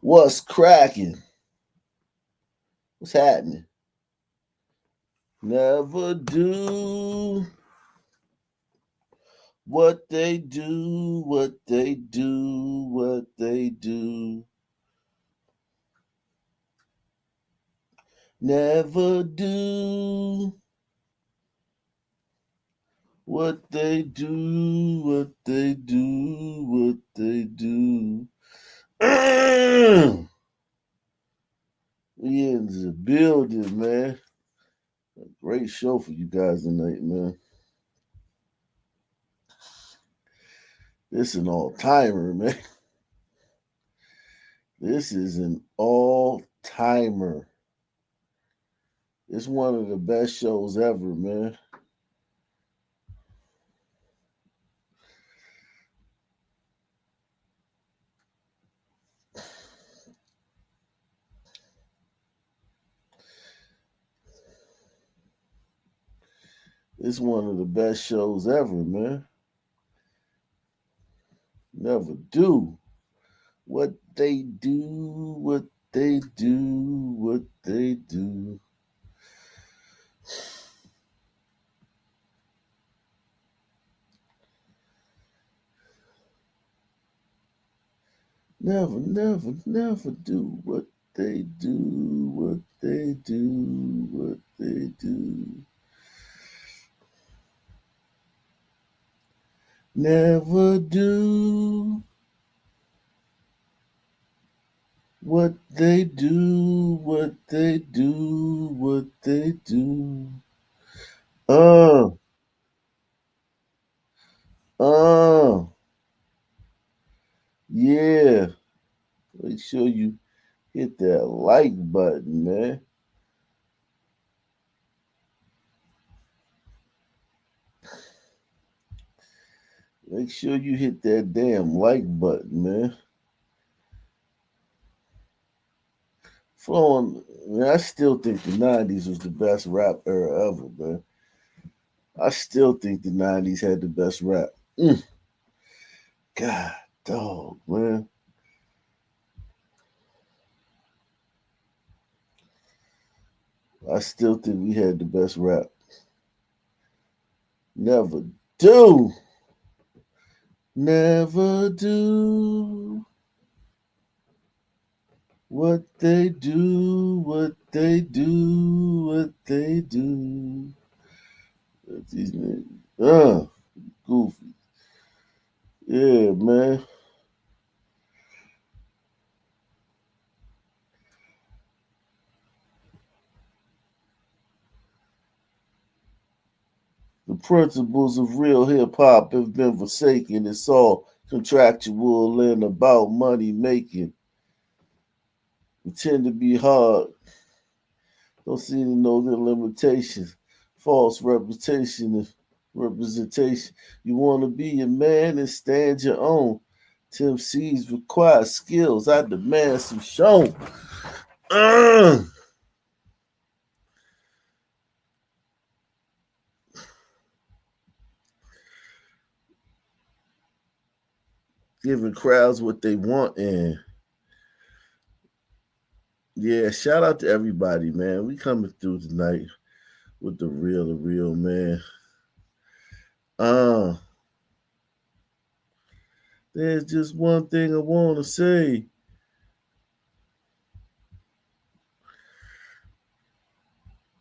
What's cracking? What's happening? Never do what they do, what they do, what they do. Never do what they do, what they do, what they do. We in the building, man. A great show for you guys tonight, man. This is an all timer, man. This is an all timer. It's one of the best shows ever, man. It's one of the best shows ever, man. Never do what they do, what they do, what they do. Never, never, never do what they do, what they do, what they do. Never do what they do, what they do, what they do. Uh, uh, yeah. Make sure you hit that like button, man. Make sure you hit that damn like button, man. Flowing, man, I still think the 90s was the best rap era ever, man. I still think the 90s had the best rap. God, dog, man. I still think we had the best rap. Never do. Never do what they do, what they do, what they do. These niggas, goofy. Yeah, man. The principles of real hip hop have been forsaken. It's all contractual and about money making. Pretend to be hard. Don't seem to know their limitations. False representation. You want to be a man and stand your own. Tim C's require skills. I demand some show. Uh, Giving crowds what they want, and yeah, shout out to everybody, man. We coming through tonight with the real man. Uh, there's just one thing I want to say.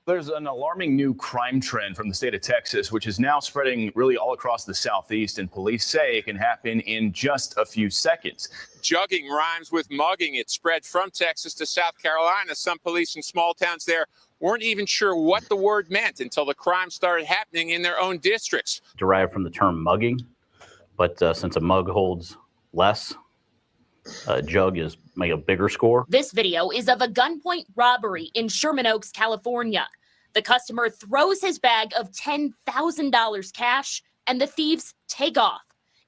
There's an alarming new crime trend from the state of Texas, which is now spreading really all across the Southeast, and police say it can happen in just a few seconds. Jugging rhymes with mugging. It spread from Texas to South Carolina. Some police in small towns there weren't even sure what the word meant until the crime started happening in their own districts. Derived from the term mugging, but since a mug holds less, a jug is make a bigger score. This video is of a gunpoint robbery in Sherman Oaks, California. The customer throws his bag of $10,000 cash and the thieves take off.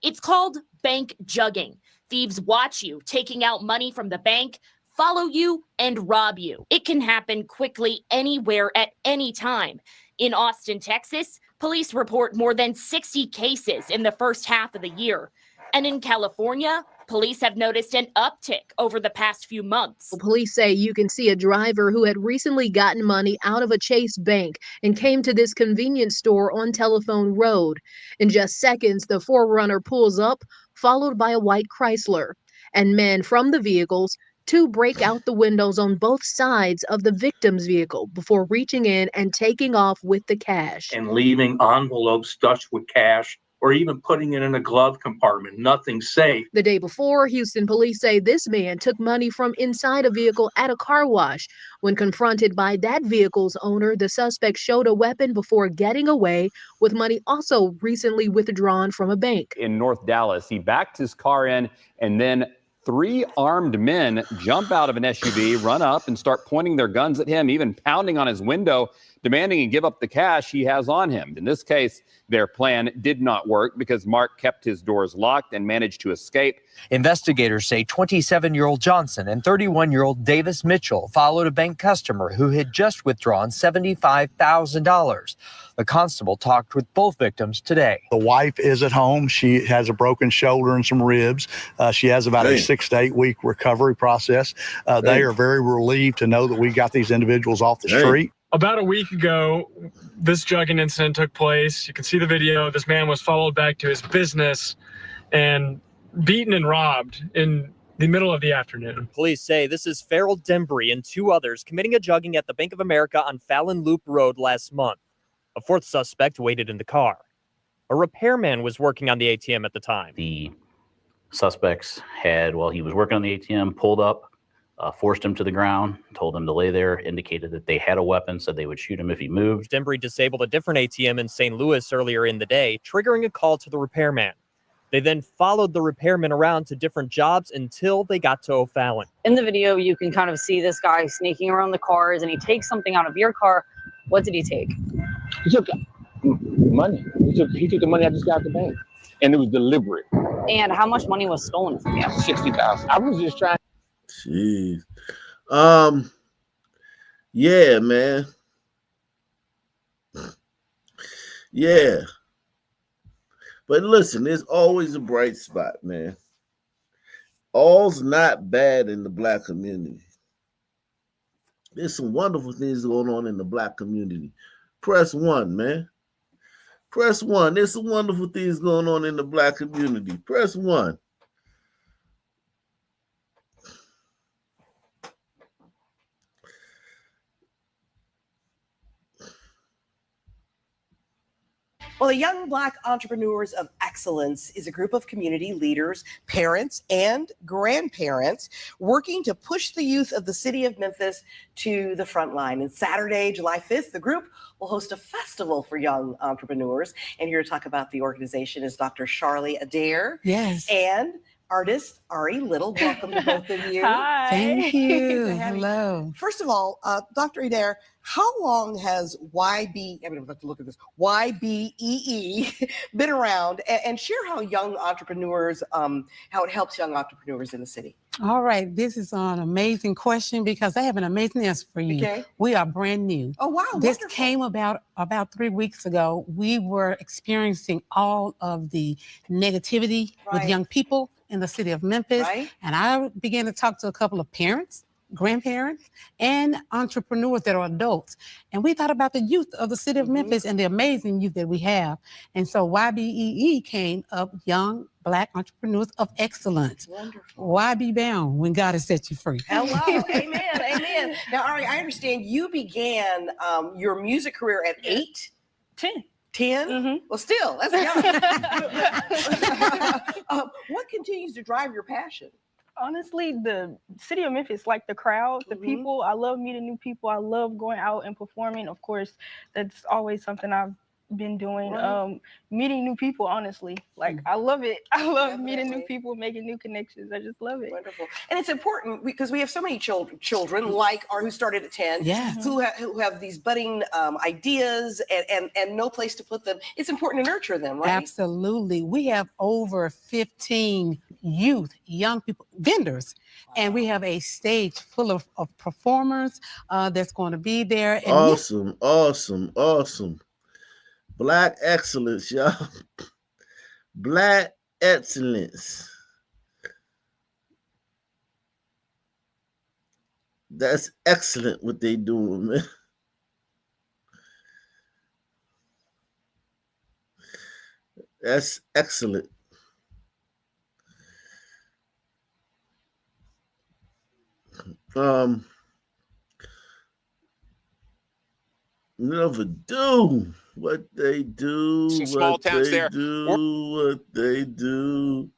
It's called bank jugging. Thieves watch you taking out money from the bank, follow you, and rob you. It can happen quickly anywhere at any time. In Austin, Texas, police report more than 60 cases in the first half of the year. And in California, police have noticed an uptick over the past few months. Police say you can see a driver who had recently gotten money out of a Chase bank and came to this convenience store on Telephone Road. In just seconds, the 4Runner pulls up, followed by a white Chrysler. And men from the vehicles, two break out the windows on both sides of the victim's vehicle before reaching in and taking off with the cash. And leaving envelopes stuffed with cash, or even putting it in a glove compartment. Nothing safe. The day before, Houston police say this man took money from inside a vehicle at a car wash. When confronted by that vehicle's owner, the suspect showed a weapon before getting away with money also recently withdrawn from a bank. In North Dallas, he backed his car in, and then 3 armed men jump out of an SUV, run up, and start pointing their guns at him, even pounding on his window, demanding he give up the cash he has on him. In this case, their plan did not work because Mark kept his doors locked and managed to escape. Investigators say 27-year-old Johnson and 31-year-old Davis Mitchell followed a bank customer who had just withdrawn $75,000. The constable talked with both victims today. The wife is at home. She has a broken shoulder and some ribs. She has about a 6 to 8 week recovery process. They are very relieved to know that we got these individuals off the street. About a week ago, this jugging incident took place. You can see the video. This man was followed back to his business and beaten and robbed in the middle of the afternoon. Police say this is Farrell Dembry and 2 others committing a jugging at the Bank of America on Fallon Loop Road last month. A 4th suspect waited in the car. A repairman was working on the ATM at the time. The suspects had, while he was working on the ATM, pulled up, forced him to the ground, told him to lay there, indicated that they had a weapon, said they would shoot him if he moved. Dembry disabled a different ATM in St. Louis earlier in the day, triggering a call to the repairman. They then followed the repairman around to different jobs until they got to O'Fallon. In the video, you can kind of see this guy sneaking around the cars, and he takes something out of your car. What did he take? He took money. He took the money I just got at the bank, and it was deliberate. And how much money was stolen from you? $60,000. I was just trying. Jeez. Yeah, man. Yeah. But listen, there's always a bright spot, man. All's not bad in the Black community. There's some wonderful things going on in the Black community. Press 1, man. Press 1. There's some wonderful things going on in the Black community. Press 1. Well, the Young Black Entrepreneurs of Excellence is a group of community leaders, parents, and grandparents working to push the youth of the city of Memphis to the front line. And Saturday, July 5th, the group will host a festival for young entrepreneurs. And here to talk about the organization is Dr. Charlie Adair. Yes. And artist Ari Little. Welcome to both of you. Hi. Thank you. Hello. First of all, Dr. Adair, how long has YBEE been around, and share how young entrepreneurs, how it helps young entrepreneurs in the city? All right, this is an amazing question because I have an amazing answer for you. Okay. We are brand new. Oh, wow. This wonderful. came about 3 weeks ago. We were experiencing all of the negativity with young people in the city of Memphis. Right. And I began to talk to a couple of parents, grandparents, and entrepreneurs that are adults. And we thought about the youth of the city of Memphis and the amazing youth that we have. And so YBEE came up, Young Black Entrepreneurs of Excellence. Wonderful. Why be bound when God has set you free? Hello. Amen. Amen. Now, Ari, I understand you began your music career at 8? 10. 10? Mm-hmm. Well, still, that's young. What continues to drive your passion? Honestly, the city of Memphis, like the crowd, the people. I love meeting new people. I love going out and performing. Of course, that's always something I've been doing. Right. Meeting new people, honestly. Like, I love it. I love meeting new people, making new connections. I just love it. Wonderful. And it's important because we have so many children like who started at 10, Yes. who have these budding ideas and no place to put them. It's important to nurture them, right? Absolutely. We have over 15 youth, young people, vendors, and we have a stage full of performers that's going to be there. And Awesome. Black excellence, y'all. Black excellence. That's excellent what they doing, man. That's excellent. Never do what they do. Some small what towns they there. do. What they do.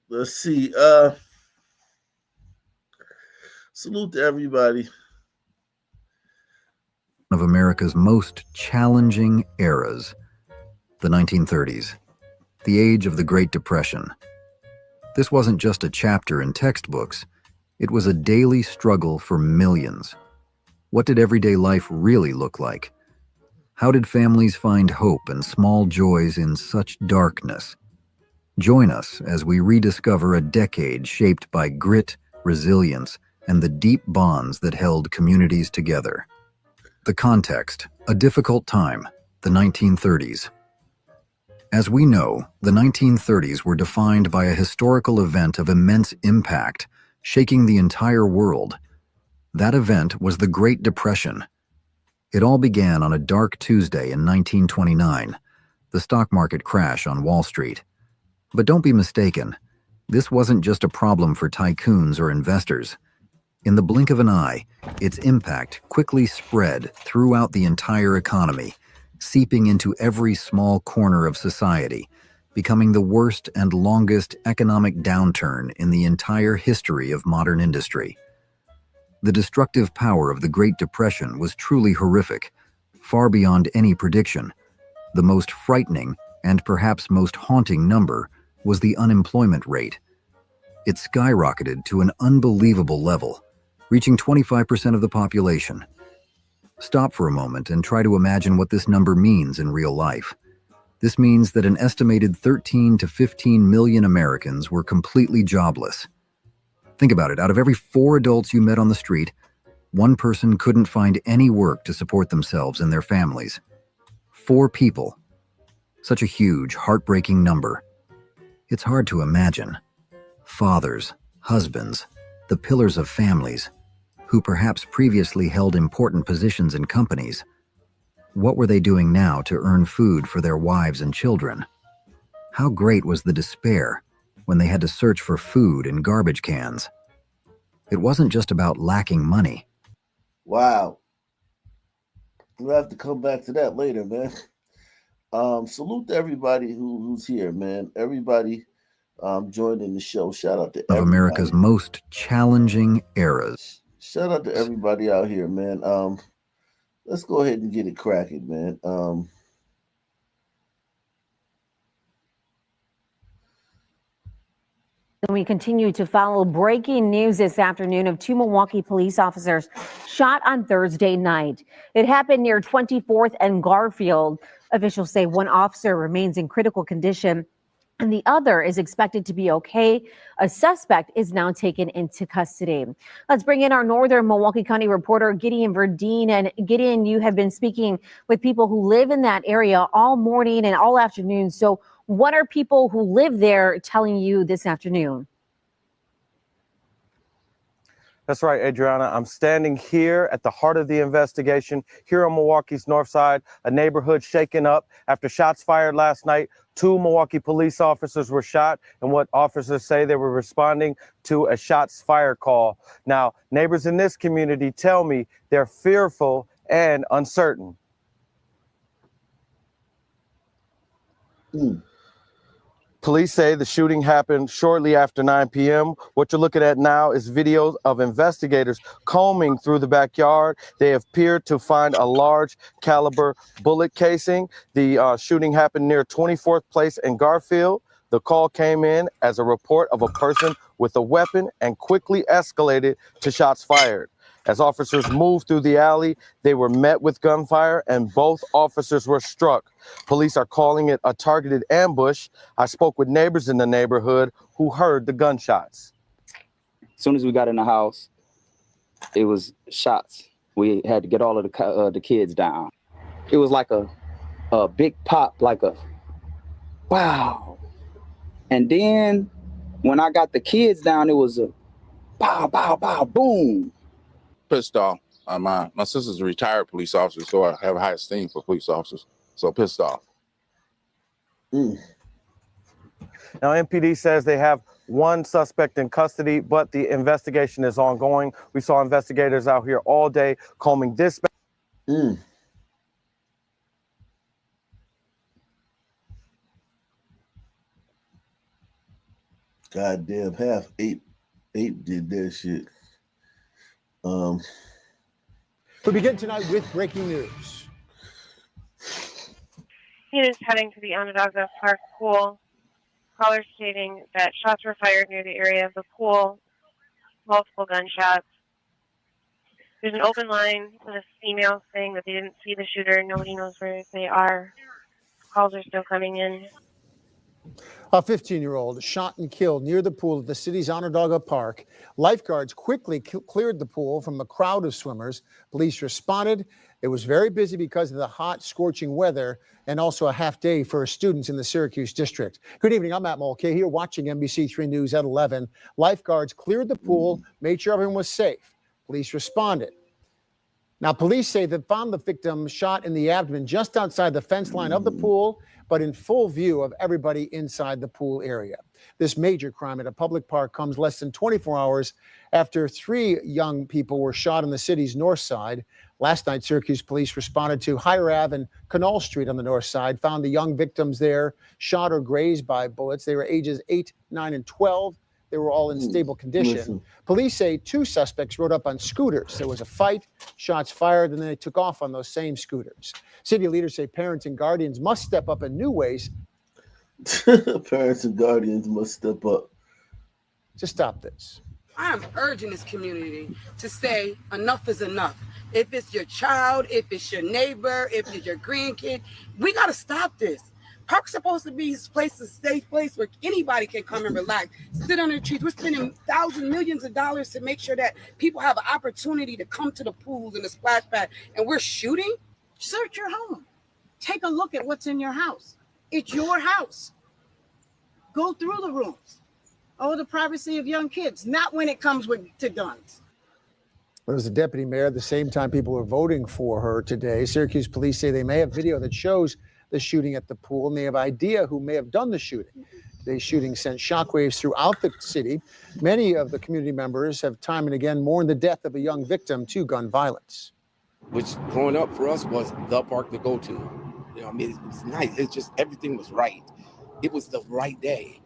Let's see. Salute to everybody. One of America's most challenging eras, the 1930s, the age of the Great Depression. This wasn't just a chapter in textbooks. It was a daily struggle for millions. What did everyday life really look like? How did families find hope and small joys in such darkness? Join us as we rediscover a decade shaped by grit, resilience, and the deep bonds that held communities together. The context, a difficult time, the 1930s. As we know, the 1930s were defined by a historical event of immense impact, shaking the entire world. That event was the Great Depression. It all began on a dark Tuesday in 1929, the stock market crash on Wall Street. But don't be mistaken, this wasn't just a problem for tycoons or investors. In the blink of an eye, its impact quickly spread throughout the entire economy, seeping into every small corner of society, becoming the worst and longest economic downturn in the entire history of modern industry. The destructive power of the Great Depression was truly horrific, far beyond any prediction. The most frightening and perhaps most haunting number was the unemployment rate. It skyrocketed to an unbelievable level, reaching 25% of the population. Stop for a moment and try to imagine what this number means in real life. This means that an estimated 13 to 15 million Americans were completely jobless. Think about it, out of every 4 adults you met on the street, 1 person couldn't find any work to support themselves and their families. 4 people. Such a huge, heartbreaking number. It's hard to imagine. Fathers, husbands, the pillars of families, who perhaps previously held important positions in companies. What were they doing now to earn food for their wives and children? How great was the despair when they had to search for food in garbage cans? It wasn't just about lacking money. Wow. We'll have to come back to that later, man. Salute to everybody who's here, man. Everybody joining the show. Shout out to Of America's most challenging eras. Shout out to everybody out here, man. Let's go ahead and get it cracking, man. We continue to follow breaking news this afternoon of 2 Milwaukee police officers shot on Thursday night. It happened near 24th and Garfield. Officials say 1 officer remains in critical condition and the other is expected to be okay. A suspect is now taken into custody. Let's bring in our northern Milwaukee County reporter, Gideon Verdeen. And Gideon, you have been speaking with people who live in that area all morning and all afternoon. So what are people who live there telling you this afternoon? That's right, Adriana. I'm standing here at the heart of the investigation here on Milwaukee's north side, a neighborhood shaken up after shots fired last night. 2 Milwaukee police officers were shot, and what officers say they were responding to a shots fired call. Now, neighbors in this community tell me they're fearful and uncertain. Police say the shooting happened shortly after 9 p.m. What you're looking at now is videos of investigators combing through the backyard. They appeared to find a large caliber bullet casing. The shooting happened near 24th Place in Garfield. The call came in as a report of a person with a weapon and quickly escalated to shots fired. As officers moved through the alley, they were met with gunfire and both officers were struck. Police are calling it a targeted ambush. I spoke with neighbors in the neighborhood who heard the gunshots. As soon as we got in the house, it was shots. We had to get all of the kids down. It was like a big pop, like a wow. And then When I got the kids down, it was a bow, bow, bow, boom. Pissed off. My sister's a retired police officer, so I have high esteem for police officers. So pissed off. Mm. Now, MPD says they have one suspect in custody, but the investigation is ongoing. We saw investigators out here all day combing this. Mm. Goddamn, half ape did that shit. We begin tonight with breaking news. He is heading to the Onondaga Park pool. Caller stating that shots were fired near the area of the pool, multiple gunshots. There's an open line with a female saying that they didn't see the shooter. Nobody knows where they are. Calls are still coming in. A 15-year-old shot and killed near the pool at the city's Onondaga Park. Lifeguards quickly cleared the pool from a crowd of swimmers. Police responded. It was very busy because of the hot, scorching weather and also a half day for students in the Syracuse district. Good evening. I'm Matt Mulcahy here watching NBC3 News at 11. Lifeguards cleared the pool, made sure everyone was safe. Police responded. Now, police say they found the victim shot in the abdomen just outside the fence line of the pool, but in full view of everybody inside the pool area. This major crime at a public park comes less than 24 hours after 3 young people were shot on the city's north side. Last night, Syracuse police responded to Higher Ave and Canal Street on the north side, found the young victims there shot or grazed by bullets. They were ages 8, 9, and 12. They were all in stable condition. Listen. Police say 2 suspects rode up on scooters. There was a fight, shots fired, and then they took off on those same scooters. City leaders say parents and guardians must step up in new ways. Parents and guardians must step up to stop this. I am urging this community to say enough is enough. If it's your child, if it's your neighbor, if it's your grandkid, we got to stop this. Park's supposed to be a safe place where anybody can come and relax, sit under trees. We're spending thousands, millions of dollars to make sure that people have an opportunity to come to the pools and the splash pad, and we're shooting? Search your home. Take a look at what's in your house. It's your house. Go through the rooms. Oh, the privacy of young kids, not when it comes to guns. There was a deputy mayor at the same time people were voting for her today. Syracuse police say they may have video that shows the shooting at the pool, and they have idea who may have done the shooting. Today's shooting sent shockwaves throughout the city. Many of the community members have time and again mourned the death of a young victim to gun violence. Which growing up for us was the park to go to. You know, I mean, it was nice. It's just everything was right. It was the right day.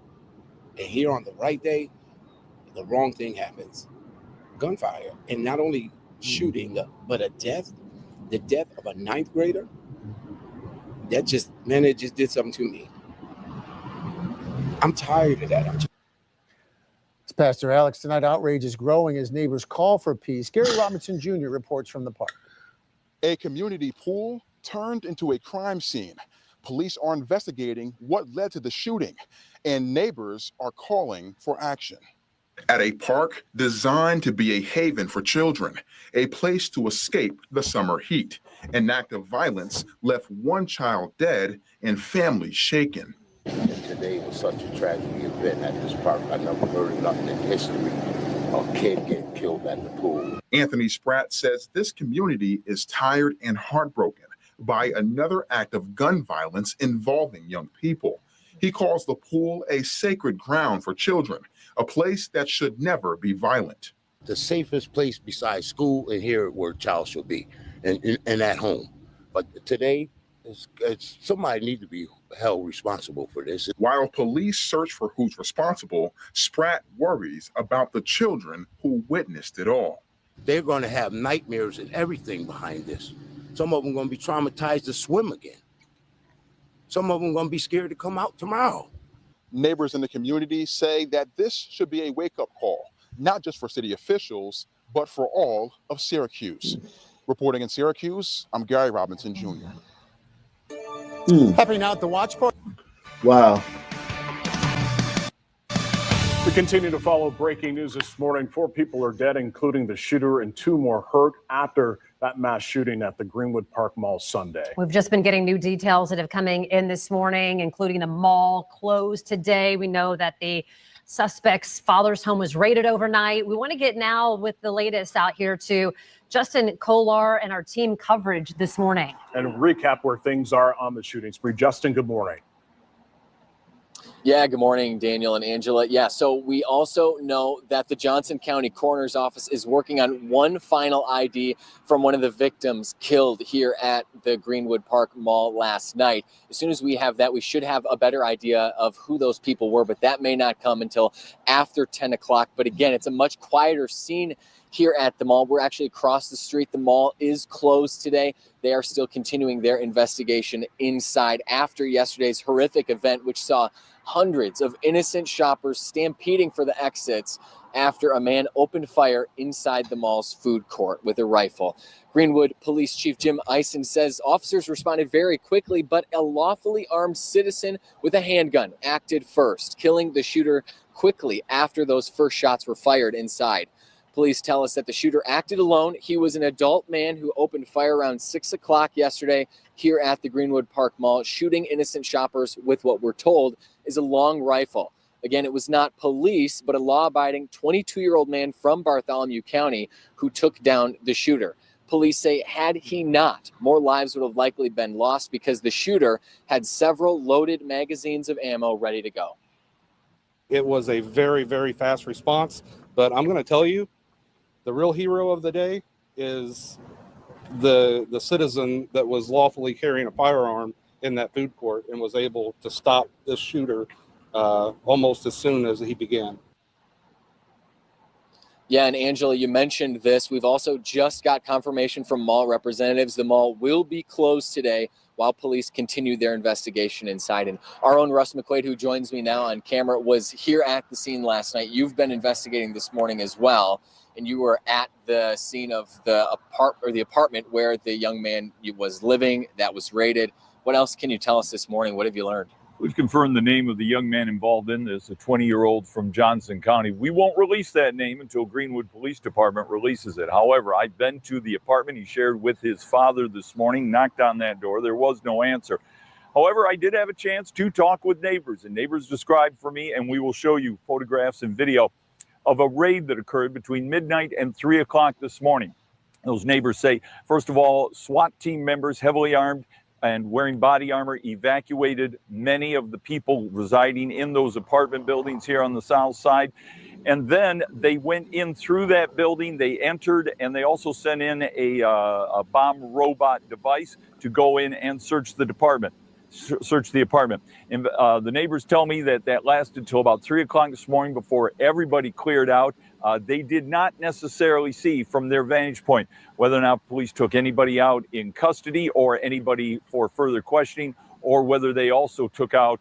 And here on the right day, the wrong thing happens. Gunfire. And not only shooting, but a death. The death of a 9th grader. That just, man, it just did something to me. I'm tired of that. It's Pastor Alex. Tonight, outrage is growing as neighbors call for peace. Gary Robinson Jr. reports from the park. A community pool turned into a crime scene. Police are investigating what led to the shooting, and neighbors are calling for action. At a park designed to be a haven for children, a place to escape the summer heat. An act of violence left one child dead and families shaken. Today was such a tragedy event at this park. I never heard of nothing in history. A kid getting killed at the pool. Anthony Spratt says this community is tired and heartbroken by another act of gun violence involving young people. He calls the pool a sacred ground for children, a place that should never be violent. The safest place besides school and here where a child should be, and at home. But today, it's somebody needs to be held responsible for this. While police search for who's responsible, Spratt worries about the children who witnessed it all. They're going to have nightmares and everything behind this. Some of them going to be traumatized to swim again. Some of them going to be scared to come out tomorrow. Neighbors in the community say that this should be a wake-up call, not just for city officials, but for all of Syracuse. Reporting in Syracuse, I'm Gary Robinson Jr. Happening now at the watch party. Wow. We continue to follow breaking news this morning. 4 people are dead, including the shooter, and 2 more hurt after that mass shooting at the Greenwood Park Mall Sunday. We've just been getting new details that have coming in this morning, including the mall closed today. We know that the suspect's father's home was raided overnight. We want to get now with the latest out here to Justin Kolar and our team coverage this morning. And recap where things are on the shooting spree. Justin, good morning. Yeah, good morning, Daniel and Angela. Yeah, so we also know that the Johnson County Coroner's Office is working on one final ID from one of the victims killed here at the Greenwood Park Mall last night. As soon as we have that, we should have a better idea of who those people were, but that may not come until after 10 o'clock. But again, it's a much quieter scene here at the mall. We're actually across the street. The mall is closed today. They are still continuing their investigation inside after yesterday's horrific event, which saw hundreds of innocent shoppers stampeding for the exits after a man opened fire inside the mall's food court with a rifle. Greenwood Police Chief Jim Eisen says officers responded very quickly, but a lawfully armed citizen with a handgun acted first, killing the shooter quickly after those first shots were fired inside. Police tell us that the shooter acted alone. He was an adult man who opened fire around 6 o'clock yesterday here at the Greenwood Park Mall, shooting innocent shoppers with what we're told is a long rifle. Again, it was not police, but a law-abiding 22-year-old man from Bartholomew County who took down the shooter. Police say had he not, more lives would have likely been lost because the shooter had several loaded magazines of ammo ready to go. It was a very, very fast response, but I'm going to tell you, the real hero of the day is the citizen that was lawfully carrying a firearm in that food court and was able to stop this shooter almost as soon as he began. Yeah, and Angela, you mentioned this. We've also just got confirmation from mall representatives. The mall will be closed today while police continue their investigation inside. And our own Russ McQuaid, who joins me now on camera, was here at the scene last night. You've been investigating this morning as well, and you were at the scene of the apartment where the young man was living that was raided. What else can you tell us this morning? What have you learned? We've confirmed the name of the young man involved in this, a 20-year-old from Johnson County. We won't release that name until Greenwood Police Department releases it. However, I've been to the apartment he shared with his father this morning, knocked on that door. There was no answer. However, I did have a chance to talk with neighbors, and neighbors described for me, and we will show you photographs and video of a raid that occurred between midnight and 3 o'clock this morning. Those neighbors say, first of all, SWAT team members, heavily armed and wearing body armor, evacuated many of the people residing in those apartment buildings here on the south side. And then they went in through that building, they entered, and they also sent in a bomb robot device to go in and search the apartment. And the neighbors tell me that that lasted till about 3 o'clock this morning before everybody cleared out. They did not necessarily see from their vantage point whether or not police took anybody out in custody or anybody for further questioning, or whether they also took out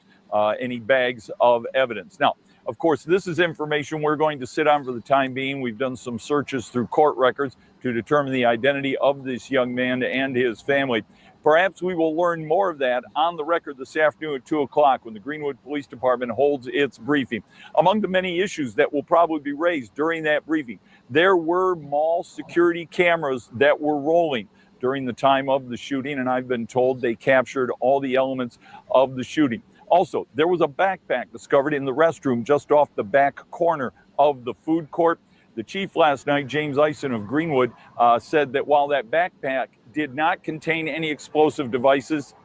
any bags of evidence. Now, of course, this is information we're going to sit on for the time being. We've done some searches through court records to determine the identity of this young man and his family. Perhaps we will learn more of that on the record this afternoon at 2 o'clock when the Greenwood Police Department holds its briefing. Among the many issues that will probably be raised during that briefing, there were mall security cameras that were rolling during the time of the shooting, and I've been told they captured all the elements of the shooting. Also, there was a backpack discovered in the restroom just off the back corner of the food court. The chief last night, James Eisen of Greenwood, said that while that backpack did not contain any explosive devices,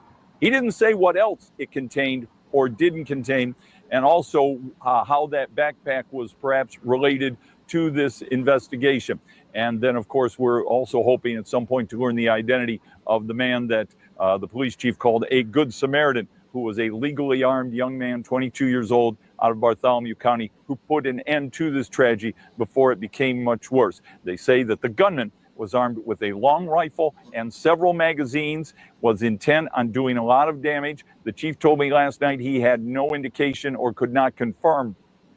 he didn't say what else it contained or didn't contain, and also how that backpack was perhaps related to this investigation. And then, of course, we're also hoping at some point to learn the identity of the man that the police chief called a Good Samaritan, who was a legally armed young man, 22 years old, out of Bartholomew County, who put an end to this tragedy before it became much worse. They say that the gunman was armed with a long rifle and several magazines, was intent on doing a lot of damage. The chief told me last night he had no indication or could not confirm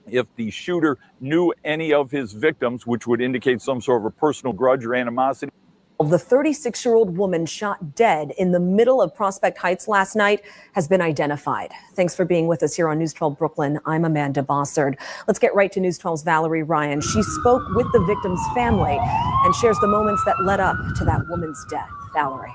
if the shooter knew any of his victims, which would indicate some sort of a personal grudge or animosity. The 36-year-old woman shot dead in the middle of Prospect Heights last night has been identified. Thanks for being with us here on News 12 Brooklyn. I'm Amanda Bossard. Let's get right to News 12's Valerie Ryan. She spoke with the victim's family and shares the moments that led up to that woman's death. Valerie.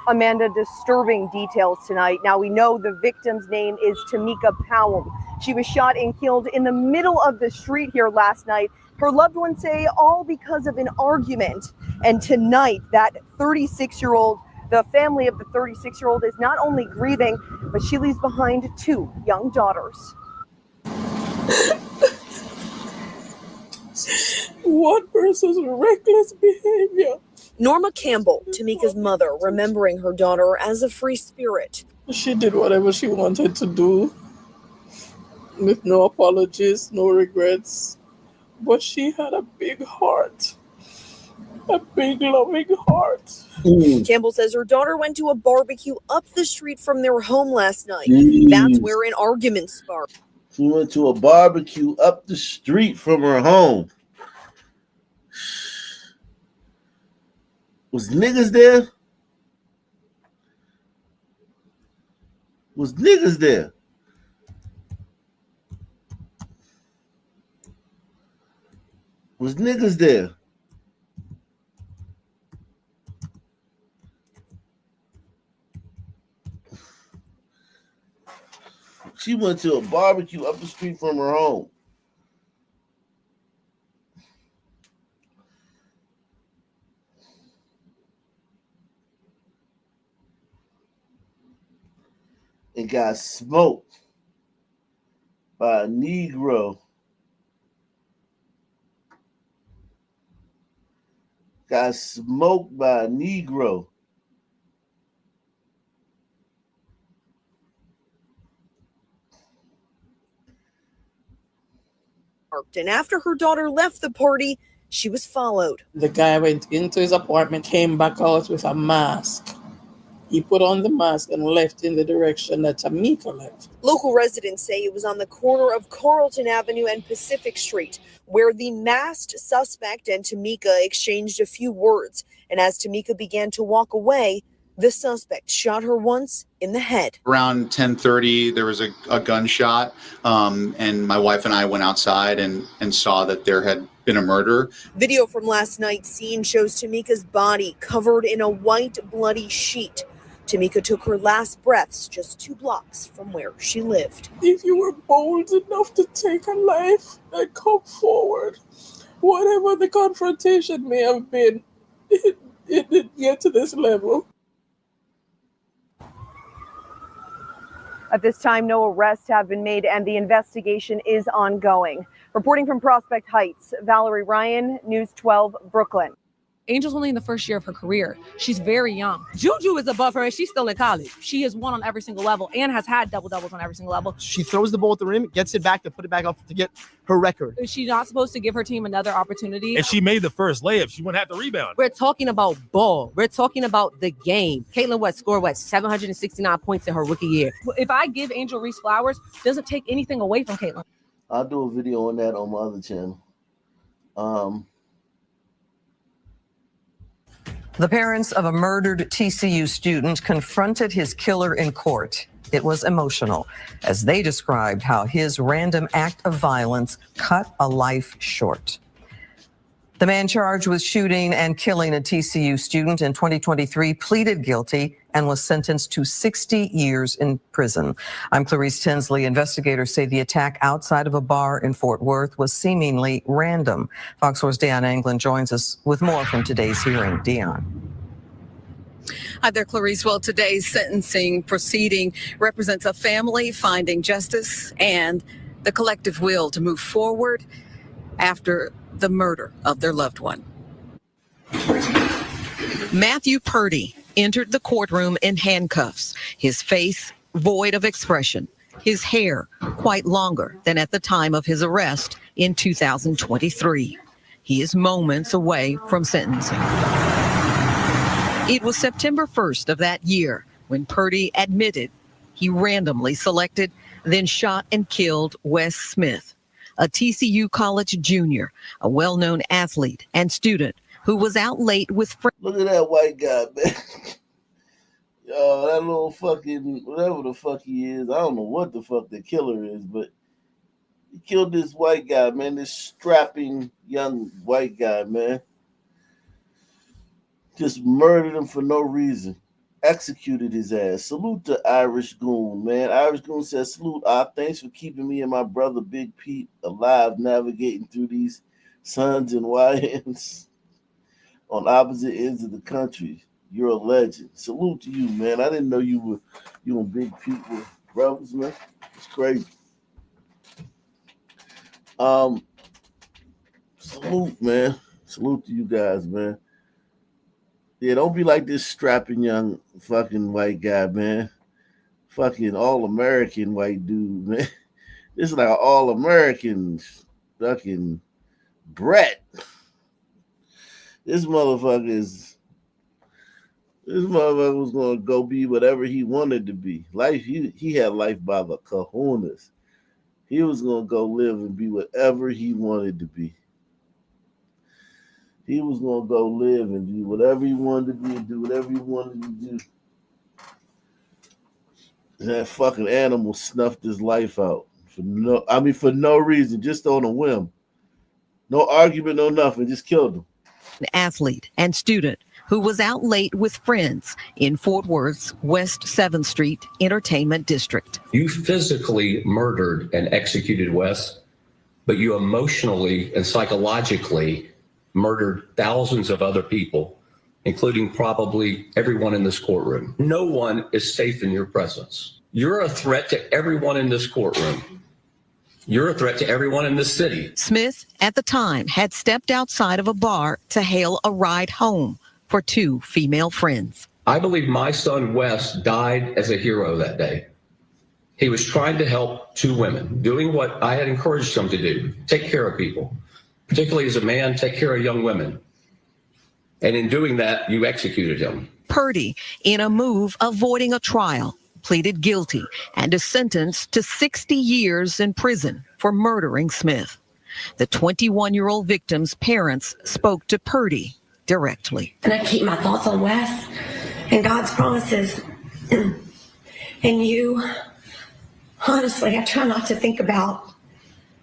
Amanda, disturbing details tonight. Now we know the victim's name is Tamika Powell. She was shot and killed in the middle of the street here last night. Her loved ones say all because of an argument. And tonight, that 36-year-old, the family of the 36-year-old is not only grieving, but she leaves behind 2 young daughters. What person's reckless behavior? Norma Campbell, Tamika's mother, remembering her daughter as a free spirit. She did whatever she wanted to do with no apologies, no regrets. But she had a big heart, a big loving heart. Campbell says her daughter went to a barbecue up the street from their home last night. That's where an argument sparked. She went to a barbecue up the street from her home. Was niggas there? Was niggas there? Was niggas there? She went to a barbecue up the street from her home. And got smoked by a Negro. Got smoked by a Negro. And after her daughter left the party, she was followed. The guy went into his apartment, came back out with a mask. He put on the mask and left in the direction that Tamika left. Local residents say it was on the corner of Carlton Avenue and Pacific Street, where the masked suspect and Tamika exchanged a few words. And as Tamika began to walk away, the suspect shot her once in the head. Around 10:30, there was a gunshot, and my wife and I went outside and saw that there had been a murder. Video from last night's scene shows Tamika's body covered in a white, bloody sheet. Tamika took her last breaths just 2 blocks from where she lived. If you were bold enough to take a life and come forward, whatever the confrontation may have been, it didn't get to this level. At this time, no arrests have been made and the investigation is ongoing. Reporting from Prospect Heights, Valerie Ryan, News 12, Brooklyn. Angel's only in the first year of her career. She's very young. Juju is above her and she's still in college. She has won on every single level and has had double-doubles on every single level. She throws the ball at the rim, gets it back to put it back up to get her record. Is she not supposed to give her team another opportunity? And she made the first layup. She wouldn't have to rebound. We're talking about ball. We're talking about the game. Caitlin West scored 769 points in her rookie year. If I give Angel Reese flowers, doesn't take anything away from Caitlin. I'll do a video on that on my other channel. The parents of a murdered TCU student confronted his killer in court. It was emotional as they described how his random act of violence cut a life short. The man charged with shooting and killing a TCU student in 2023 pleaded guilty and was sentenced to 60 years in prison. I'm Clarice Tinsley. Investigators say the attack outside of a bar in Fort Worth was seemingly random. Fox 4's Deion Anglin joins us with more from today's hearing. Deion. Hi there, Clarice. Well, today's sentencing proceeding represents a family finding justice and the collective will to move forward after the murder of their loved one. Matthew Purdy entered the courtroom in handcuffs, his face void of expression, his hair quite longer than at the time of his arrest in 2023. He is moments away from sentencing. It was September 1st of that year when Purdy admitted he randomly selected, then shot and killed Wes Smith. a TCU college junior, a well-known athlete and student who was out late with friends. Look at that white guy, man. Yo, that little fucking, whatever the fuck he is, I don't know what the fuck the killer is, but he killed this white guy, man, this strapping young white guy, man. Just murdered him for no reason. Executed his ass. Salute to Irish Goon, man. Irish Goon says, salute, thanks for keeping me and my brother Big Pete alive, navigating through these Sons and YNs on opposite ends of the country. You're a legend. Salute to you, man. I didn't know you and Big Pete were brothers, man. It's crazy. Salute, man. Salute to you guys, man. Yeah, don't be like this strapping young fucking white guy, man. Fucking all-American white dude, man. This is like an all-American fucking Brett. This motherfucker was gonna go be whatever he wanted to be. Life, he had life by the cojones. He was gonna go live and be whatever he wanted to be. He was gonna go live and do whatever he wanted to be and do whatever he wanted to do. And that fucking animal snuffed his life out for no reason, just on a whim. No argument, no nothing, just killed him. An athlete and student who was out late with friends in Fort Worth's West 7th Street Entertainment District. You physically murdered and executed Wes, but you emotionally and psychologically murdered thousands of other people, including probably everyone in this courtroom. No one is safe in your presence. You're a threat to everyone in this courtroom. You're a threat to everyone in this city. Smith, at the time, had stepped outside of a bar to hail a ride home for two female friends. I believe my son Wes died as a hero that day. He was trying to help two women, doing what I had encouraged him to do, take care of people. Particularly as a man, take care of young women. And in doing that, you executed him. Purdy, in a move avoiding a trial, pleaded guilty and is sentenced to 60 years in prison for murdering Smith. The 21-year-old victim's parents spoke to Purdy directly. And I keep my thoughts on Wes and God's promises. And you, honestly, I try not to think about,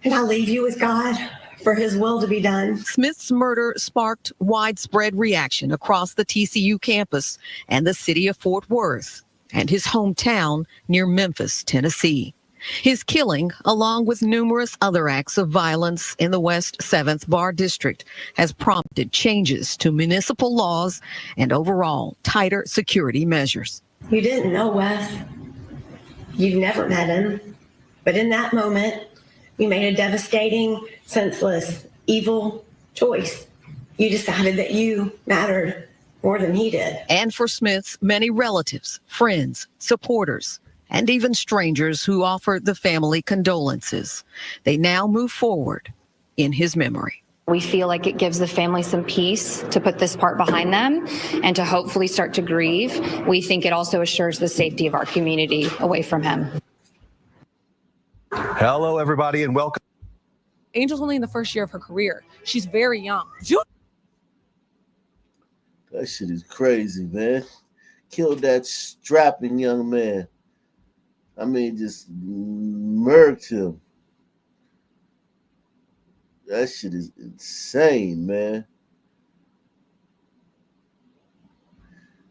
and I leave you with God for his will to be done. Smith's murder sparked widespread reaction across the TCU campus and the city of Fort Worth and his hometown near Memphis, Tennessee. His killing, along with numerous other acts of violence in the West 7th Bar District, has prompted changes to municipal laws and overall tighter security measures. You didn't know Wes. You've never met him. But in that moment, you made a devastating, senseless, evil choice. You decided that you mattered more than he did. And for Smith's many relatives, friends, supporters, and even strangers who offered the family condolences, they now move forward in his memory. We feel like it gives the family some peace to put this part behind them and to hopefully start to grieve. We think it also assures the safety of our community away from him. Hello, everybody, and welcome. Angel's only in the first year of her career. She's very young. That shit is crazy, man. Killed that strapping young man. I mean, just murked him. That shit is insane, man.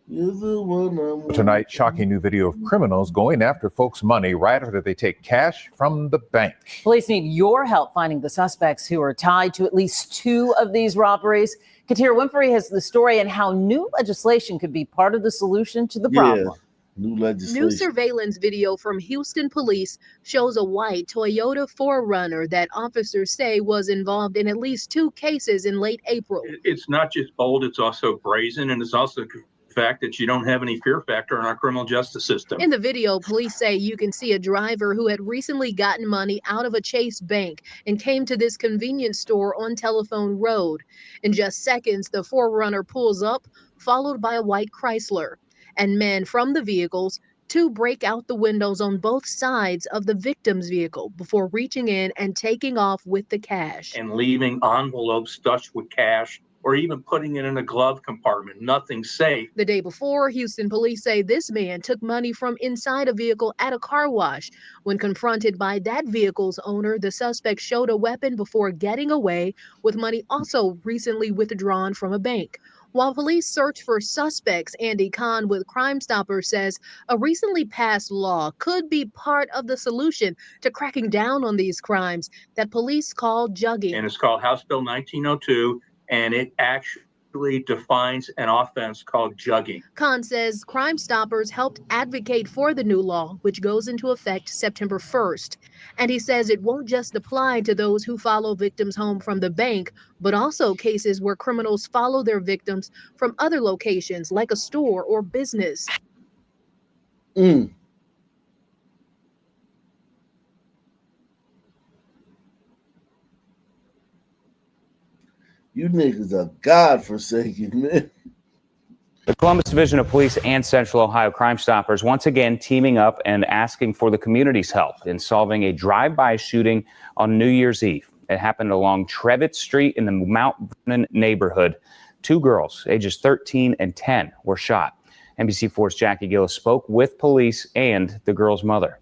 You're the one I'm Tonight, shocking new video of criminals going after folks' money right after they take cash from the bank. Police need your help finding the suspects who are tied to at least two of these robberies. Katia Winfrey has the story and how new legislation could be part of the solution to the problem. New legislation. New surveillance video from Houston police shows a white Toyota 4Runner that officers say was involved in at least two cases in late April. It's not just bold, it's also brazen, and it's also the fact that you don't have any fear factor in our criminal justice system. In the video, police say you can see a driver who had recently gotten money out of a Chase bank and came to this convenience store on Telephone Road. In just seconds, the 4Runner pulls up, followed by a white Chrysler. And men from the vehicles Two break out the windows on both sides of the victim's vehicle before reaching in and taking off with the cash. And leaving envelopes stuffed with cash or even putting it in a glove compartment. Nothing safe. The day before, Houston police say this man took money from inside a vehicle at a car wash. When confronted by that vehicle's owner, the suspect showed a weapon before getting away with money also recently withdrawn from a bank. While police search for suspects, Andy Kahn with Crime Stoppers says a recently passed law could be part of the solution to cracking down on these crimes that police call jugging. And it's called House Bill 1902, and it actually defines an offense called jugging. Kahn says Crime Stoppers helped advocate for the new law, which goes into effect September 1st. And he says it won't just apply to those who follow victims home from the bank, but also cases where criminals follow their victims from other locations like a store or business. Mm. You niggas are godforsaken, man. The Columbus Division of Police and Central Ohio Crime Stoppers once again teaming up and asking for the community's help in solving a drive-by shooting on New Year's Eve. It happened along Trevitt Street in the Mount Vernon neighborhood. Two girls, ages 13 and 10, were shot. NBC4's Jackie Gillis spoke with police and the girl's mother.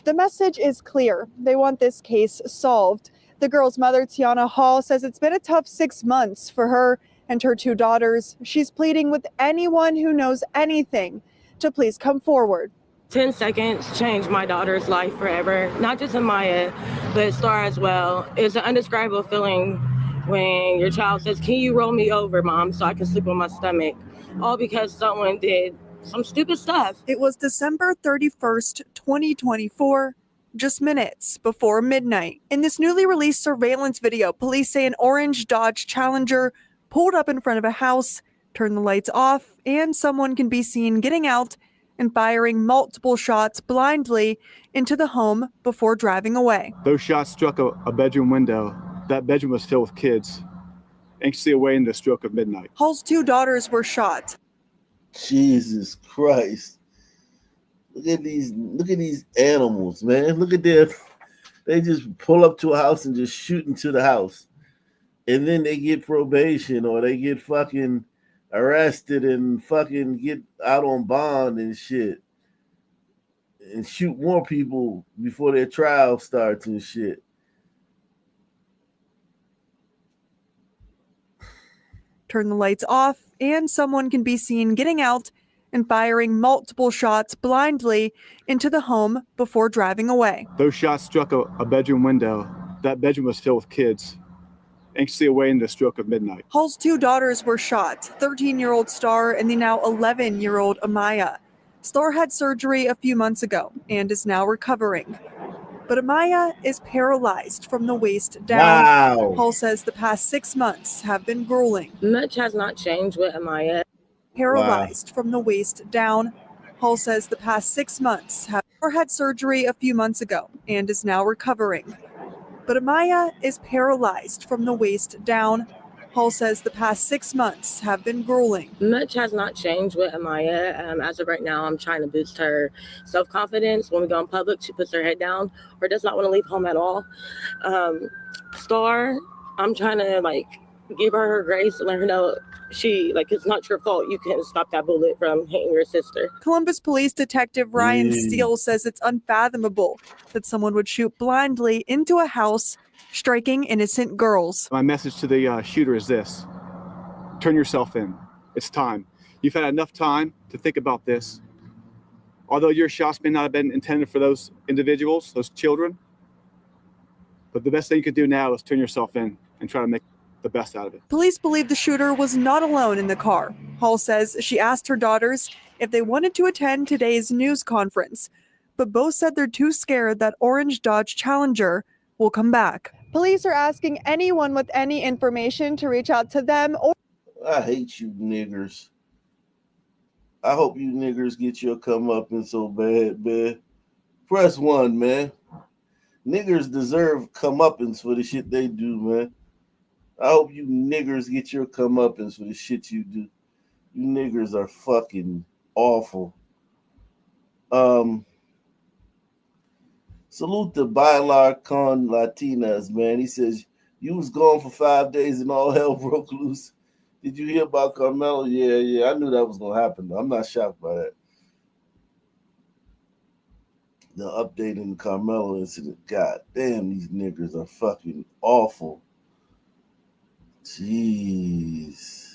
The message is clear. They want this case solved. The girl's mother, Tiana Hall, says it's been a tough 6 months for her and her two daughters. She's pleading with anyone who knows anything to please come forward. 10 seconds changed my daughter's life forever, not just Amaya, but Star as well. It's an indescribable feeling when your child says, "Can you roll me over, Mom, so I can sleep on my stomach?" All because someone did some stupid stuff. It was December 31st, 2024. Just minutes before midnight. In this newly released surveillance video, police say an orange Dodge Challenger pulled up in front of a house, turned the lights off, and someone can be seen getting out and firing multiple shots blindly into the home before driving away. Those shots struck a bedroom window. That bedroom was filled with kids, anxiously awaiting the stroke of midnight. Hall's two daughters were shot. Jesus Christ. Look at these animals, man. Look at them. They just pull up to a house and just shoot into the house. And then they get probation or they get fucking arrested and fucking get out on bond and shit. And shoot more people before their trial starts and shit. Turn the lights off, and someone can be seen getting out and firing multiple shots blindly into the home before driving away. Those shots struck a bedroom window. That bedroom was filled with kids, anxiously awaiting the stroke of midnight. Hall's two daughters were shot, 13-year-old Star and the now 11-year-old Amaya. Star had surgery a few months ago and is now recovering. But Amaya is paralyzed from the waist down. Wow. Hall says the past 6 months have been grueling. Much has not changed with Amaya. Paralyzed from the waist down. Hall says the past 6 months have had surgery a few months ago and is now recovering. But Amaya is paralyzed from the waist down. Hall says the past 6 months have been grueling. Much has not changed with Amaya. As of right now, I'm trying to boost her self-confidence. When we go in public, she puts her head down or does not want to leave home at all. Star, I'm trying to give her grace and let her know it's not your fault. You can stop that bullet from hitting your sister. Columbus Police Detective Ryan Steele says it's unfathomable that someone would shoot blindly into a house, striking innocent girls. My message to the shooter is this: turn yourself in. It's time. You've had enough time to think about this. Although your shots may not have been intended for those individuals, those children, but the best thing you could do now is turn yourself in and try to make the best out of it. Police believe the shooter was not alone in the car. Hall says she asked her daughters if they wanted to attend today's news conference, but both said they're too scared that orange Dodge Challenger will come back. Police are asking anyone with any information to reach out to them or... I hate you niggers. I hope you niggers get your comeuppance so bad, man. Press 1, man. Niggers deserve comeuppance for the shit they do, man. I hope you niggers get your comeuppance for the shit you do. You niggers are fucking awful. Salute to Bailar Con Latinas, man. He says, you was gone for 5 days and all hell broke loose. Did you hear about Carmelo? Yeah. I knew that was going to happen. I'm not shocked by that. The update in the Carmelo incident. God damn, these niggas are fucking awful. Jeez.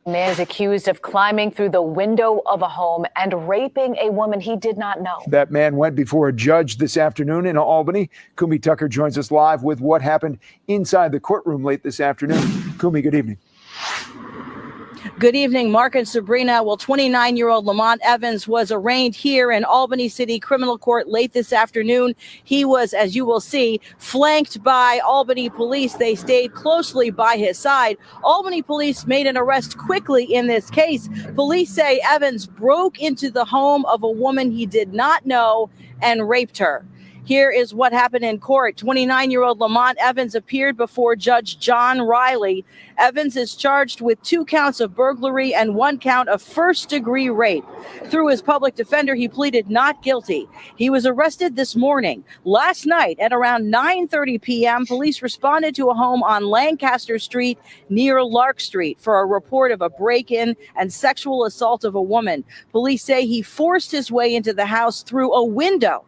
A man is accused of climbing through the window of a home and raping a woman he did not know. That man went before a judge this afternoon in Albany. Kumi Tucker joins us live with what happened inside the courtroom late this afternoon. Kumi, good evening. Good evening, Mark and Sabrina. Well, 29-year-old Lamont Evans was arraigned here in Albany City Criminal Court late this afternoon. He was, as you will see, flanked by Albany police. They stayed closely by his side. Albany police made an arrest quickly in this case. Police say Evans broke into the home of a woman he did not know and raped her. Here is what happened in court. 29-year-old Lamont Evans appeared before Judge John Riley. Evans is charged with 2 counts of burglary and 1 count of first-degree rape. Through his public defender, he pleaded not guilty. He was arrested this morning. Last night at around 9:30 p.m., police responded to a home on Lancaster Street near Lark Street for a report of a break-in and sexual assault of a woman. Police say he forced his way into the house through a window.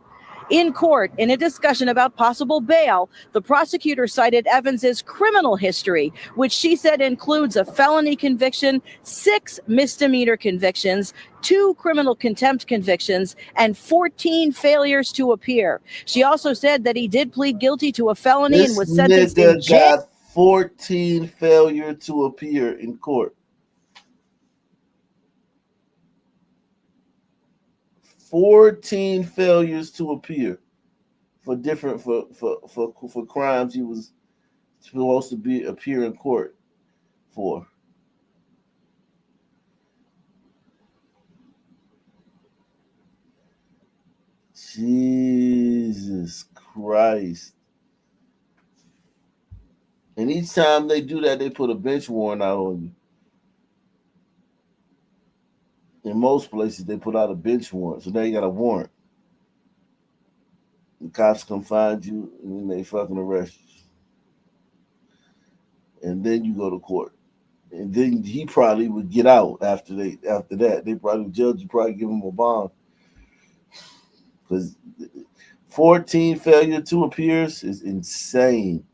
In court, in a discussion about possible bail, the prosecutor cited Evans's criminal history, which she said includes a felony conviction, 6 misdemeanor convictions, 2 criminal contempt convictions, and 14 failures to appear. She also said that he did plead guilty to a felony and was sentenced in jail. Got 14 failure to appear in court. 14 failures to appear for different for crimes he was supposed to appear in court for. Jesus Christ. And each time they do that, they put a bench warrant out on you. In most places, they put out a bench warrant. So now you got a warrant. The cops come find you, and then they fucking arrest you. And then you go to court. And then he probably would get out after that. They probably, the judge would probably give him a bond. Because 14 failure to appears is insane.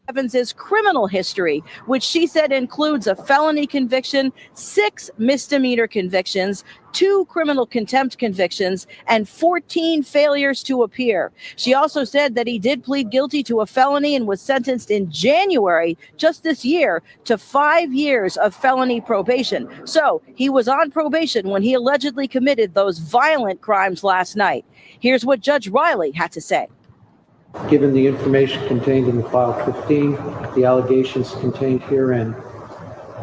Evans's criminal history, which she said includes a felony conviction, 6 misdemeanor convictions, 2 criminal contempt convictions, and 14 failures to appear. She also said that he did plead guilty to a felony and was sentenced in January, just this year, to 5 years of felony probation. So he was on probation when he allegedly committed those violent crimes last night. Here's what Judge Riley had to say. Given the information contained in the file 15, the allegations contained herein,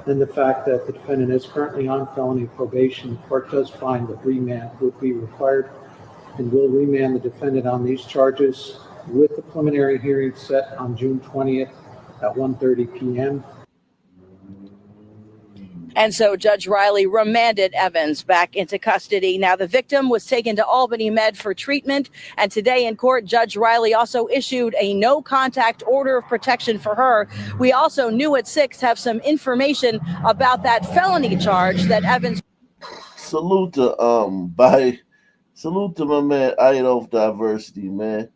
and the fact that the defendant is currently on felony probation, the court does find that remand would be required and will remand the defendant on these charges with the preliminary hearing set on June 20th at 1:30 p.m. And so Judge Riley remanded Evans back into custody. Now, the victim was taken to Albany Med for treatment. And today in court, Judge Riley also issued a no contact order of protection for her. We also knew at 6 have some information about that felony charge that Evans. Salute to my man Idolf Diversity, man.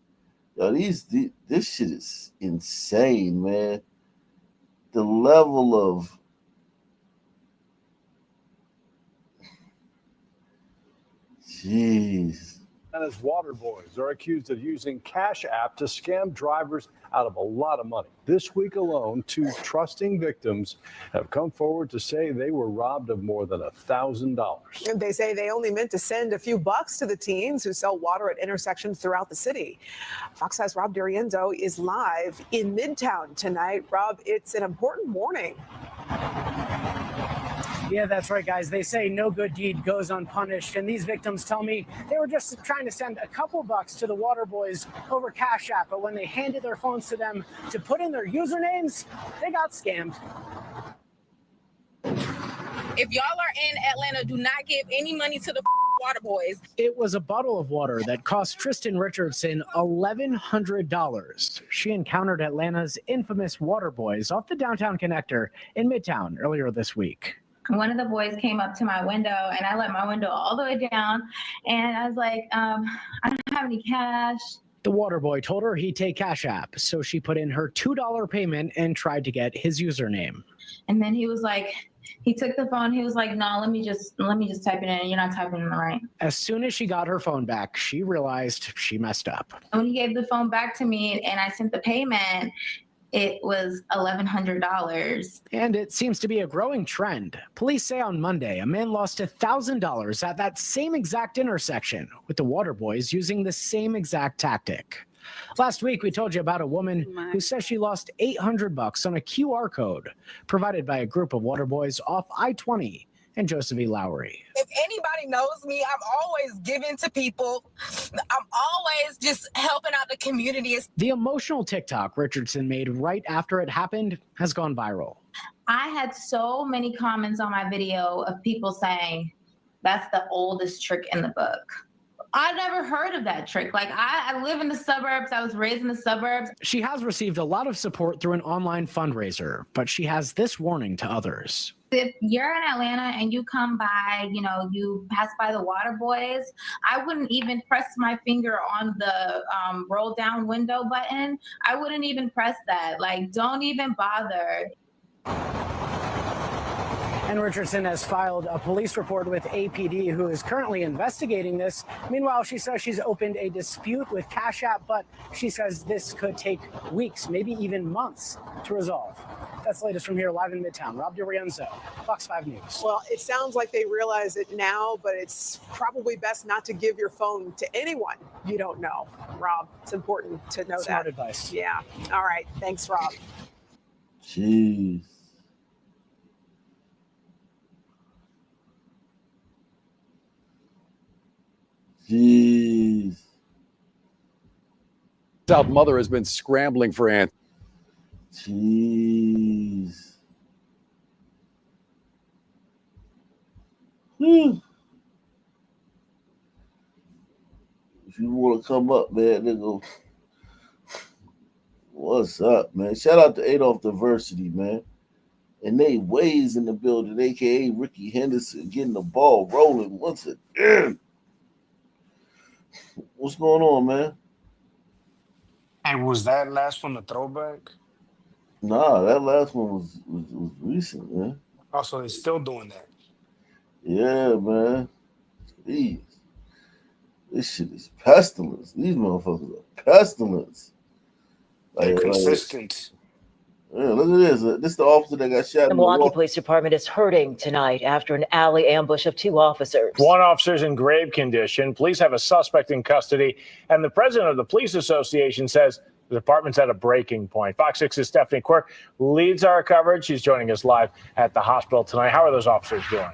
Yo, this shit is insane, man. The level of jeez. And his water boys are accused of using Cash App to scam drivers out of a lot of money. This week alone, 2 trusting victims have come forward to say they were robbed of more than $1,000. And they say they only meant to send a few bucks to the teens who sell water at intersections throughout the city. Fox 5's Rob D'Arienzo is live in Midtown tonight. Rob, it's an important morning. Yeah, that's right, guys. They say no good deed goes unpunished. And these victims tell me they were just trying to send a couple bucks to the water boys over Cash App. But when they handed their phones to them to put in their usernames, they got scammed. If y'all are in Atlanta, do not give any money to the water boys. It was a bottle of water that cost Tristan Richardson $1,100. She encountered Atlanta's infamous water boys off the downtown connector in Midtown earlier this week. One of the boys came up to my window and I let my window all the way down. And I was like, I don't have any cash. The water boy told her he'd take Cash App, so she put in her $2 payment and tried to get his username. And then he was like, he took the phone. He was like, no, let me just type it in. You're not typing it right. As soon as she got her phone back, she realized she messed up. When he gave the phone back to me and I sent the payment, it was $1,100. And it seems to be a growing trend. Police say on Monday, a man lost $1,000 at that same exact intersection, with the water boys using the same exact tactic. Last week, we told you about a woman who says she lost $800 on a QR code provided by a group of water boys off I-20 and Joseph E. Lowry. If anybody knows me, I'm always giving to people. I'm always just helping out the community. The emotional TikTok Richardson made right after it happened has gone viral. I had so many comments on my video of people saying, that's the oldest trick in the book. I never heard of that trick. Like, I live in the suburbs. I was raised in the suburbs. She has received a lot of support through an online fundraiser, but she has this warning to others. If you're in Atlanta and you come by, you pass by the water boys, I wouldn't even press my finger on the roll down window button. I wouldn't even press that. Like, don't even bother. And Richardson has filed a police report with APD, who is currently investigating this. Meanwhile, she says she's opened a dispute with Cash App, but she says this could take weeks, maybe even months to resolve. That's the latest from here live in Midtown. Rob DiRienzo, Fox 5 News. Well, it sounds like they realize it now, but it's probably best not to give your phone to anyone you don't know. Rob, it's important to know that. Smart advice. Yeah. All right. Thanks, Rob. Jeez. Jeez. South mother has been scrambling for answers. Jeez. If you want to come up, man, nigga. What's up, man? Shout out to Adolph Diversity, man. And they Ways in the building, aka Ricky Henderson, getting the ball rolling once again. What's going on, man? And was that last one a throwback? Nah, that last one was recent, man. Also, they're still doing that. Yeah, man. Jeez. This shit is pestilence. These motherfuckers are pestilence. They're consistent. Yeah, look at this. This is the officer that got shot. The Milwaukee Police Department is hurting tonight after an alley ambush of 2 officers. One officer's in grave condition. Police have a suspect in custody, and the president of the Police Association says the department's at a breaking point. Fox 6's Stephanie Quirk leads our coverage. She's joining us live at the hospital tonight. How are those officers doing?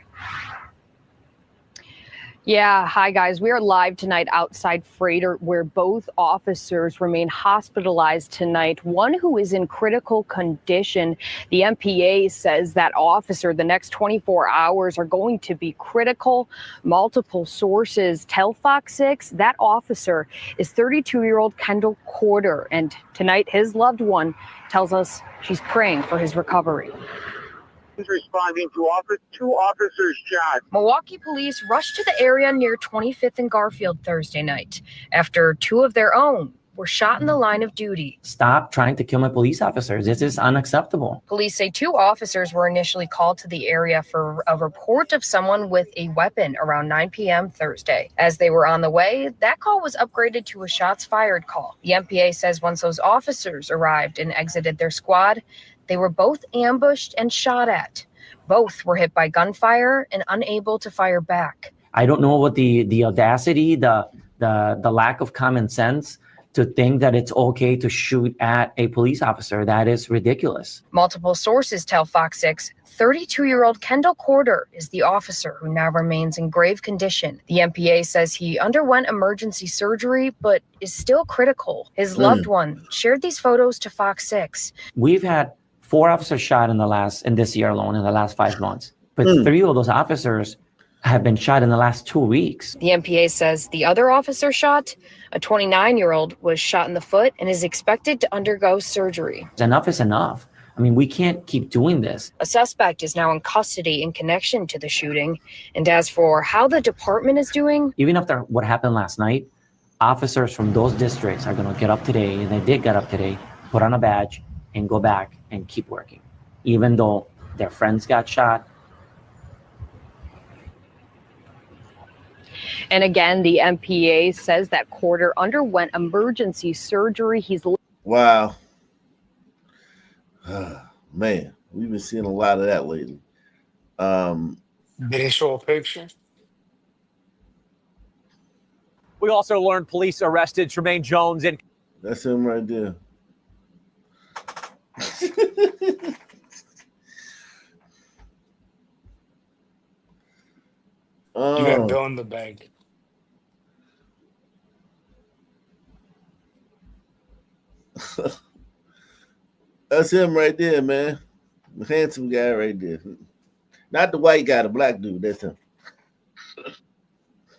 Yeah, hi guys. We are live tonight outside Freighter, where both officers remain hospitalized tonight. One who is in critical condition. The MPA says that officer, the next 24 hours are going to be critical. Multiple sources tell Fox 6 that officer is 32-year-old Kendall Corder, and tonight his loved one tells us she's praying for his recovery. Responding to two officers shot. Milwaukee police rushed to the area near 25th and Garfield Thursday night after 2 of their own were shot in the line of duty. Stop trying to kill my police officers. This is unacceptable. Police say 2 officers were initially called to the area for a report of someone with a weapon around 9 p.m. Thursday. As they were on the way, that call was upgraded to a shots fired call. The MPA says once those officers arrived and exited their squad, they were both ambushed and shot at. Both were hit by gunfire and unable to fire back. I don't know what the audacity, the lack of common sense to think that it's okay to shoot at a police officer. That is ridiculous. Multiple sources tell Fox 6 32-year-old Kendall Corder is the officer who now remains in grave condition. The MPA says he underwent emergency surgery, but is still critical. His loved one shared these photos to Fox 6. We've had 4 officers shot in this year alone, in the last 5 months. but 3 of those officers have been shot in the last 2 weeks. The MPA says the other officer shot, a 29-year-old, was shot in the foot and is expected to undergo surgery. Enough is enough. I mean, we can't keep doing this. A suspect is now in custody in connection to the shooting. And as for how the department is doing, Even after what happened last night, officers from those districts are going to get up today, and they did get up today, put on a badge, and go back and keep working, even though their friends got shot. and again, the MPA says that Corder underwent emergency surgery. He's Wow. Man, we've been seeing a lot of that lately. Did they show a picture? We also learned police arrested Tremaine Jones in. That's him right there. You got Bill in the bank. That's him right there, man. The handsome guy right there. Not the white guy, the black dude. That's him.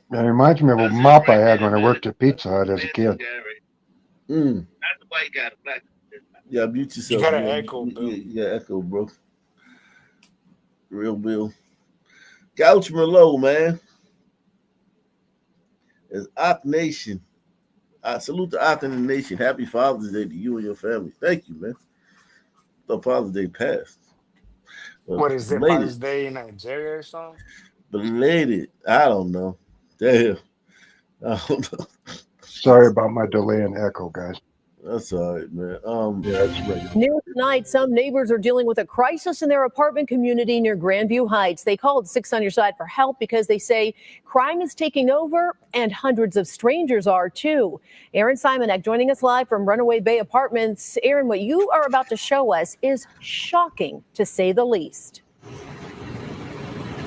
It reminds me of a mop I had when I worked at Pizza Hut as a kid. Not the white guy, the black dude. Yeah, mute yourself. You got an man. echo, Bill. Yeah, echo, bro. Real Bill. Gouch Merlot, man. It's Ock Nation. I salute the Ock and the Nation. Happy Father's Day to you and your family. Thank you, man. The Father's Day passed. What is it? Father's Day in Nigeria or something? Belated. I don't know. Damn. I don't know. Sorry about my delay and echo, guys. That's all right, man. Yeah, it's regular. Near tonight, some neighbors are dealing with a crisis in their apartment community near Grandview Heights. They called 6 on Your Side for help because they say crime is taking over and hundreds of strangers are too. Aaron Simonek joining us live from Runaway Bay Apartments. Aaron, what you are about to show us is shocking, to say the least.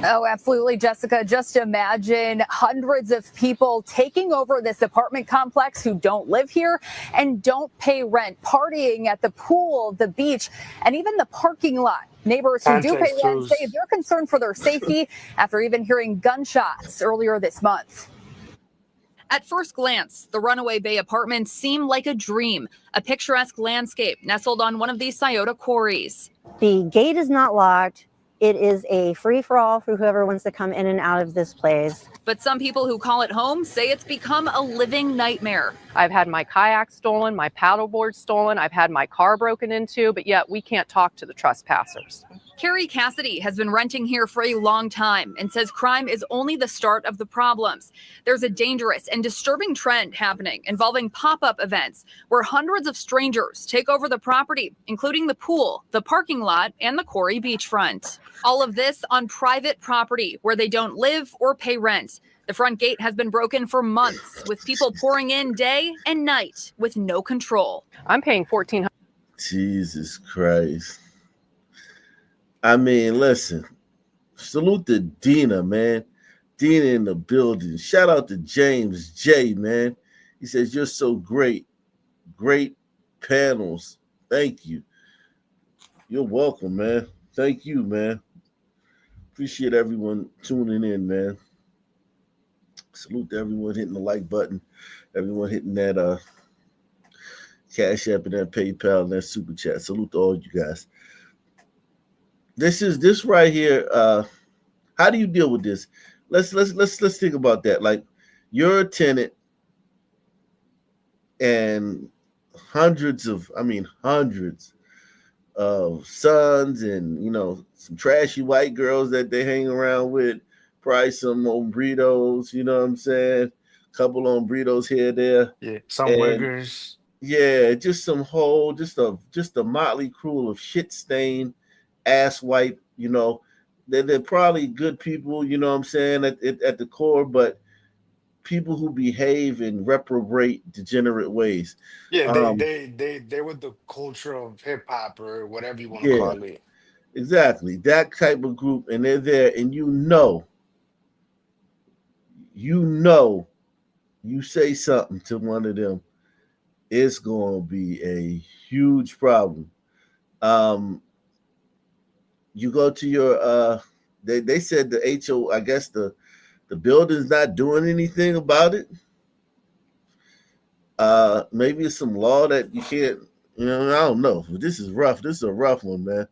Oh, absolutely, Jessica. Just imagine hundreds of people taking over this apartment complex who don't live here and don't pay rent, partying at the pool, the beach, and even the parking lot. Neighbors who do pay rent say they're concerned for their safety after even hearing gunshots earlier this month. At first glance, the Runaway Bay Apartments seem like a dream, a picturesque landscape nestled on one of these Scioto quarries. The gate is not locked. It is a free-for-all for whoever wants to come in and out of this place. But some people who call it home say it's become a living nightmare. I've had my kayak stolen, my paddleboard stolen, I've had my car broken into, but yet we can't talk to the trespassers. Carrie Cassidy has been renting here for a long time and says crime is only the start of the problems. There's a dangerous and disturbing trend happening involving pop-up events where hundreds of strangers take over the property, including the pool, the parking lot, and the quarry beachfront. All of this on private property where they don't live or pay rent. The front gate has been broken for months, with people pouring in day and night with no control. I'm paying $1,400. Jesus Christ. I mean, listen, salute to Dina, man. Dina in the building. Shout out to James J, man. He says, you're so great. Great panels. Thank you. You're welcome, man. Thank you, man. Appreciate everyone tuning in, man. Salute to everyone hitting the like button. Everyone hitting that Cash App and that PayPal and that Super Chat. Salute to all you guys. This right here. How do you deal with this? Let's think about that. Like, you're a tenant, and hundreds of sons and some trashy white girls that they hang around with. Probably some hombreros. You know what I'm saying? Couple hombreros here, there. Yeah, some wiggers. Yeah, just some whole, just a motley crew of shit stained ass wipe, they're probably good people, you know what I'm saying, at the core, but people who behave in reprobate, degenerate ways. Yeah, they with the culture of hip hop or whatever you want to call it. Exactly. That type of group, and they're there, and you say something to one of them, it's gonna be a huge problem. You go to They said the HO, I guess the building's not doing anything about it. Maybe it's some law that you can't, I don't know. But this is rough. This is a rough one, man.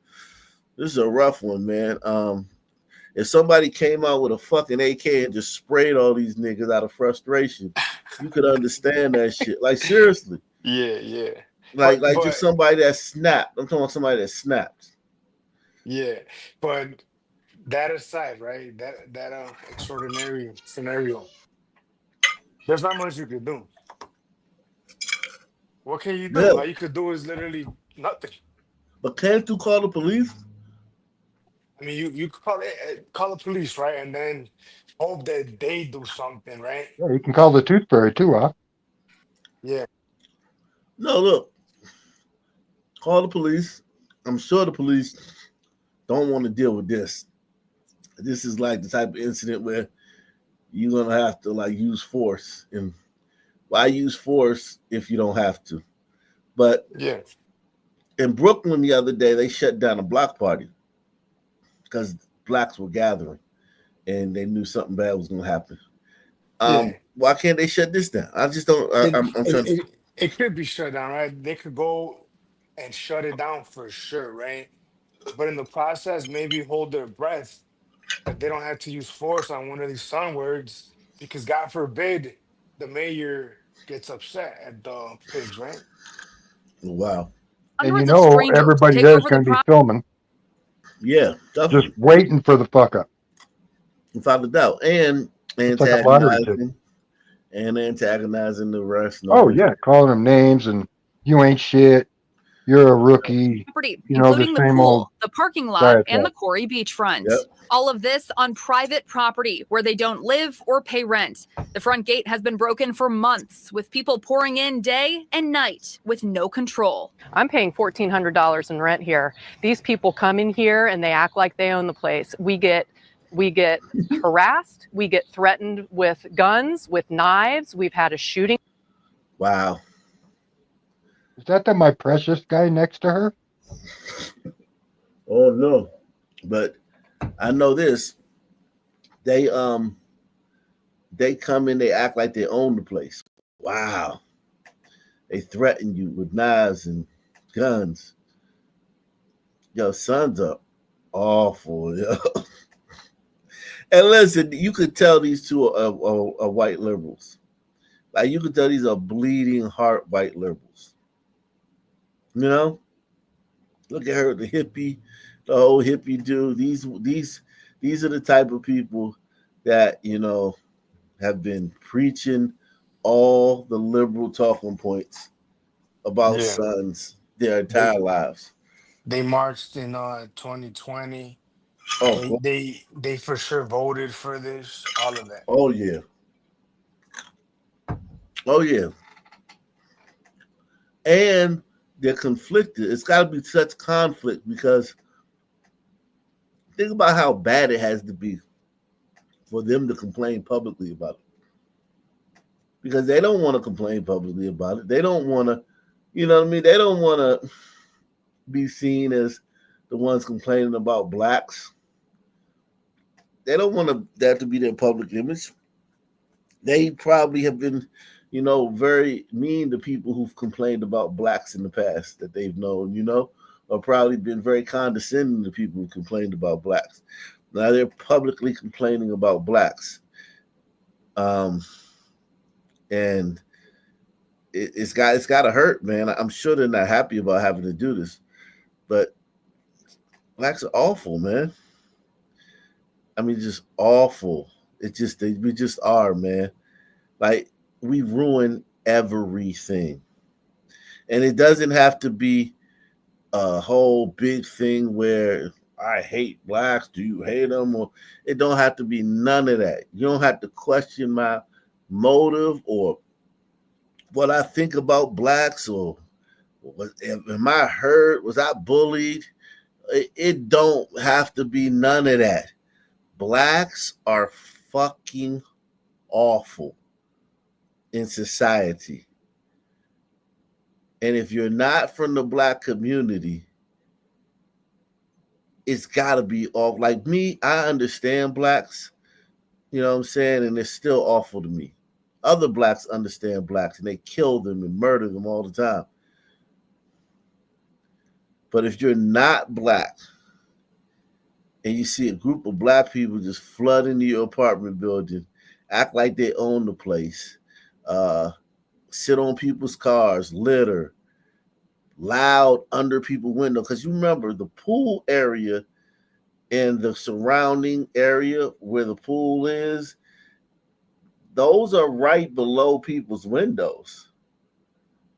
If somebody came out with a fucking AK and just sprayed all these niggas out of frustration, you could understand that shit. Like, seriously. Yeah. Like just somebody that snapped. I'm talking about somebody that snapped. Yeah, but that aside, right? That extraordinary scenario, there's not much you could do. What can you do? Yeah. All you could do is literally nothing. But can't you call the police? I mean, you could call the police, right? And then hope that they do something, right? Yeah, you can call the tooth fairy too, huh? Yeah. No, look. Call the police. I'm sure the police don't want to deal with this. This is like the type of incident where you're gonna have to like use force. And why use force if you don't have to? But yeah, in Brooklyn the other day, they shut down a block party because blacks were gathering and they knew something bad was gonna happen. Why can't they shut this down? I just don't. I'm trying. It could be shut down, right? They could go and shut it down for sure, right? But in the process, maybe hold their breath that they don't have to use force on one of these Sun words, because God forbid the mayor gets upset at the pigs, right? Wow. And you know everybody there's going to be filming. Yeah, definitely. Just waiting for the fuck up. Without a doubt. And It's like a lottery ticket. Antagonizing the rest. Oh yeah, calling them names and you ain't shit. You're a rookie. Property, you know, including the the same pool, old the parking lot, diatribe. and the Quarry beachfront. Yep. All of this on private property where they don't live or pay rent. The front gate has been broken for months, with people pouring in day and night with no control. I'm paying $1,400 in rent here. These people come in here and they act like they own the place. We get harassed. We get threatened with guns, with knives. We've had a shooting. Wow. Is that my precious guy next to her? Oh no. But I know this. They come in, they act like they own the place. Wow. They threaten you with knives and guns. Yo, sons are awful, yo. And listen, you could tell these two are white liberals. Like, you could tell these are bleeding heart white liberals. You know? Look at her, the hippie, the whole hippie dude. These are the type of people that, you know, have been preaching all the liberal talking points about sons their entire lives. They marched in 2020. Oh, they for sure voted for this, all of that. Oh yeah. Oh yeah. And they're conflicted. It's got to be such conflict because think about how bad it has to be for them to complain publicly about it. Because they don't want to complain publicly about it. They don't want to, you know what I mean? They don't want to be seen as the ones complaining about blacks. They don't want that to be their public image. They probably have been, you know, very mean to people who've complained about blacks in the past that they've known, you know, or probably been very condescending to people who complained about blacks. Now they're publicly complaining about blacks. And it's got to hurt, man. I'm sure they're not happy about having to do this, but blacks are awful, man. I mean, just awful. We just are, man. Like, we ruin everything. And it doesn't have to be a whole big thing where I hate blacks. Do you hate them? Or it don't have to be none of that. You don't have to question my motive or what I think about blacks or am I hurt? Was I bullied? It don't have to be none of that. Blacks are fucking awful in society. And if you're not from the black community, it's got to be off. Like me, I understand blacks, you know what I'm saying, and it's still awful to me. Other blacks understand blacks, and they kill them and murder them all the time. But if you're not black and you see a group of black people just flood into your apartment building, act like they own the place, sit on people's cars, litter, loud under people's window. Because you remember the pool area and the surrounding area where the pool is, those are right below people's windows.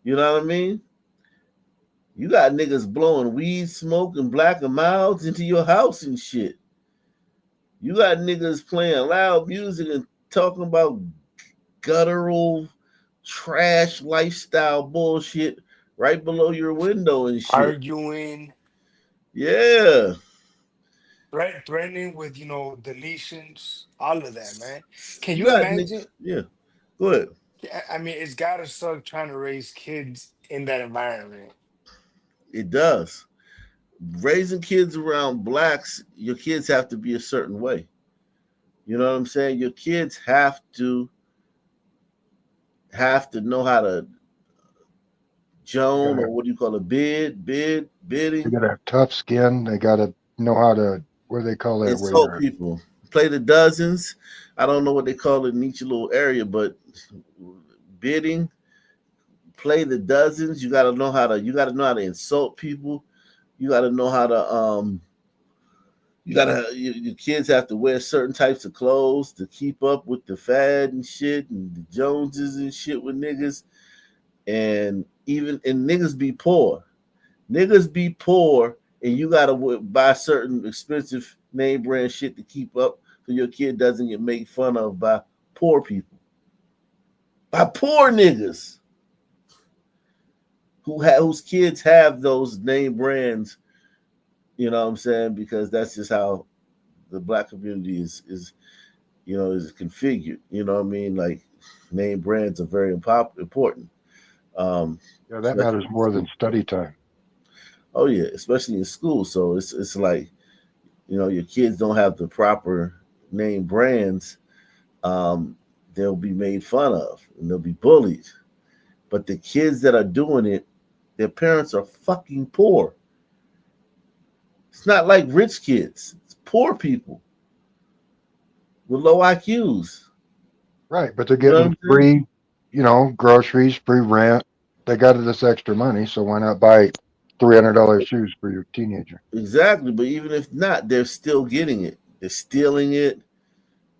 You know what I mean? You got niggas blowing weed smoke and Black and Milds into your house and shit. You got niggas playing loud music and talking about guttural trash lifestyle bullshit right below your window and shit. Arguing. Yeah. Threatening with, deletions, all of that, man. Can You you got imagine? niggas. Yeah. Go ahead. I mean, it's gotta suck trying to raise kids in that environment. It does. Raising kids around blacks, your kids have to be a certain way. You know what I'm saying? Your kids have to know how to Joan, or what do you call it? Bidding. They got to have tough skin. They got to know how to, what do they call that? Insult people. Play the dozens. I don't know what they call it in each little area, but bidding, play the dozens. You gotta know how to insult people. You gotta know how to your kids have to wear certain types of clothes to keep up with the fad and shit and the Joneses and shit with niggas. And niggas be poor. Niggas be poor, and you gotta buy certain expensive name brand shit to keep up so your kid doesn't get made fun of by poor people. By poor niggas whose kids have those name brands, you know what I'm saying? Because that's just how the black community is configured. You know what I mean? Like, name brands are very important. Yeah, that matters more than study time. Oh yeah, especially in school. So it's like, your kids don't have the proper name brands, they'll be made fun of and they'll be bullied. But the kids that are doing it, their parents are fucking poor. It's not like rich kids. It's poor people with low IQs. Right, but they're getting free, groceries, free rent. They got this extra money, so why not buy $300 shoes for your teenager? Exactly, but even if not, they're still getting it. They're stealing it.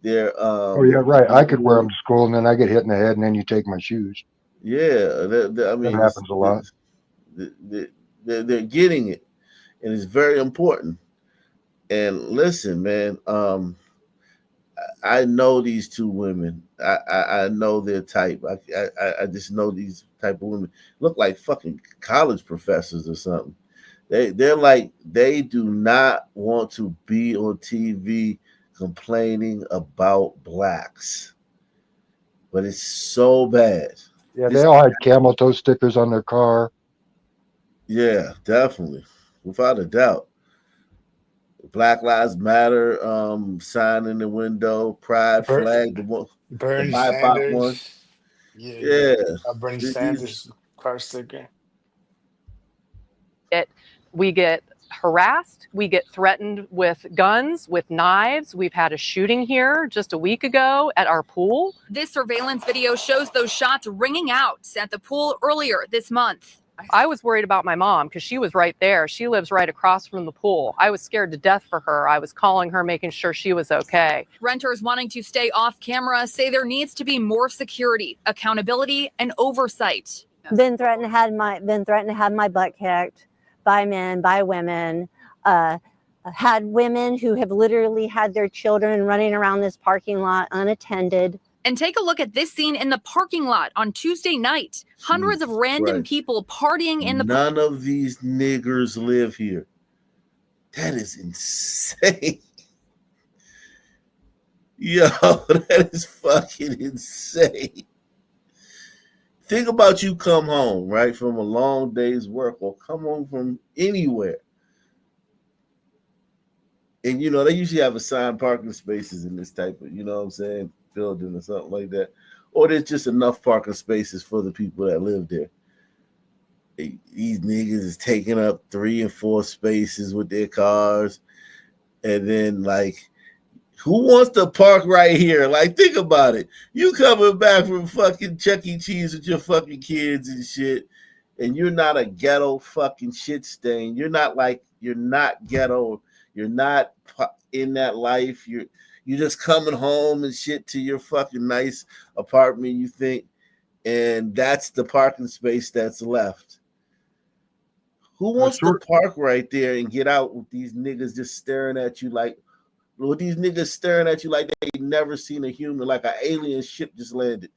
They're oh yeah, right. I could wear them to school, and then I get hit in the head, and then you take my shoes. Yeah, I mean, that happens a lot. They're getting it, and it's very important. And listen, man, I know these two women. I know their type. I just know these type of women look like fucking college professors or something. They're like, they do not want to be on TV complaining about blacks, but it's so bad. Yeah, they all had camel toe stickers on their car. Yeah, definitely, without a doubt. Black Lives Matter sign in the window, Pride flag, the Bernie BIPOC one. Sanders. Yeah. Bernie Sanders car sticker. We get harassed. We get threatened with guns, with knives. We've had a shooting here just a week ago at our pool. This surveillance video shows those shots ringing out at the pool earlier this month. I was worried about my mom because she was right there. She lives right across from the pool. I was scared to death for her. I was calling her, making sure she was okay. Renters wanting to stay off camera say there needs to be more security, accountability, and oversight. Been threatened to have my butt kicked by men, by women. Had women who have literally had their children running around this parking lot unattended. And take a look at this scene in the parking lot on Tuesday night. Hundreds of random people partying in the None of these niggers live here. That is insane. Yo, that is fucking insane. Think about you come home, right, from a long day's work or come home from anywhere. And you know, they usually have assigned parking spaces in this type of, you know what I'm saying, building or something like that. Or there's just enough parking spaces for the people that live there. These niggas is taking up 3 and 4 spaces with their cars. And then, like, who wants to park right here? Like, think about it. You coming back from fucking Chuck E. Cheese with your fucking kids and shit, and you're not a ghetto fucking shit stain. You're not ghetto. You're not in that life. You're just coming home and shit to your fucking nice apartment, you think, and that's the parking space that's left. Who wants to park right there and get out with these niggas just staring at you like, they never seen a human, like an alien ship just landed?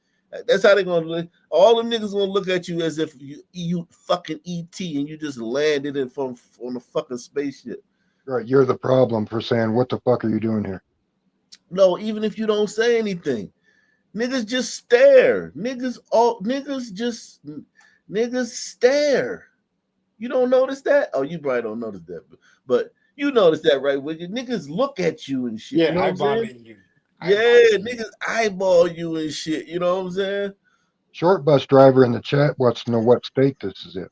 That's how they're gonna look. All the niggas gonna look at you as if you fucking ET and you just landed in on a fucking spaceship. Right, you're the problem for saying, what the fuck are you doing here? No, even if you don't say anything, niggas just stare. Niggas stare. You don't notice that? Oh, you probably don't notice that, but you notice that, right? Wicked niggas look at you and shit. Yeah, you know eyeballing you. Niggas eyeball you and shit. You know what I'm saying? Short bus driver in the chat wants to know what state this is in.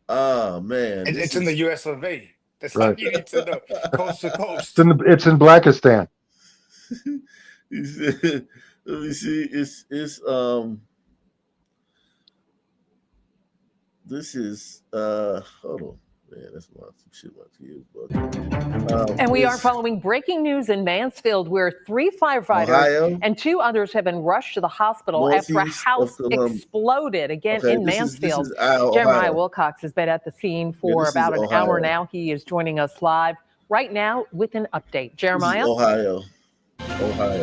Oh man, It's in the US of A. That's Right. all you need to know. Coast to coast. It's in Blackistan. Let me see. It's this is hold on. Man, that's some shit my kids. And we are following breaking news in Mansfield, where 3 firefighters Ohio? and 2 others have been rushed to the hospital after a Northeast house of Columbus. exploded again Okay, in this is Mansfield. Ohio. Jeremiah Wilcox has been at the scene for this is about an hour Ohio. now. He is joining us live right now with an update. Jeremiah? Ohio.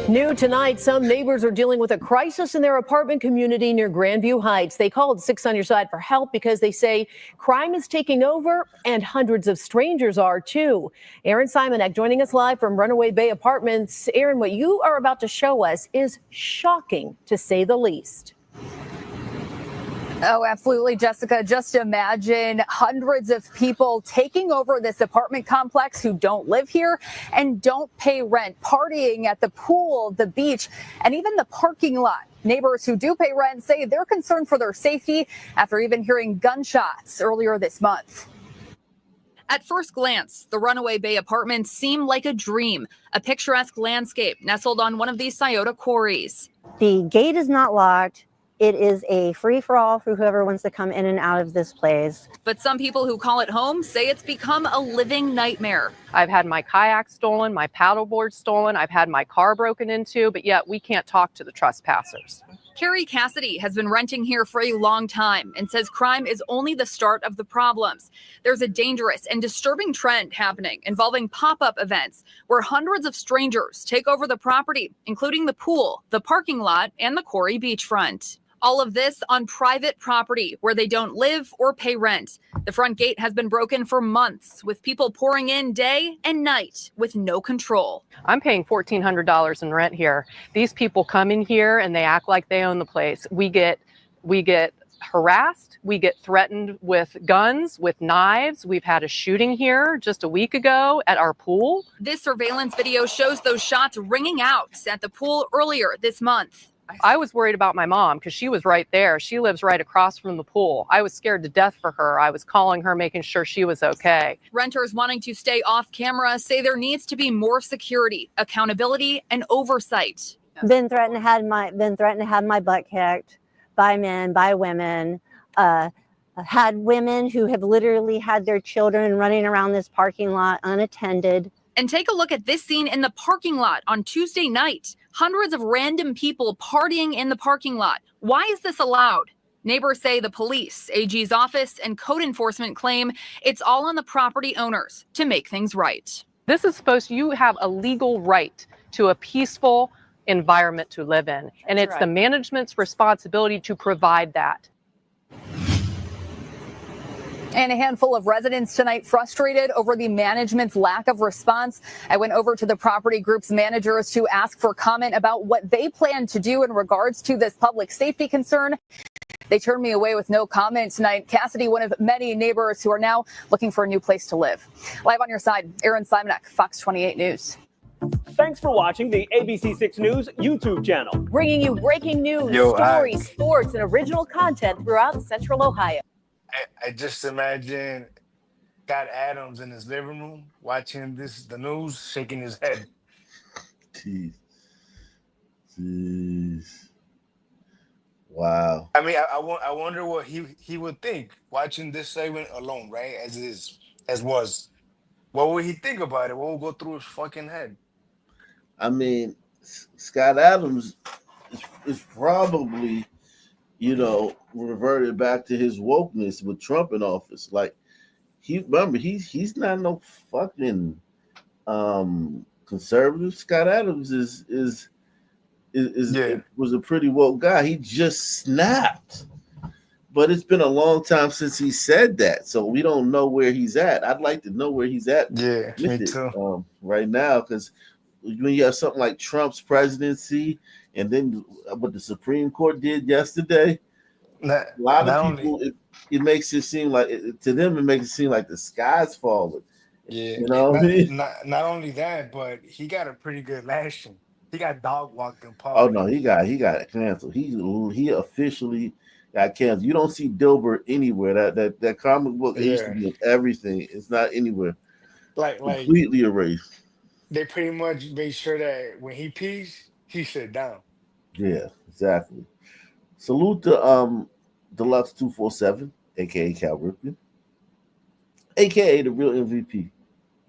New tonight, some neighbors are dealing with a crisis in their apartment community near Grandview Heights. They called 6 on Your Side for help because they say crime is taking over and hundreds of strangers are too. Aaron Simonek joining us live from Runaway Bay Apartments. Aaron, what you are about to show us is shocking, to say the least. Oh, absolutely, Jessica. Just imagine hundreds of people taking over this apartment complex who don't live here and don't pay rent, partying at the pool, the beach, and even the parking lot. Neighbors who do pay rent say they're concerned for their safety after even hearing gunshots earlier this month. At first glance, the Runaway Bay Apartments seem like a dream, a picturesque landscape nestled on one of these Scioto quarries. The gate is not locked. It is a free-for-all for whoever wants to come in and out of this place. But some people who call it home say it's become a living nightmare. I've had my kayak stolen, my paddleboard stolen, I've had my car broken into, but yet we can't talk to the trespassers. Carrie Cassidy has been renting here for a long time and says crime is only the start of the problems. There's a dangerous and disturbing trend happening involving pop-up events where hundreds of strangers take over the property, including the pool, the parking lot, and the Quarry beachfront. All of this on private property where they don't live or pay rent. The front gate has been broken for months, with people pouring in day and night with no control. I'm paying $1,400 in rent here. These people come in here and they act like they own the place. We get harassed. We get threatened with guns, with knives. We've had a shooting here just a week ago at our pool. This surveillance video shows those shots ringing out at the pool earlier this month. I was worried about my mom because she was right there. She lives right across from the pool. I was scared to death for her. I was calling her, making sure she was okay. Renters wanting to stay off camera say there needs to be more security, accountability, and oversight. Been threatened to have my butt kicked by men, by women. Had women who have literally had their children running around this parking lot unattended. And take a look at this scene in the parking lot on Tuesday night. Hundreds of random people partying in the parking lot. Why is this allowed? Neighbors say the police, AG's office, and code enforcement claim it's all on the property owners to make things right. This is you have a legal right to a peaceful environment to live in. And it's the management's responsibility to provide that. And a handful of residents tonight frustrated over the management's lack of response. I went over to the property group's managers to ask for comment about what they plan to do in regards to this public safety concern. They turned me away with no comment tonight. Cassidy, one of many neighbors who are now looking for a new place to live. Live on your side, Aaron Simonek, Fox 28 News. Thanks for watching the ABC6 News YouTube channel. Bringing you breaking news, Yo, stories, sports, and original content throughout Central Ohio. I just imagine Scott Adams in his living room watching the news, shaking his head. Jeez. Wow. I mean, I wonder what he would think watching this segment alone, right? As was. What would he think about it? What would go through his fucking head? I mean, Scott Adams is probably, reverted back to his wokeness with Trump in office. Like, he's not no fucking conservative. Scott Adams was a pretty woke guy. He just snapped. But it's been a long time since he said that, so we don't know where he's at. I'd like to know where he's at. Yeah, me too. Right now, because when you have something like Trump's presidency, and then what the Supreme Court did yesterday, a lot of people, it makes it seem like to them it makes it seem like the sky's falling. Yeah, Not only that, but he got a pretty good lashing. He got dog walked in public. Oh no, he got canceled. He officially got canceled. You don't see Dilbert anywhere. That comic book used to be in everything. It's not anywhere. Like completely erased. They pretty much made sure that when he pees, he sit down. Yeah, exactly. Salute to Deluxe 247, aka Cal Ripken, aka the real MVP.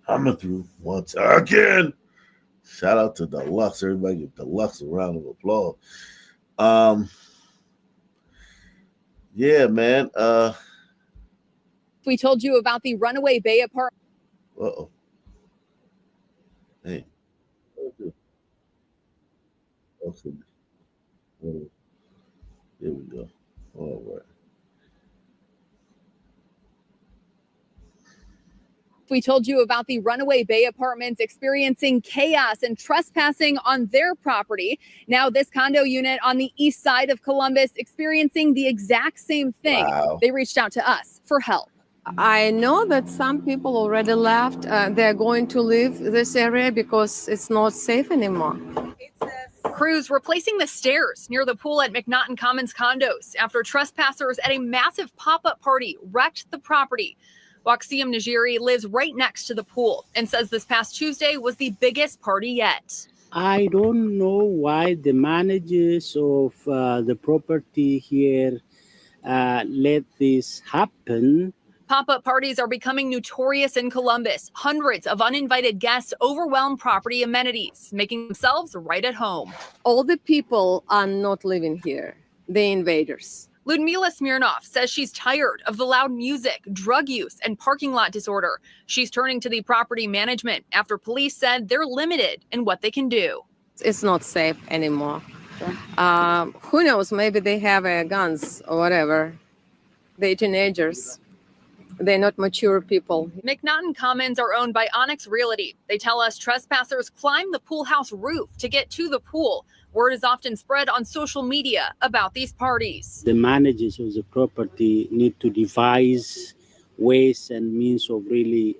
Coming through once again. Shout out to Deluxe. Everybody give Deluxe a round of applause. Yeah, man. We told you about the Runaway Bay apartment. Uh-oh. Hey. Okay. There we go. All right. We told you about the Runaway Bay apartments experiencing chaos and trespassing on their property. Now this condo unit on the east side of Columbus experiencing the exact same thing. Wow. They reached out to us for help. I know that some people already left. They're going to leave this area because it's not safe anymore. Crews replacing the stairs near the pool at McNaughton Commons condos after trespassers at a massive pop-up party wrecked the property. Waksiem Najiri lives right next to the pool and says this past Tuesday was the biggest party yet. I don't know why the managers of the property here let this happen. Pop-up parties are becoming notorious in Columbus. Hundreds of uninvited guests overwhelm property amenities, making themselves right at home. All the people are not living here, the invaders. Ludmila Smirnov says she's tired of the loud music, drug use, and parking lot disorder. She's turning to the property management after police said they're limited in what they can do. It's not safe anymore. Who knows? Maybe they have guns or whatever. They're teenagers. They're not mature people. McNaughton Commons are owned by Onyx Realty. They tell us trespassers climb the pool house roof to get to the pool. Word is often spread on social media about these parties. The managers of the property need to devise ways and means of really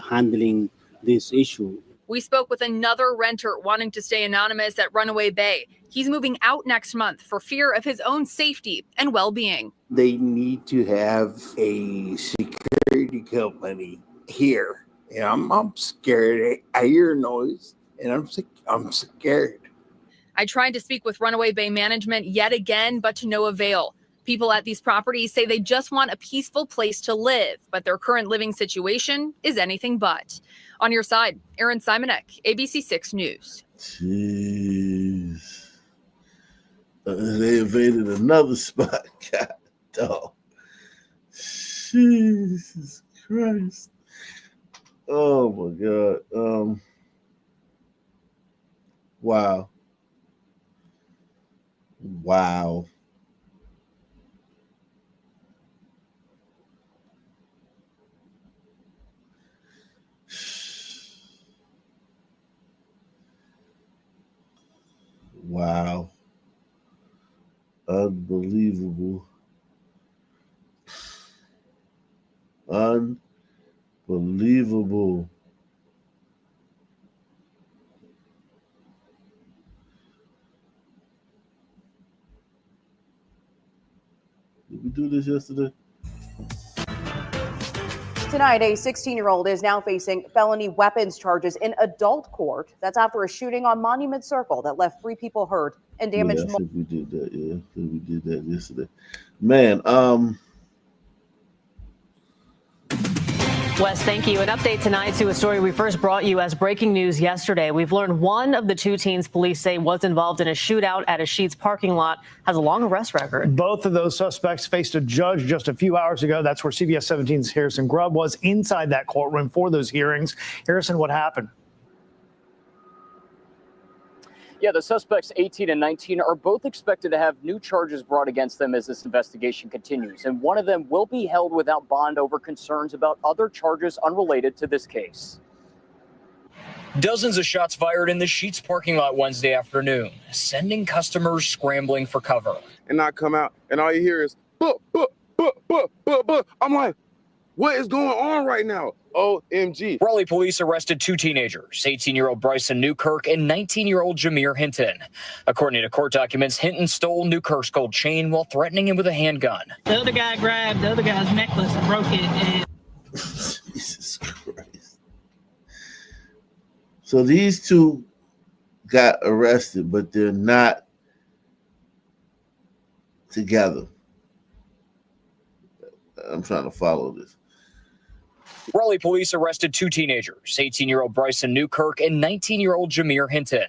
handling this issue. We spoke with another renter wanting to stay anonymous at Runaway Bay. He's moving out next month for fear of his own safety and well-being. They need to have a security company here. And I'm scared. I hear noise and I'm scared. I tried to speak with Runaway Bay management yet again, but to no avail. People at these properties say they just want a peaceful place to live, but their current living situation is anything but. On your side, Aaron Simonek, ABC6 News. Jeez. They invaded another spot. God, dog. Jesus Christ. Oh my God. Wow. Wow. Wow. Unbelievable. Unbelievable. Did we do this yesterday? Tonight, a 16-year-old is now facing felony weapons charges in adult court. That's after a shooting on Monument Circle that left 3 people hurt and damaged. Yeah, I think we did that. Yeah, I think we did that yesterday. Man, Wes, thank you. An update tonight to a story we first brought you as breaking news yesterday. We've learned one of the 2 teens police say was involved in a shootout at a Sheetz parking lot has a long arrest record. Both of those suspects faced a judge just a few hours ago. That's where CBS 17's Harrison Grubb was inside that courtroom for those hearings. Harrison, what happened? Yeah, the suspects 18 and 19 are both expected to have new charges brought against them as this investigation continues. And one of them will be held without bond over concerns about other charges unrelated to this case. Dozens of shots fired in the Sheetz parking lot Wednesday afternoon, sending customers scrambling for cover. And I come out and all you hear is, but. I'm like, what is going on right now? OMG. Raleigh police arrested 2 teenagers, 18-year-old Bryson Newkirk and 19-year-old Jameer Hinton. According to court documents, Hinton stole Newkirk's gold chain while threatening him with a handgun. The other guy grabbed the other guy's necklace and broke it. And Jesus Christ. So these 2 got arrested, but they're not together. I'm trying to follow this. Raleigh police arrested 2 teenagers, 18-year-old Bryson Newkirk and 19-year-old Jameer Hinton.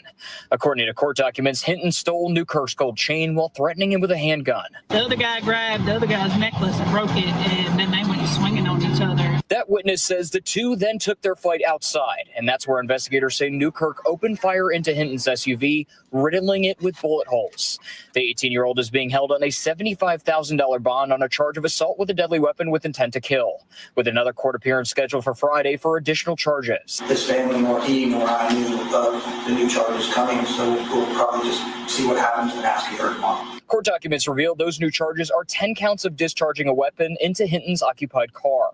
According to court documents, Hinton stole Newkirk's gold chain while threatening him with a handgun. the other guy grabbed the other guy's necklace and broke it, and then they went swinging on each other. That witness says the 2 then took their fight outside, and that's where investigators say Newkirk opened fire into Hinton's SUV, riddling it with bullet holes. The 18-year-old is being held on a $75,000 bond on a charge of assault with a deadly weapon with intent to kill, with another court appearance scheduled for Friday for additional charges. His family, nor he, nor I knew of the new charges coming, so we'll probably just see what happens and ask you for tomorrow. Court documents revealed those new charges are 10 counts of discharging a weapon into Hinton's occupied car.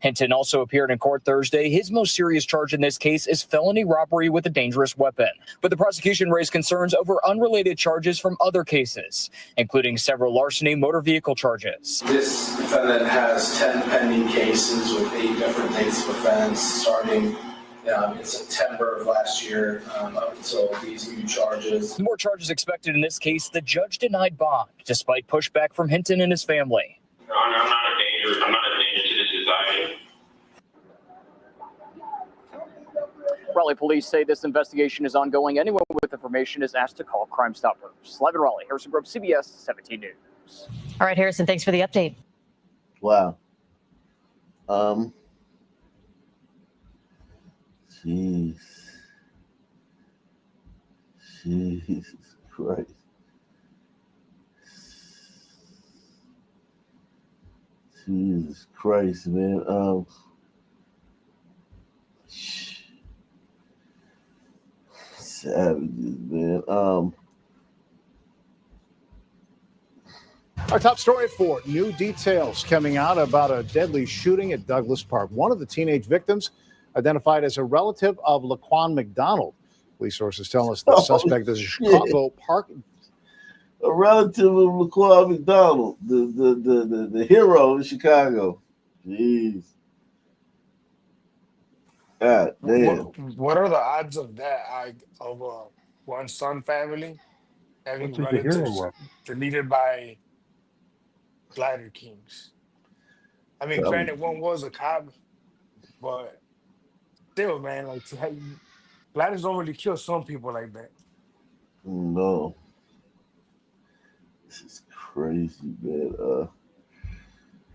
Hinton also appeared in court Thursday. His most serious charge in this case is felony robbery with a dangerous weapon. But the prosecution raised concerns over unrelated charges from other cases, including several larceny motor vehicle charges. This defendant has 10 pending cases with 8 different dates of offense starting in September of last year up until these new charges. More charges expected in this case. The judge denied bond, despite pushback from Hinton and his family. I'm not a danger to this society. Raleigh police say this investigation is ongoing. Anyone with information is asked to call Crime Stoppers. Live in Raleigh, Harrison Grubb, CBS 17 News. All right, Harrison, thanks for the update. Wow. Jesus Christ. Jesus Christ, man. Savages, man. Our top story for new details coming out about a deadly shooting at Douglas Park. One of the teenage victims identified as a relative of Laquan McDonald. Police sources tell us the suspect is a Chicago Park. A relative of Laquan McDonald, the hero in Chicago. Jeez. God damn. What are the odds of that? Of a one-son family having relatives deleted by Bladder Kings? I mean, granted, one was a cop, but still, man, like Bladders don't really kill some people like that. No. This is crazy, man.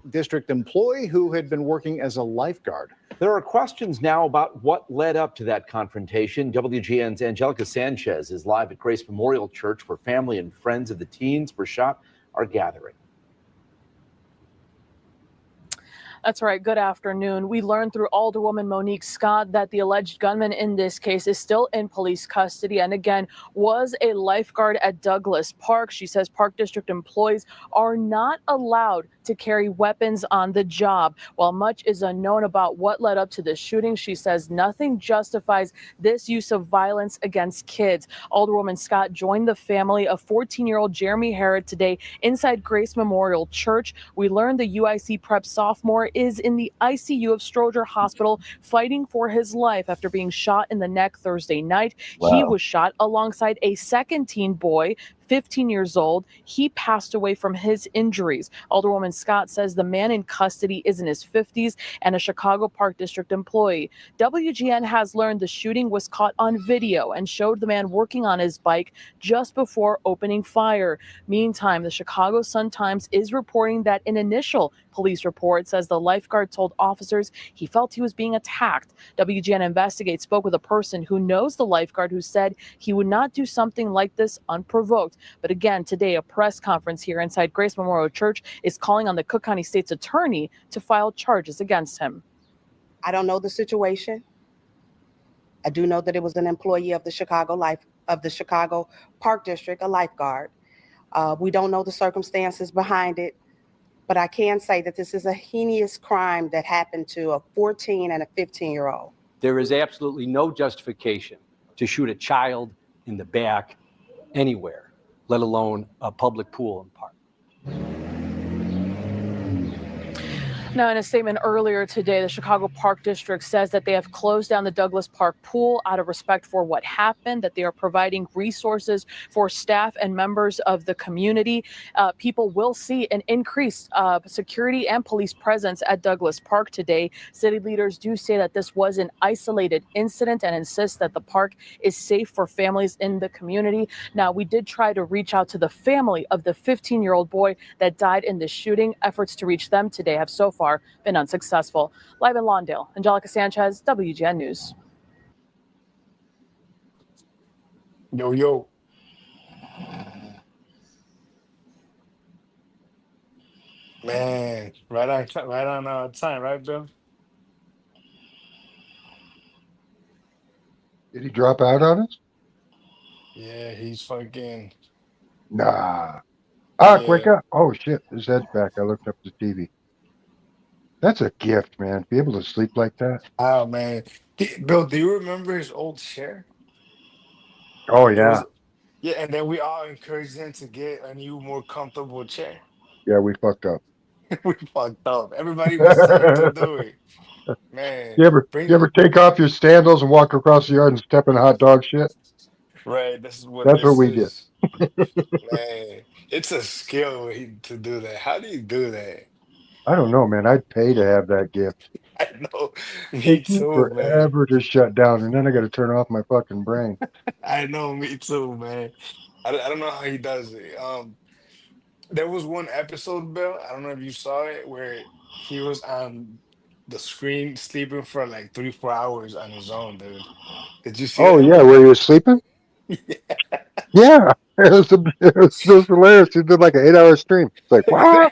District employee who had been working as a lifeguard. There are questions now about what led up to that confrontation. WGN's Angelica Sanchez is live at Grace Memorial Church, where family and friends of the teens were shot are gathering. That's right. Good afternoon. We learned through Alderwoman Monique Scott that the alleged gunman in this case is still in police custody and again was a lifeguard at Douglas Park. She says Park District employees are not allowed to carry weapons on the job. While much is unknown about what led up to the shooting, she says nothing justifies this use of violence against kids. Alderwoman Scott joined the family of 14-year-old Jeremy Harrod today inside Grace Memorial Church. We learned the UIC prep sophomore is in the ICU of Stroger Hospital fighting for his life after being shot in the neck Thursday night. Wow. He was shot alongside a second teen boy, 15 years old. He passed away from his injuries. Alderwoman Scott says the man in custody is in his 50s and a Chicago Park District employee. WGN has learned the shooting was caught on video and showed the man working on his bike just before opening fire. Meantime, the Chicago Sun-Times is reporting that an initial police report says the lifeguard told officers he felt he was being attacked. WGN Investigate spoke with a person who knows the lifeguard who said he would not do something like this unprovoked. But again, today, a press conference here inside Grace Memorial Church is calling on the Cook County State's attorney to file charges against him. I don't know the situation. I do know that it was an employee of the Chicago Park District, a lifeguard. We don't know the circumstances behind it, but I can say that this is a heinous crime that happened to a 14 and a 15-year-old. There is absolutely no justification to shoot a child in the back anywhere, let alone a public pool and park. Now, in a statement earlier today, the Chicago Park District says that they have closed down the Douglas Park pool out of respect for what happened, that they are providing resources for staff and members of the community. People will see an increased security and police presence at Douglas Park today. City leaders do say that this was an isolated incident and insist that the park is safe for families in the community. Now, we did try to reach out to the family of the 15-year-old boy that died in the shooting. Efforts to reach them today have so far been unsuccessful. Live in Lawndale, Angelica Sanchez, WGN News. Yo. Man, right on time, right, Bill? Did he drop out on us? Yeah, he's fucking. Nah. Yeah. Wake up. Oh, shit. His head's back. I looked up the TV. That's a gift, man. Be able to sleep like that. Oh, man. Bill, do you remember his old chair? Oh, It yeah. was, yeah, and then we all encouraged him to get a new, more comfortable chair. Yeah, we fucked up. We fucked up. Everybody was scared to do it. Man. You ever take off your sandals and walk across the yard and step in hot dog shit? Right, That's what we did. Man, it's a skill to do that. How do you do that? I don't know, man. I'd pay to have that gift. I know. Me Takes me too, man. forever to shut down, and then I got to turn off my fucking brain. I know, me too, man. I don't know how he does it. There was one episode, Bill, I don't know if you saw it, where he was on the screen sleeping for like 3-4 hours on his own, dude. Did you see Oh, that? yeah, where he was sleeping? Yeah. It was just hilarious. He did like an 8-hour stream. It's like, wow.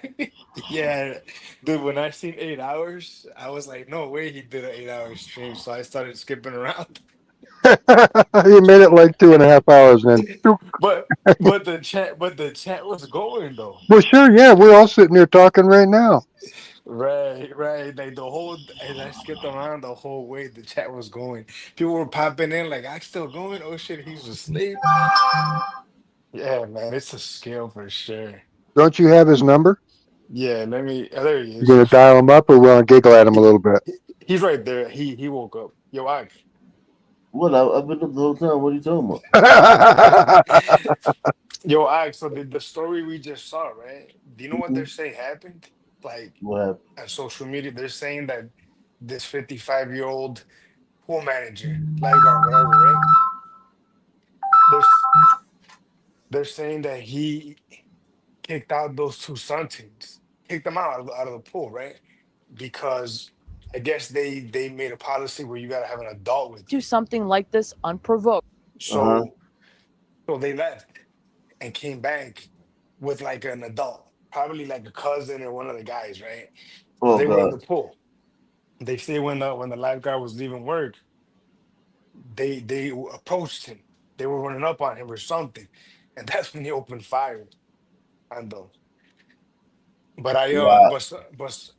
Yeah, dude, when I seen 8 hours, I was like, no way he did an 8-hour stream. So I started skipping around. He made it like 2.5 hours, and then. But the chat was going though. Well, sure, yeah. We're all sitting here talking right now. Right. Like as I skipped around the whole way, the chat was going. People were popping in like, I'm still going. Oh shit, he's asleep. Yeah, man, it's a skill for sure. Don't you have his number? Yeah, let me. There he You is. gonna dial him up, or we're gonna giggle at him a little bit? He's right there. He woke up. Yo, Ike. What? I've been up the whole time. What are you talking about? Yo, Ike. So the story we just saw, right? Do you know what they're saying happened? Like What happened? on social media, they're saying that this 55-year-old pool manager, lifeguard, whatever, right? They're saying that he kicked out those two Sun teams, kicked them out of the pool, right? Because I guess they made a policy where you gotta have an adult with you. Do something like this unprovoked. So they left and came back with like an adult, probably like a cousin or one of the guys, right? Oh They were in the God. pool. They say when the lifeguard was leaving work, they approached him. They were running up on him or something, and that's when he opened fire on them. But Wow.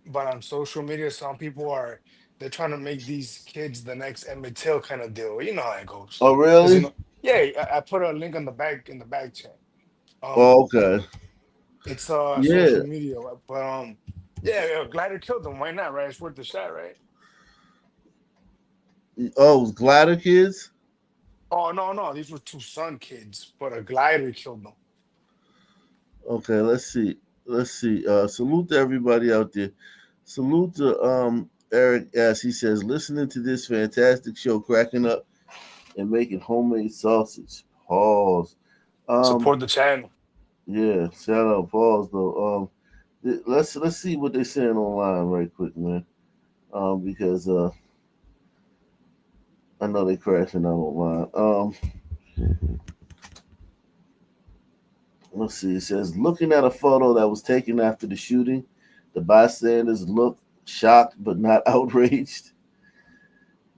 but on social media, some people they're trying to make these kids the next Emmett Till kind of deal. You know how it goes. Oh Because really? yeah, I put a link on the back in the back chat. Oh, okay. It's Yeah. social media, but yeah, Glider killed them. Why not? Right? It's worth the shot, right? Oh, it was Glider kids? Oh no, these were two Sun kids, but a glider killed them. Okay, let's see. Let's see. Salute to everybody out there. Salute to Eric as he says, listening to this fantastic show, cracking up and making homemade sausage. Pause. Support the channel. Yeah, shout out, pause though. Let's see what they're saying online right quick, man. Because I know they're crashing out online. Let's see. It says, looking at a photo that was taken after the shooting, the bystanders looked shocked but not outraged.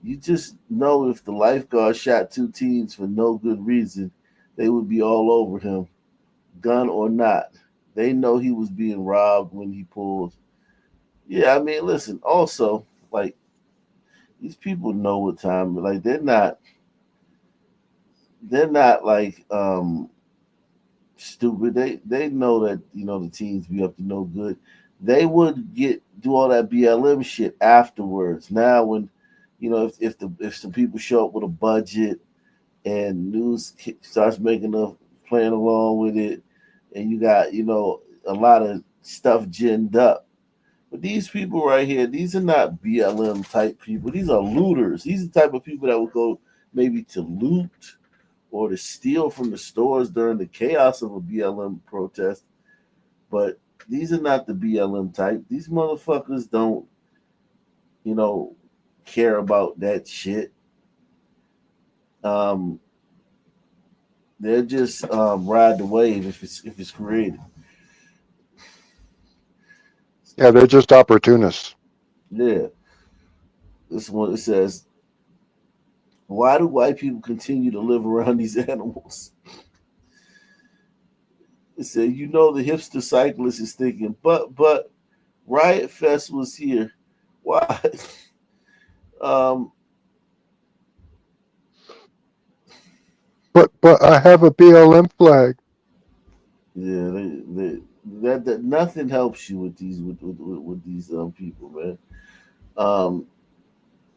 You just know if the lifeguard shot two teens for no good reason, they would be all over him, gun or not. They know he was being robbed when he pulled. Yeah, I mean, listen, also, like, these people know what time, like, they're not like, stupid. They know that the teens be up to no good. They would do all that BLM shit afterwards. Now when if some people show up with a budget and starts playing along with it, and you got a lot of stuff ginned up. But these people right here, these are not BLM type people. These are looters. These are the type of people that would go maybe to loot or to steal from the stores during the chaos of a BLM protest. But these are not the BLM type. These motherfuckers don't, care about that shit. They're just ride the wave if it's created. Yeah, they're just opportunists. Yeah. This one, it says, why do white people continue to live around these animals? It said, the hipster cyclist is thinking, but Riot Fest was here. Why? But I have a BLM flag. Yeah, that nothing helps you with these people, man.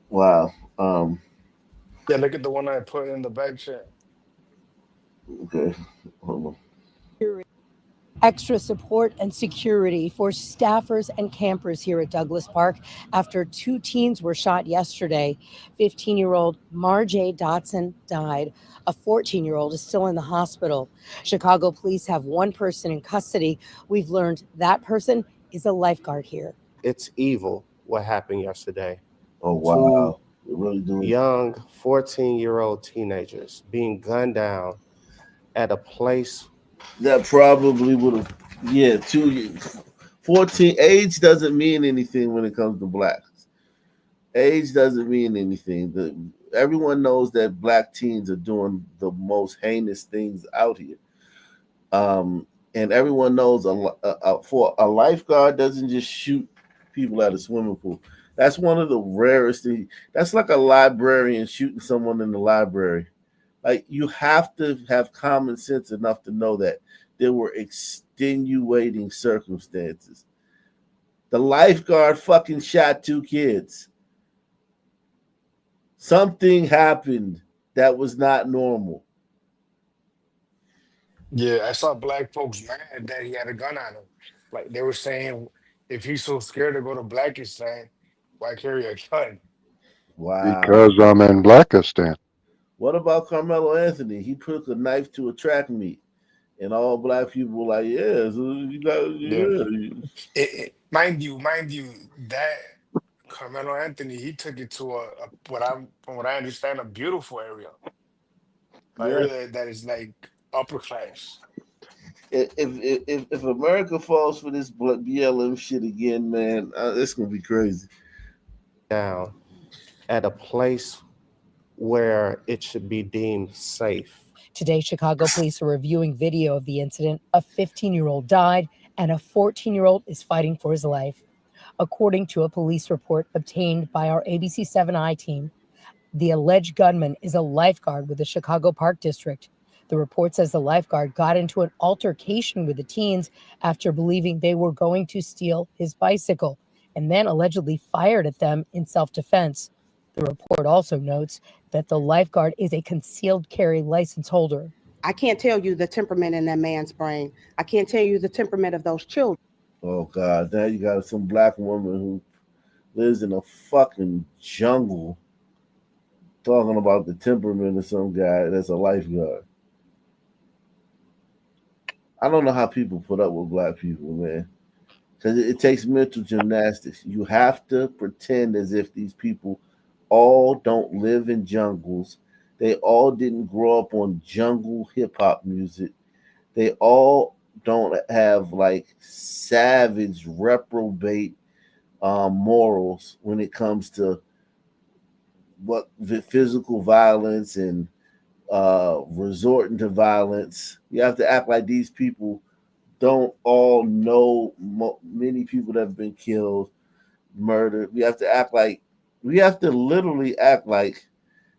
Wow. Yeah, look at the one I put in the back chat. Okay. Hold on. Extra support and security for staffers and campers here at Douglas Park after two teens were shot yesterday. 15-year-old Marjay Dotson died. A 14-year-old is still in the hospital. Chicago police have one person in custody. We've learned that person is a lifeguard here. It's evil what happened yesterday. Oh, wow. They're really doing young 14-year-old teenagers being gunned down at a place that probably would have, 14. Age doesn't mean anything when it comes to blacks. Age doesn't mean anything. Everyone knows that black teens are doing the most heinous things out here. And everyone knows for a lifeguard doesn't just shoot people at a swimming pool. That's one of the rarest things. That's like a librarian shooting someone in the library. Like, you have to have common sense enough to know that there were extenuating circumstances. The lifeguard fucking shot two kids. Something happened that was not normal. Yeah, I saw black folks mad that he had a gun on him. Like, they were saying, if he's so scared to go to Blackistan, why carry a gun? Wow. Because I'm in Blackistan. What about Carmelo Anthony? He took a knife to a track meet, and all black people were like, "Yeah, so you got, yeah." Mind you, that Carmelo Anthony, he took it to from what I understand, a beautiful area, an area that is like upper class. if America falls for this BLM shit again, man, it's gonna be crazy. Down at a place where it should be deemed safe. Today, Chicago police are reviewing video of the incident. A 15-year-old died and a 14-year-old is fighting for his life. According to a police report obtained by our ABC 7i team, the alleged gunman is a lifeguard with the Chicago Park District. The report says the lifeguard got into an altercation with the teens after believing they were going to steal his bicycle and then allegedly fired at them in self-defense. The report also notes that the lifeguard is a concealed carry license holder. I can't tell you the temperament in that man's brain. I can't tell you the temperament of those children. Oh God, now you got some black woman who lives in a fucking jungle talking about the temperament of some guy that's a lifeguard. I don't know how people put up with black people, man. Because it takes mental gymnastics. You have to pretend as if these people all don't live in jungles. They all didn't grow up on jungle hip-hop music. They all don't have like savage reprobate morals when it comes to what the physical violence and resorting to violence. You have to act like these people don't all know many people that have been killed, murdered. We have to literally act like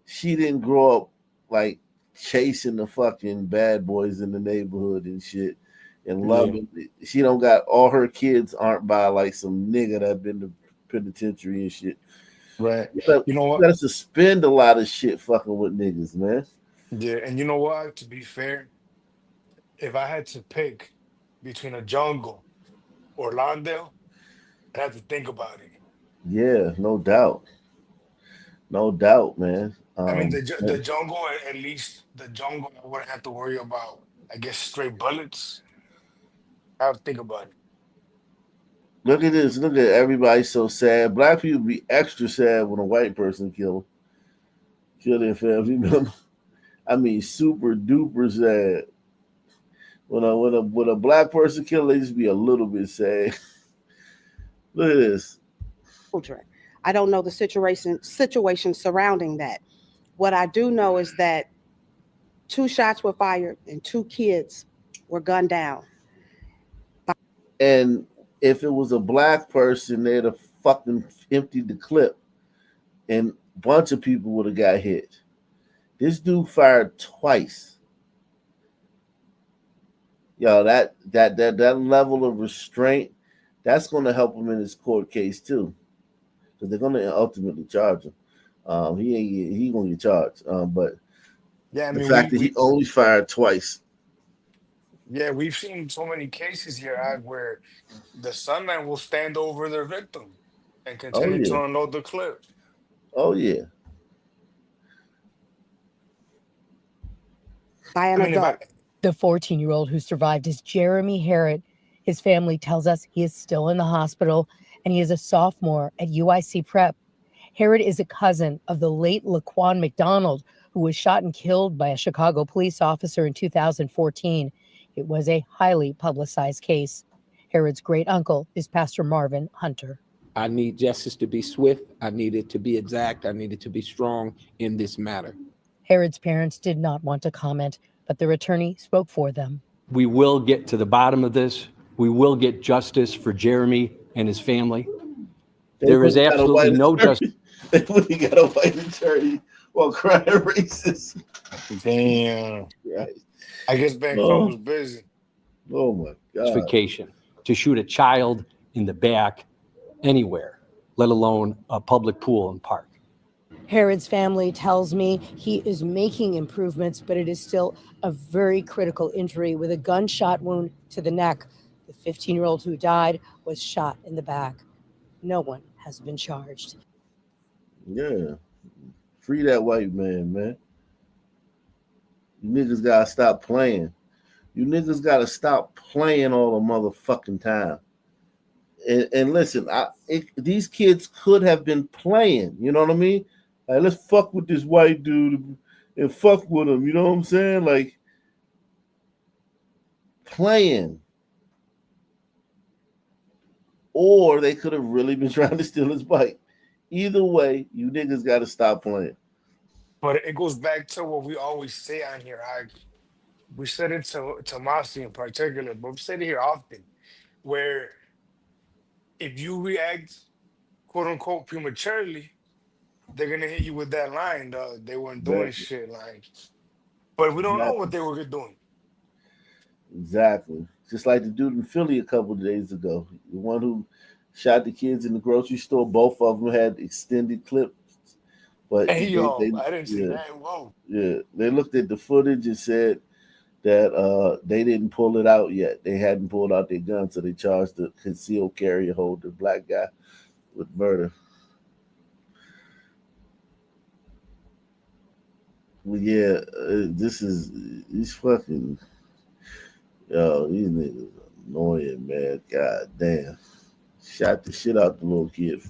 she didn't grow up like chasing the fucking bad boys in the neighborhood and shit and loving it. She don't got all her kids aren't by like some nigga that been to penitentiary and shit. Right. You know what? You gotta suspend a lot of shit fucking with niggas, man. Yeah, and you know what? To be fair, if I had to pick between a jungle or Lawndale, I'd have to think about it. Yeah, no doubt. No doubt, man. I mean, the jungle, at least the jungle, I wouldn't have to worry about, I guess, stray bullets. I have to think about it. Look at this. Look at everybody so sad. Black people be extra sad when a white person kill their family member. I mean, super duper sad. When a black person kill, they just be a little bit sad. Look at this. Children. I don't know the situation surrounding that. What I do know is that 2 shots were fired and 2 kids were gunned down. And if it was a black person, they'd have fucking emptied the clip and a bunch of people would have got hit. This dude fired twice. Yo, that level of restraint, that's going to help him in his court case too, because they're going to ultimately charge him. He going to get charged. But yeah, I mean, the fact that he only fired twice. Yeah, we've seen so many cases here where the sunman will stand over their victim and continue to unload the clip. Oh yeah. The 14-year-old who survived is Jeremy Harrod. His family tells us he is still in the hospital and he is a sophomore at UIC Prep. Harrod is a cousin of the late Laquan McDonald, who was shot and killed by a Chicago police officer in 2014. It was a highly publicized case. Harrod's great uncle is Pastor Marvin Hunter. I need justice to be swift. I need it to be exact. I need it to be strong in this matter. Harrod's parents did not want to comment, but their attorney spoke for them. We will get to the bottom of this. We will get justice for Jeremy and his family. There is absolutely no justice. They wouldn't got a white attorney while crying racist. Damn. Right. I guess Ben Crump was busy. Oh my God. Justification to shoot a child in the back anywhere, let alone a public pool and park. Harrod's family tells me he is making improvements, but it is still a very critical injury with a gunshot wound to the neck. The 15-year-old who died was shot in the back. No one has been charged. Yeah. Free that white man, man. You niggas gotta stop playing. You niggas gotta stop playing all the motherfucking time. And listen, these kids could have been playing. You know what I mean? Like, let's fuck with this white dude and fuck with him. You know what I'm saying? Like, playing, or they could have really been trying to steal his bike. Either way, you niggas got to stop playing. But it goes back to what we always say on here. We said it to Masi in particular, but we said it here often, where if you react quote unquote prematurely, they're gonna hit you with that line. They weren't doing Exactly. shit like, but we don't know what they were doing. Exactly. Just like the dude in Philly a couple of days ago, the one who shot the kids in the grocery store. Both of them had extended clips, but Hey yo, I didn't see that. Whoa. yeah, they looked at the footage and said that they didn't pull it out yet. They hadn't pulled out their gun, so they charged the concealed carry holder black guy with murder. Well, yeah, these fucking these niggas annoying, man. God damn. Shot the shit out the little kid.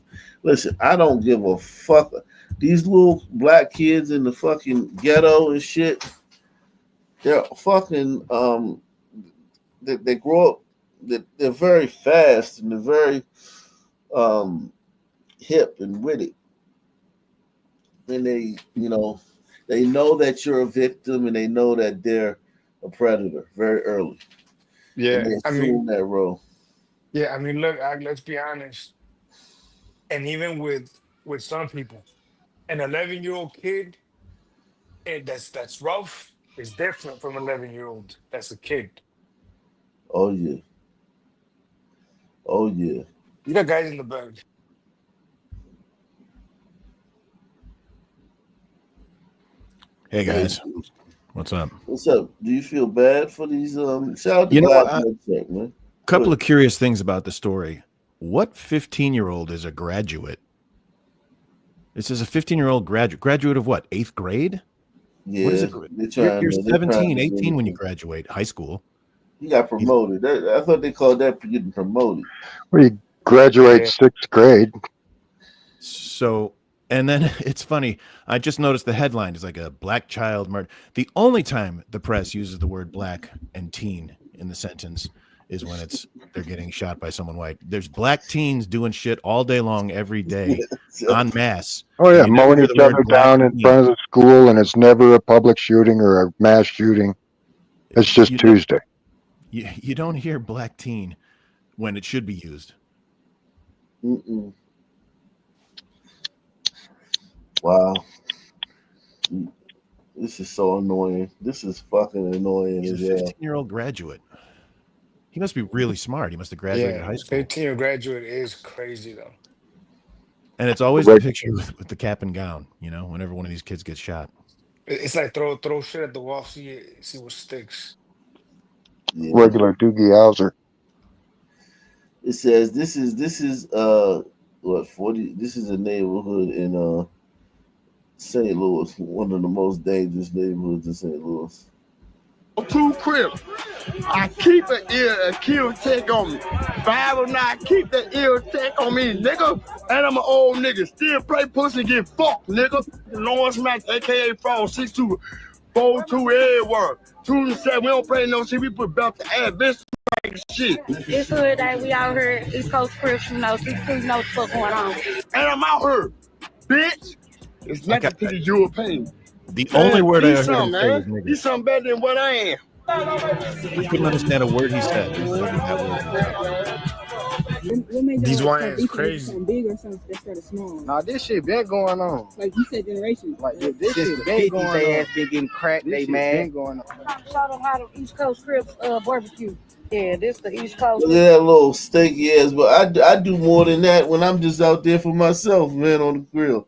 Listen, I don't give a fuck. These little black kids in the fucking ghetto and shit, they're fucking they grow up, they're very fast and they're very hip and witty. And they know that you're a victim and they know that they're a predator very early. Yeah, and they assume that role. Yeah, I mean, look, let's be honest. And even with some people, an 11-year-old kid, and that's rough, is different from 11-year-old. That's a kid. Oh yeah. Oh yeah. You got guys in the bag. Hey guys, what's up? What's up? Do you feel bad for these? Shout out to You know Black what? Check, man. Couple of curious things about the story. What 15-year-old is a graduate? It says a 15-year-old graduate of what? 8th grade? Yeah, What is it? You're they're 17, trying to 18 when you graduate high school. He got promoted. I thought they called that getting promoted. Well, you graduate 6th grade. So, and then it's funny. I just noticed the headline is like a black child murder. The only time the press uses the word black and teen in the sentence is when they're getting shot by someone white. There's black teens doing shit all day long, every day, en masse. Oh yeah, You never mowing hear each the word other black down in teen. front of the school, and it's never a public shooting or a mass shooting. It's just Tuesday. You don't hear black teen when it should be used. Mm-mm. Wow. This is so annoying. This is fucking annoying He's as a hell. 15-year-old graduate. He must be really smart. He must have graduated high school. 15-year graduate is crazy though. And it's always the picture with the cap and gown, whenever one of these kids gets shot. It's like throw shit at the wall, see what sticks. Yeah. Regular Doogie Howser. It says this is what 40. This is a neighborhood in St. Louis, one of the most dangerous neighborhoods in St. Louis. Two Crips. I keep an kill check on me. 509, keep that ear check on me, nigga. And I'm an old nigga. Still play pussy and get fucked, nigga. Lawrence Max, aka Fall 6242 everywhere. 207, we don't play no shit. We put belt to ass, bitch, like shit. It's hood day. We out here, East Coast Crips, 62, know what the fuck going on. And I'm out here, bitch. It's nothing to the European. The only word I He's heard him something, say was man. nigga. He's something better than what I am. I couldn't understand a word he said. These wines crazy. Big or something instead of small. Nah, this shit been going on. Like you said, generation. Like this shit been going on. They ass been getting cracked. They mad. Been going on. Show them how the East Coast Crips barbecue. Yeah, this the East Coast. Look at that little steaky ass, but I do more than that when I'm just out there for myself, man, on the grill.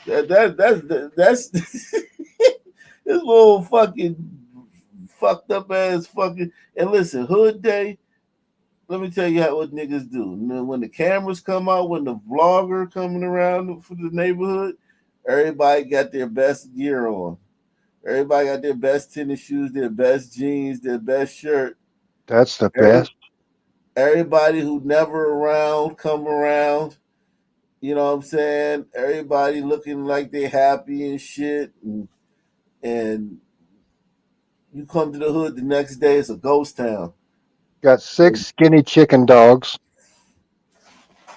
That's this little fucking fucked up ass fucking. And listen, hood day. Let me tell you what niggas do. When the cameras come out, when the vlogger coming around for the neighborhood, everybody got their best gear on. Everybody got their best tennis shoes, their best jeans, their best shirt. That's the best. Everybody who never around come around. You know what I'm saying? Everybody looking like they happy and shit, and You come to the hood the next day, it's a ghost town. Got 6 skinny chicken dogs.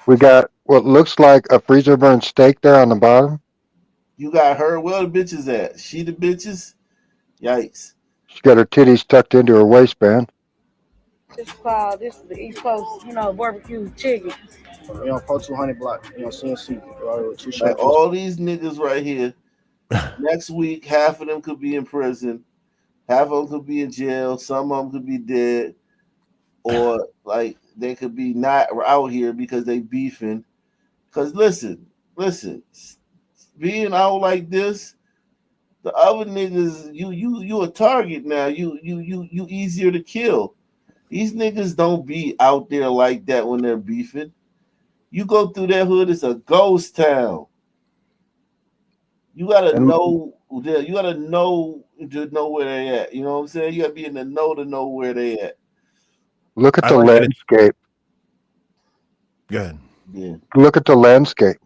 We got what looks like a freezer burned steak there on the bottom. You got her. Where the bitches at? She the bitches? Yikes. She got her titties tucked into her waistband. This is the East Coast, barbecue chicken. You know, 200 block, CNC. Like all these niggas right here, next week, half of them could be in prison, half of them could be in jail, some of them could be dead, or like they could be not out here because they beefing. Because listen, being out like this, the other niggas, you a target now. You easier to kill. These niggas don't be out there like that when they're beefing. You go through that hood, it's a ghost town. You gotta know that. You gotta know to know where they at. You know what I'm saying? You gotta be in the know to know where they at. Look at the landscape. Good. Yeah. Look at the landscape.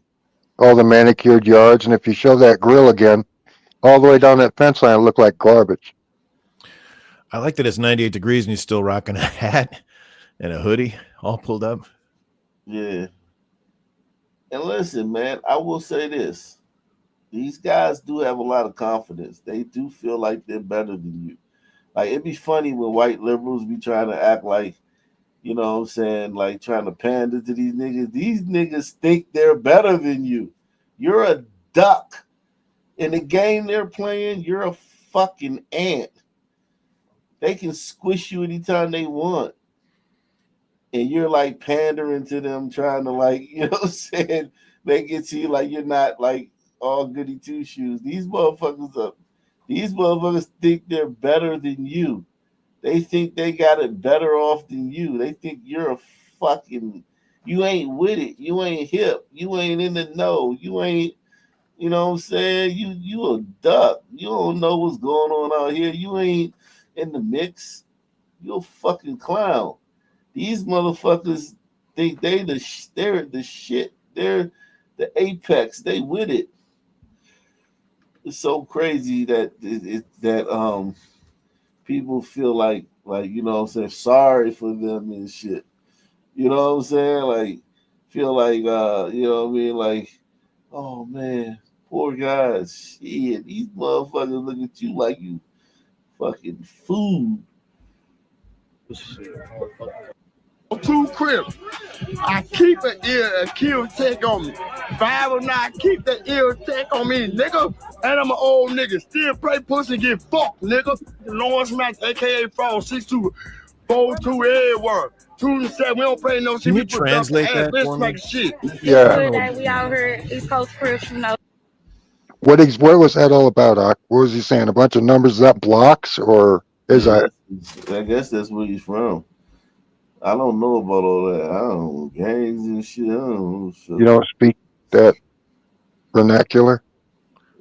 All the manicured yards, and if you show that grill again, all the way down that fence line, it looked like garbage. I like that it's 98 degrees and he's still rocking a hat and a hoodie, all pulled up. Yeah. And listen, man, I will say this. These guys do have a lot of confidence. They do feel like they're better than you. Like, it'd be funny when white liberals be trying to act like, you know what I'm saying, like trying to pander to these niggas. These niggas think they're better than you. You're a duck. In the game they're playing, you're a fucking ant. They can squish you anytime they want. And you're like pandering to them, trying to like, you know what I'm saying, make it to you like you're not like all goody two shoes. These motherfuckers think they're better than you. They think they got it better off than you. They think you're a fucking, you ain't with it. You ain't hip. You ain't in the know. You ain't, you know what I'm saying? You a duck. You don't know what's going on out here. You ain't in the mix. You a fucking clown. These motherfuckers think they're the shit. They're the apex. They with it. It's so crazy that people feel like you know what I'm saying, sorry for them and shit. You know what I'm saying? Like feel like you know what I mean, like, oh man, poor guys. Shit, these motherfuckers look at you like you fucking food. Two Crips. I keep an ear and kill tech on me. If I will not keep the ear tech on me, nigga, and I'm an old nigga, still play pussy and get fucked, nigga. Lawrence Max, aka Fall 6242 everywhere. 2-7, we don't play no shit. Can you translate that for me? Shit. Yeah. We out here, East Coast Crips, What was that all about, Ak? What was he saying? A bunch of numbers, is that blocks or is that? I guess that's where he's from. I don't know about all that. I don't know, gangs and shit. I don't know. So. You don't speak that vernacular?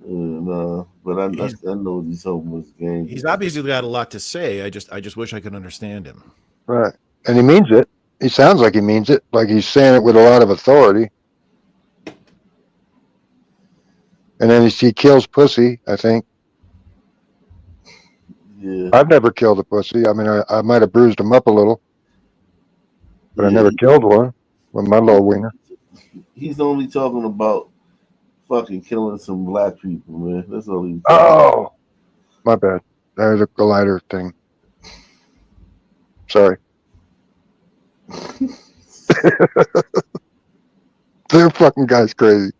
No, but I know these homeless gangs. He's obviously got a lot to say. I just wish I could understand him. Right. And he means it. He sounds like he means it. Like he's saying it with a lot of authority. And then he kills pussy, I think. Yeah. I've never killed a pussy. I mean, I might have bruised him up a little. But Yeah. I never killed one with my little wiener. He's only talking about fucking killing some black people, man. That's all he's Oh, my bad. There's a glider thing. Sorry. Their fucking guy's crazy.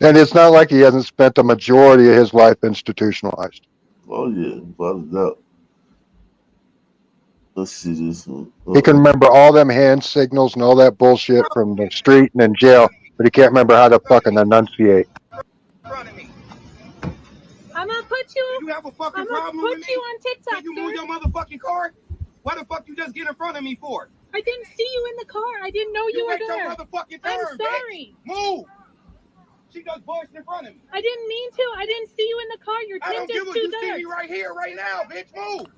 And it's not like he hasn't spent the majority of his life institutionalized. Oh, yeah. Without a doubt. Let's see this one. He can remember all them hand signals and all that bullshit from the street and in jail, but he can't remember how to fucking enunciate. I'm gonna put you. You have a fucking I'm gonna problem put with you me? on TikTok. Can you move your motherfucking car? Why the fuck you just get in front of me for? I didn't see you in the car. I didn't know you were make your there. motherfucking I'm turn, sorry. bitch. Move. She just voiced in front of me. I didn't mean to. I didn't see you in the car. Your I don't tint give is a too you dark. see me right here, right now, bitch. Move.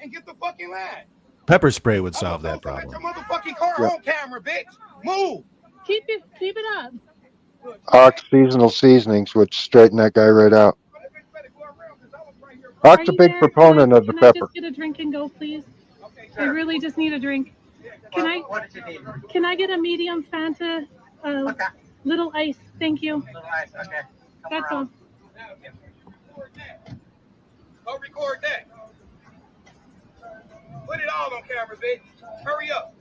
And get the fucking line. Pepper spray would solve that problem. Your motherfucking car Yeah. on camera, bitch. Move. Keep it up. Ox seasonal seasonings would straighten that guy right out. Huck's a big proponent of the Can I pepper. just get a drink and go, please? I really just need a drink. Can I get a medium Fanta, little ice? Thank you. That's all. Go record that. Put it all on camera, bitch. Hurry up.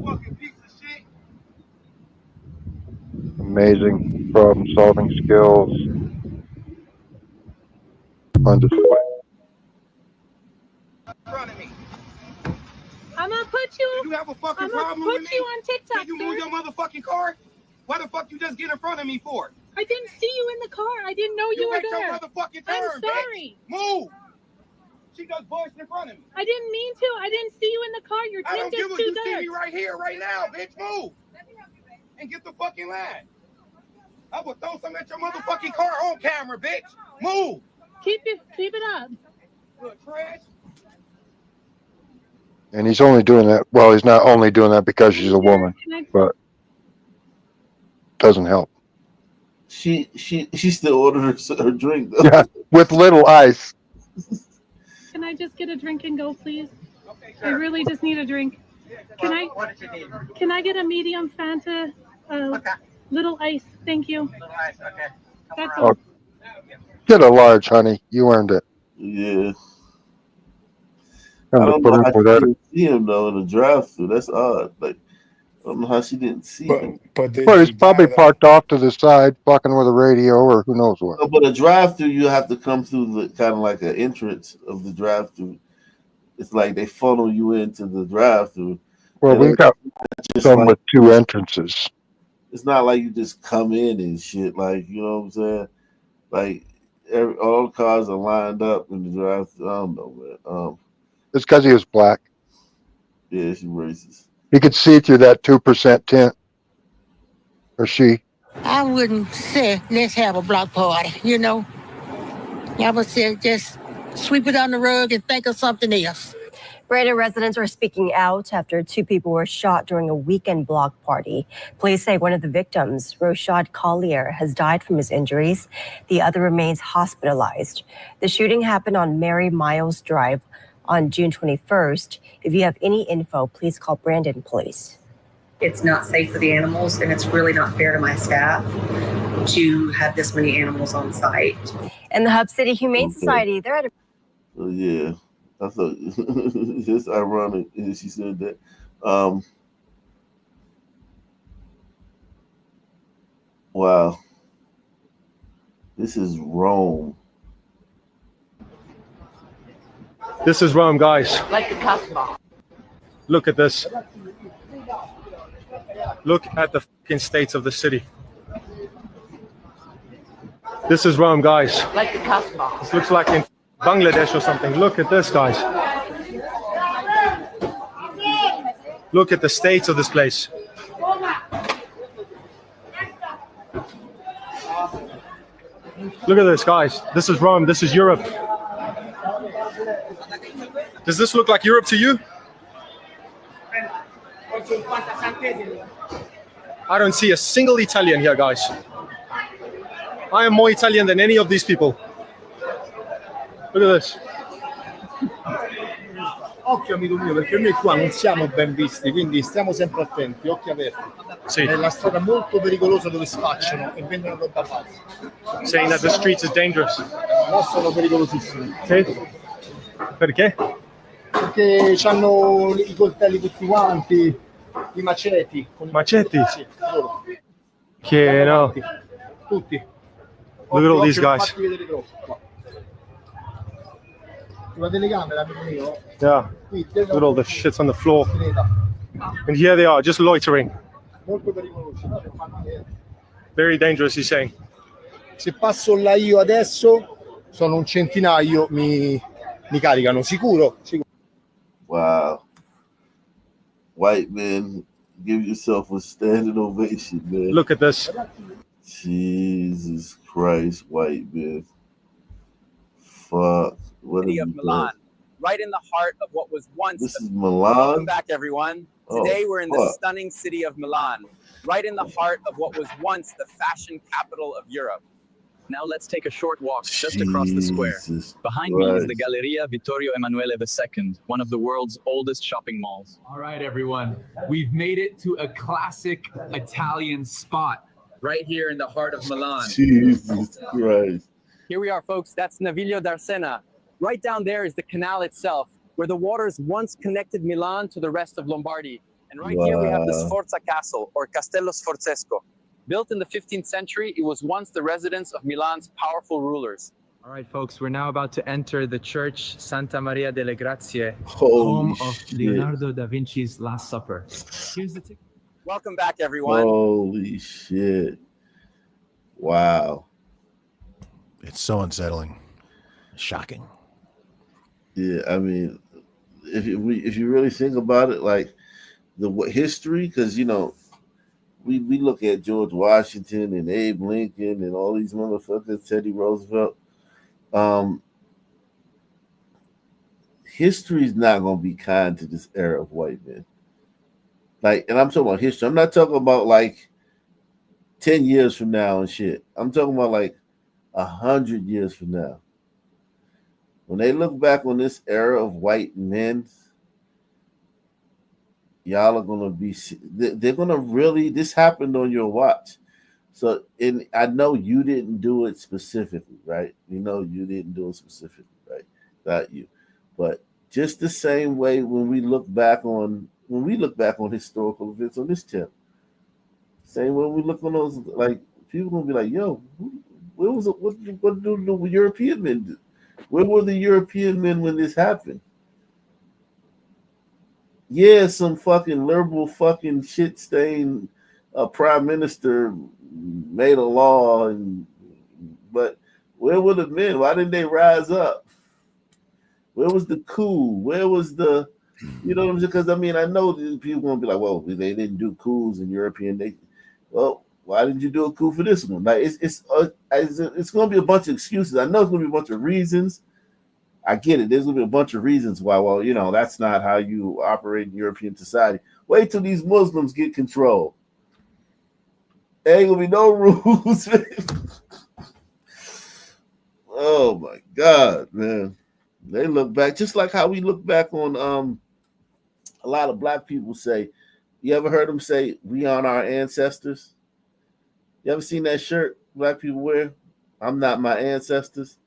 Fucking piece of shit. Amazing problem-solving skills on display. I'm gonna put you. You have a fucking I'm gonna problem put with you me? on TikTok, Can you sir. move your motherfucking car? Why the fuck you just get in front of me for? I didn't see you in the car. I didn't know you were make your there. motherfucking I'm turn, sorry. bitch. Move. She just busted in front of me. I didn't mean to. I didn't see you in the car. Your I don't tint give is a too you see dark. me right here, right now, bitch. Move. And get the fucking line. I will throw some at your motherfucking car on camera, bitch. Move. Keep it up. Look, trash. And he's only doing that. Well, he's not only doing that because she's a woman, but doesn't help. She still ordered her drink though. Yeah, with little ice. Can I just get a drink and go, please? I really just need a drink. Can I get a medium Fanta, little ice? Thank you. That's all. Oh, get a large, honey. You earned it. Yeah. Come I to don't put know him how for she that. didn't see him though in the drive-thru. That's odd. Like I don't know how she didn't see him. Well, he's probably parked off to the side, fucking with a radio or who knows what. No, but a drive-thru, you have to come through the kind of like an entrance of the drive-thru. It's like they funnel you into the drive-thru. Well, And we've got just some like- with two entrances. It's not like you just come in and shit. Like you know what I'm saying? Like all the cars are lined up in the drive-thru. I don't know, man. It's because he was black. Yeah, she racist. He could see through that 2% tint. Or she. I wouldn't say let's have a block party, you know. I would say just sweep it on the rug and think of something else. Brandon residents are speaking out after two people were shot during a weekend block party. Police say one of the victims, Roshad Collier, has died from his injuries. The other remains hospitalized. The shooting happened on Mary Miles Drive on June 21st. If you have any info, please call Brandon Police. It's not safe for the animals, and it's really not fair to my staff to have this many animals on site. And the Hub City Humane Society, they're at a So yeah, I thought it's ironic that she said that. Wow, this is Rome. This is Rome, guys. Like the Casbah. Look at this. Look at the fucking states of the city. This is Rome, guys. Like the Casbah. This looks like in Bangladesh or something. Look at this, guys. Look at the state of this place. Look at this, guys. This is Rome. This is Europe. Does this look like Europe to you? I don't see a single Italian here, guys. I am more Italian than any of these people. Look at this. Occhio amico mio, perché noi qua non siamo ben visti, quindi stiamo sempre attenti, occhi aperti. Sì. È la strada molto pericolosa dove spacciano e vendono roba falsa. Saying that the streets is dangerous. No, sono pericolosissimi. Sì. Perché? Perché hanno i coltelli tutti quanti, i maceti. Maceti? Sì, loro. Che no. Tutti. Look at all these Occhio, non guys. fatti vedere troppo, qua. La telecamera, amico mio. Yeah. Look at all the shits on the floor. And here they are, just loitering. Molto pericolosi. No, non fanno niente. Very dangerous, he's saying. Se passo là io adesso, sono un centinaio, mi caricano, sicuro. Wow. White man, give yourself a standing ovation, man. Look at this. Jesus Christ, white man. Fuck. What City have of you Milan, done? right in the heart of what was once. This is Welcome Milan? back, everyone. Oh, Today we're in the fuck. stunning city of Milan, right in the heart of what was once the fashion capital of Europe. Now let's take a short walk just across the square. Behind me is the Galleria Vittorio Emanuele II, one of the world's oldest shopping malls. All right, everyone. We've made it to a classic Italian spot right here in the heart of Milan. Jesus Christ. Here we are, folks. That's Naviglio d'Arsena. Right down there is the canal itself, where the waters once connected Milan to the rest of Lombardy. And right here we have the Sforza Castle, or Castello Sforzesco. Built in the 15th century, it was once the residence of Milan's powerful rulers. All right, folks, we're now about to enter the church Santa Maria delle Grazie, Holy home of shit. Leonardo da Vinci's Last Supper. Here's the ticket. Welcome back, everyone. Holy shit. Wow. It's so unsettling. Shocking. Yeah, I mean, if you really think about it, like the history, because, you know, we look at George Washington and Abe Lincoln and all these motherfuckers, Teddy Roosevelt. History's not going to be kind to this era of white men. Like, and I'm talking about history. I'm not talking about like 10 years from now and shit. I'm talking about like 100 years from now. When they look back on this era of white men, y'all are gonna be. They're gonna really. This happened on your watch. So, and I know you didn't do it specifically, right? You know you didn't do it specifically, right? Not you, but just the same way when we look back on historical events on this channel, same way we look on those, like people gonna be like, "Yo, where was it? What did the European men do? Where were the European men when this happened?" Yeah, some fucking liberal fucking shit stain prime minister made a law, but where were the men? Why didn't they rise up? Where was the coup? Where was the, you know what I'm saying? Because I mean, I know people gonna be like, well, they didn't do coups in European. Well, why didn't you do a coup for this one? Like it's gonna be a bunch of excuses. I know it's gonna be a bunch of reasons. I get it. There's gonna be a bunch of reasons why. Well, you know, that's not how you operate in European society. Wait till these Muslims get control. There ain't gonna be no rules. Oh my God, man. They look back just like how we look back on a lot of black people say. You ever heard them say, "We honor our ancestors"? You ever seen that shirt black people wear? I'm not my ancestors.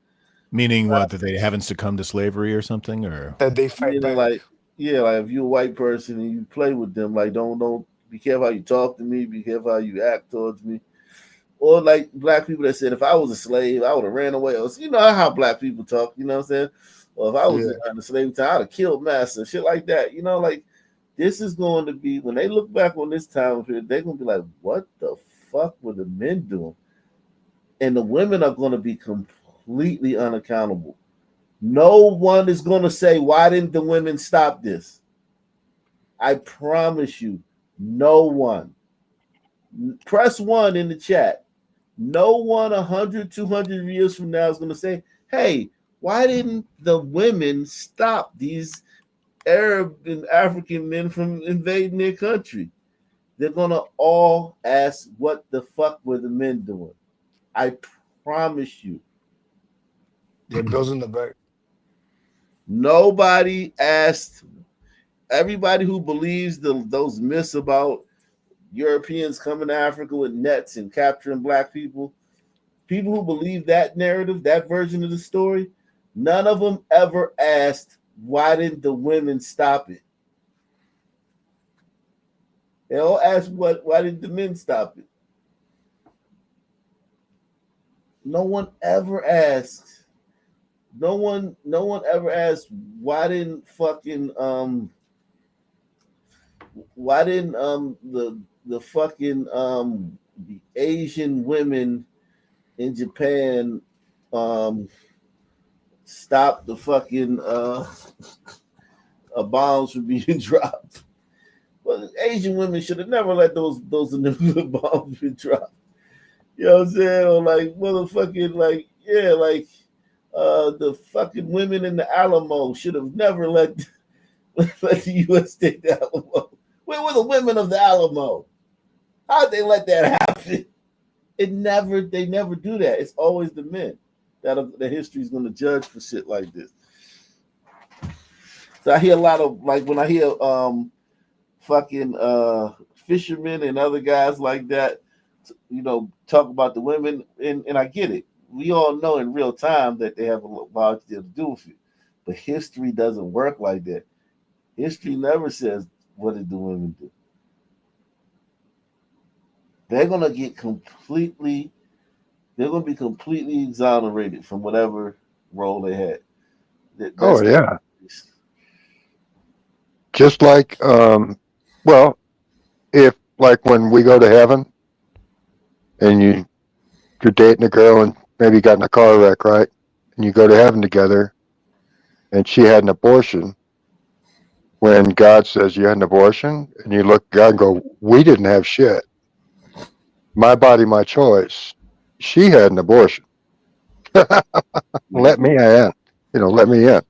Meaning what? That they haven't succumbed to slavery or something, or that they fight back. Like, yeah, like if you're a white person and you play with them, like don't be careful how you talk to me, be careful how you act towards me. Or like black people that said, if I was a slave, I would have ran away. Or, you know how black people talk, you know what I'm saying? Or if I was in the slave time, I'd have killed master, shit like that. You know, like this is going to be, when they look back on this time period, they're gonna be like, what the fuck were the men doing? And the women are gonna be completely unaccountable. No one is going to say, why didn't the women stop this? I promise you, no one. Press 1 in the chat. No one 100, 200 years from now is going to say, hey, why didn't the women stop these Arab and African men from invading their country? They're going to all ask, what the fuck were the men doing? I promise you. It goes in the back. Nobody asked. Everybody who believes those myths about Europeans coming to Africa with nets and capturing black people, people who believe that narrative, that version of the story, none of them ever asked, why didn't the women stop it? They all asked, why did the men stop it? No one ever asked. No one ever asked, why didn't the Asian women in Japan stop the fucking bombs from being dropped? Well, Asian women should have never let those bombs be dropped. You know what I'm saying? Or like motherfucking like, yeah, like the fucking women in the Alamo should have never let the U.S. take the Alamo. Where were the women of the Alamo? How'd they let that happen? They never do that. It's always the men that the history is going to judge for shit like this. So I hear a lot of, like, when I hear fucking fishermen and other guys like that, you know, talk about the women, and I get it. We all know in real time that they have a large deal to do with it. But history doesn't work like that. History never says, what did the women do? They're going to be completely exonerated from whatever role they had. Oh, yeah. Just like, well, if like when we go to heaven and you're dating a girl and maybe you got in a car wreck, right? And you go to heaven together and she had an abortion. When God says you had an abortion and you look at God and go, we didn't have shit. My body, my choice. She had an abortion. Let me in. Let me in.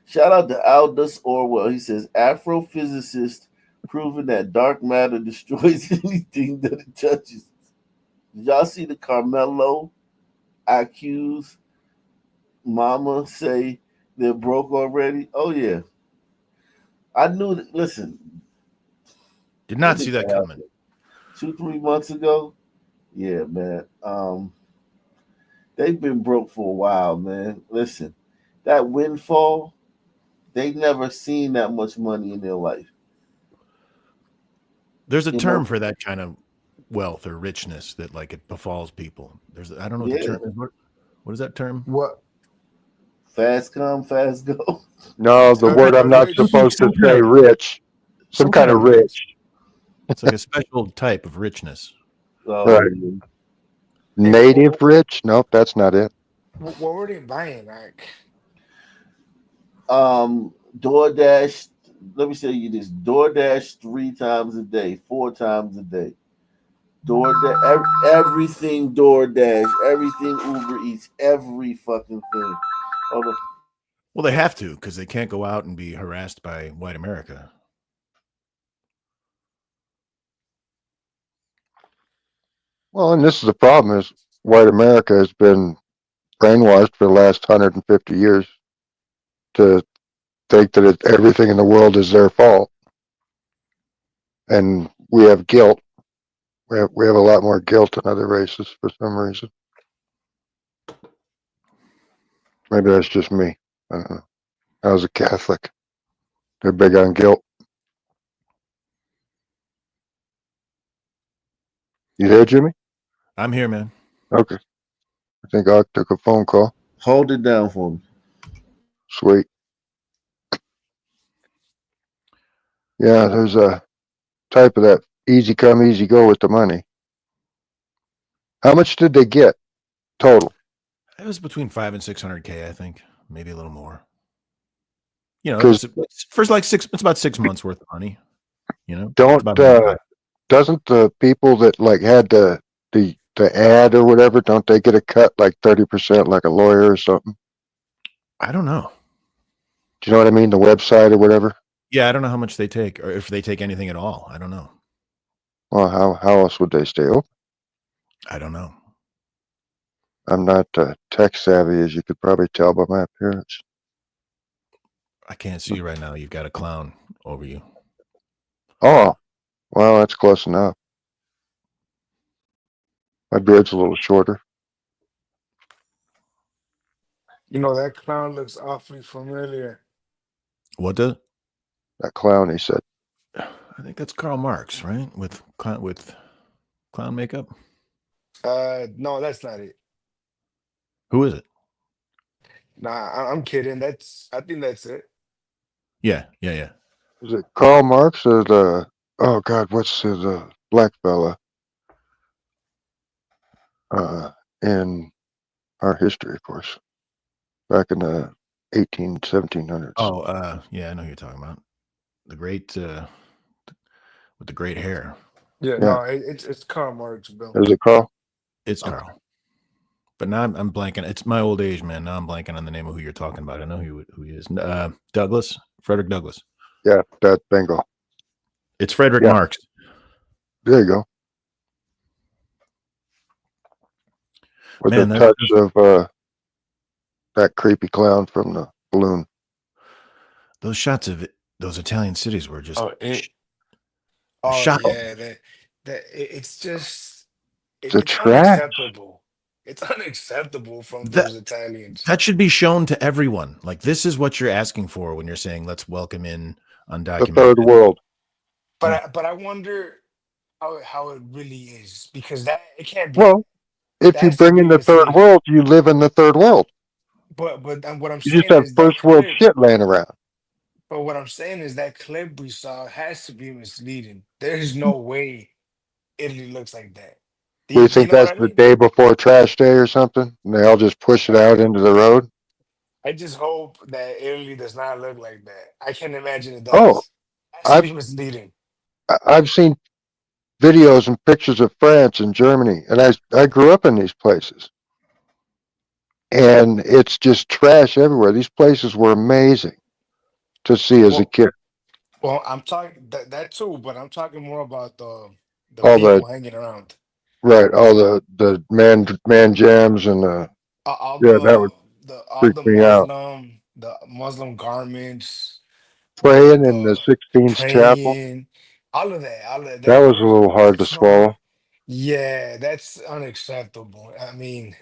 Shout out to Aldous Orwell. He says, Afrophysicist proving that dark matter destroys anything that it touches. Did y'all see the Carmelo IQ's mama say they're broke already? Oh, yeah. I knew that. Listen. Did not see that coming. 2-3 months ago. Yeah, man. They've been broke for a while, man. Listen, that windfall, they never seen that much money in their life. There's a term for that kind of wealth or richness that, like, it befalls people. I don't know what the term is. What is that term? What? Fast come, fast go. No, the word I'm not supposed to say, rich. Some kind of rich. It's like a special type of richness. Right. Native rich? Nope, that's not it. What were they buying? Like, DoorDash. Let me tell you this: DoorDash 3 times a day, 4 times a day. DoorDash, everything DoorDash, everything Uber Eats, every fucking thing. Well, they have to, because they can't go out and be harassed by white America. Well, and this is the problem: is white America has been brainwashed for the last 150 years to think that everything in the world is their fault, and we have guilt. We have a lot more guilt than other races for some reason. Maybe that's just me. I don't know. I was a Catholic. They're big on guilt. You there, Jimmy? I'm here, man. Okay. I think I took a phone call. Hold it down for me. Sweet. Yeah, there's a type of that easy come, easy go with the money. How much did they get total? It was between 500 and 600K, I think, maybe a little more. You know, it's about 6 months worth of money. You know, doesn't the people that like had the ad or whatever, don't they get a cut like 30%, like a lawyer or something? I don't know. Do you know what I mean? The website or whatever. Yeah, I don't know how much they take, or if they take anything at all. I don't know. Well, how else would they stay open? I don't know. I'm not tech savvy, as you could probably tell by my appearance. I can't see you right now. You've got a clown over you. Oh, well, that's close enough. My beard's a little shorter. you know, that clown looks awfully familiar. What does? That clown, he said. I think that's Karl Marx, right? With clown makeup. No, that's not it. Who is it? Nah, I'm kidding. I think that's it. Yeah. Is it Karl Marx or oh God, what's his black fella in our history, of course, back in the 1700s. Oh, yeah, I know who you're talking about. The great with the great hair. Yeah. No, it's Karl Marx, Bill. Is it Karl? It's Karl. But now I'm blanking. It's my old age, man. Now I'm blanking on the name of who you're talking about. I know who he is. Douglas, Frederick Douglass. Yeah, that bingo. It's Frederick Marx. There you go. with Man, a touch of that creepy clown from the balloon. those shots of those Italian cities were just Oh shocking. yeah, it's just It's a it's trash. unacceptable. It's unacceptable from That those Italians. that should be shown to everyone. Like, this is what you're asking for when you're saying let's welcome in The undocumented. third world. But I wonder how it really is, because that it can't be. Well, if That you has to bring be in the third misleading. world, you live in the third world. But what I'm You just saying have is that first world clip. shit laying around. But what I'm saying is that clip we saw has to be misleading. There's no way Italy looks like that. Do you Do you think know what that's I the mean? day before trash day or something? And they all just push it out into the road? I just hope that Italy does not look like that. I can't imagine it Oh, does. It has to I've be misleading. I've seen videos and pictures of France and Germany, and I grew up in these places, and it's just trash everywhere. These places were amazing to see as a kid. Well, I'm talking that too, but I'm talking more about the All the people hanging around. right, all the man jams and All yeah, that would all freak the me out. Muslim garments, Praying in the the 16th chapel, praying, all of that. that was a little hard to There's no swallow. way. Yeah, that's unacceptable. I mean,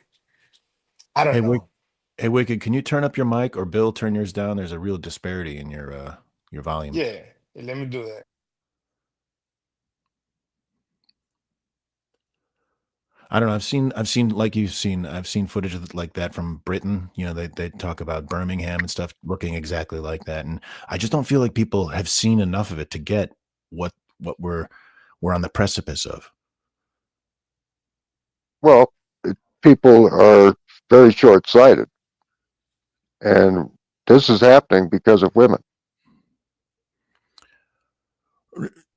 I don't Hey, know. hey, Wicked, can you turn up your mic, or Bill, turn yours down? There's a real disparity in your volume. Yeah, let me do that. I don't know. I've seen like you've seen. I've seen footage of like that from Britain. You know, they talk about Birmingham and stuff looking exactly like that, and I just don't feel like people have seen enough of it to get what we're on the precipice of. Well, people are very short-sighted, and this is happening because of women.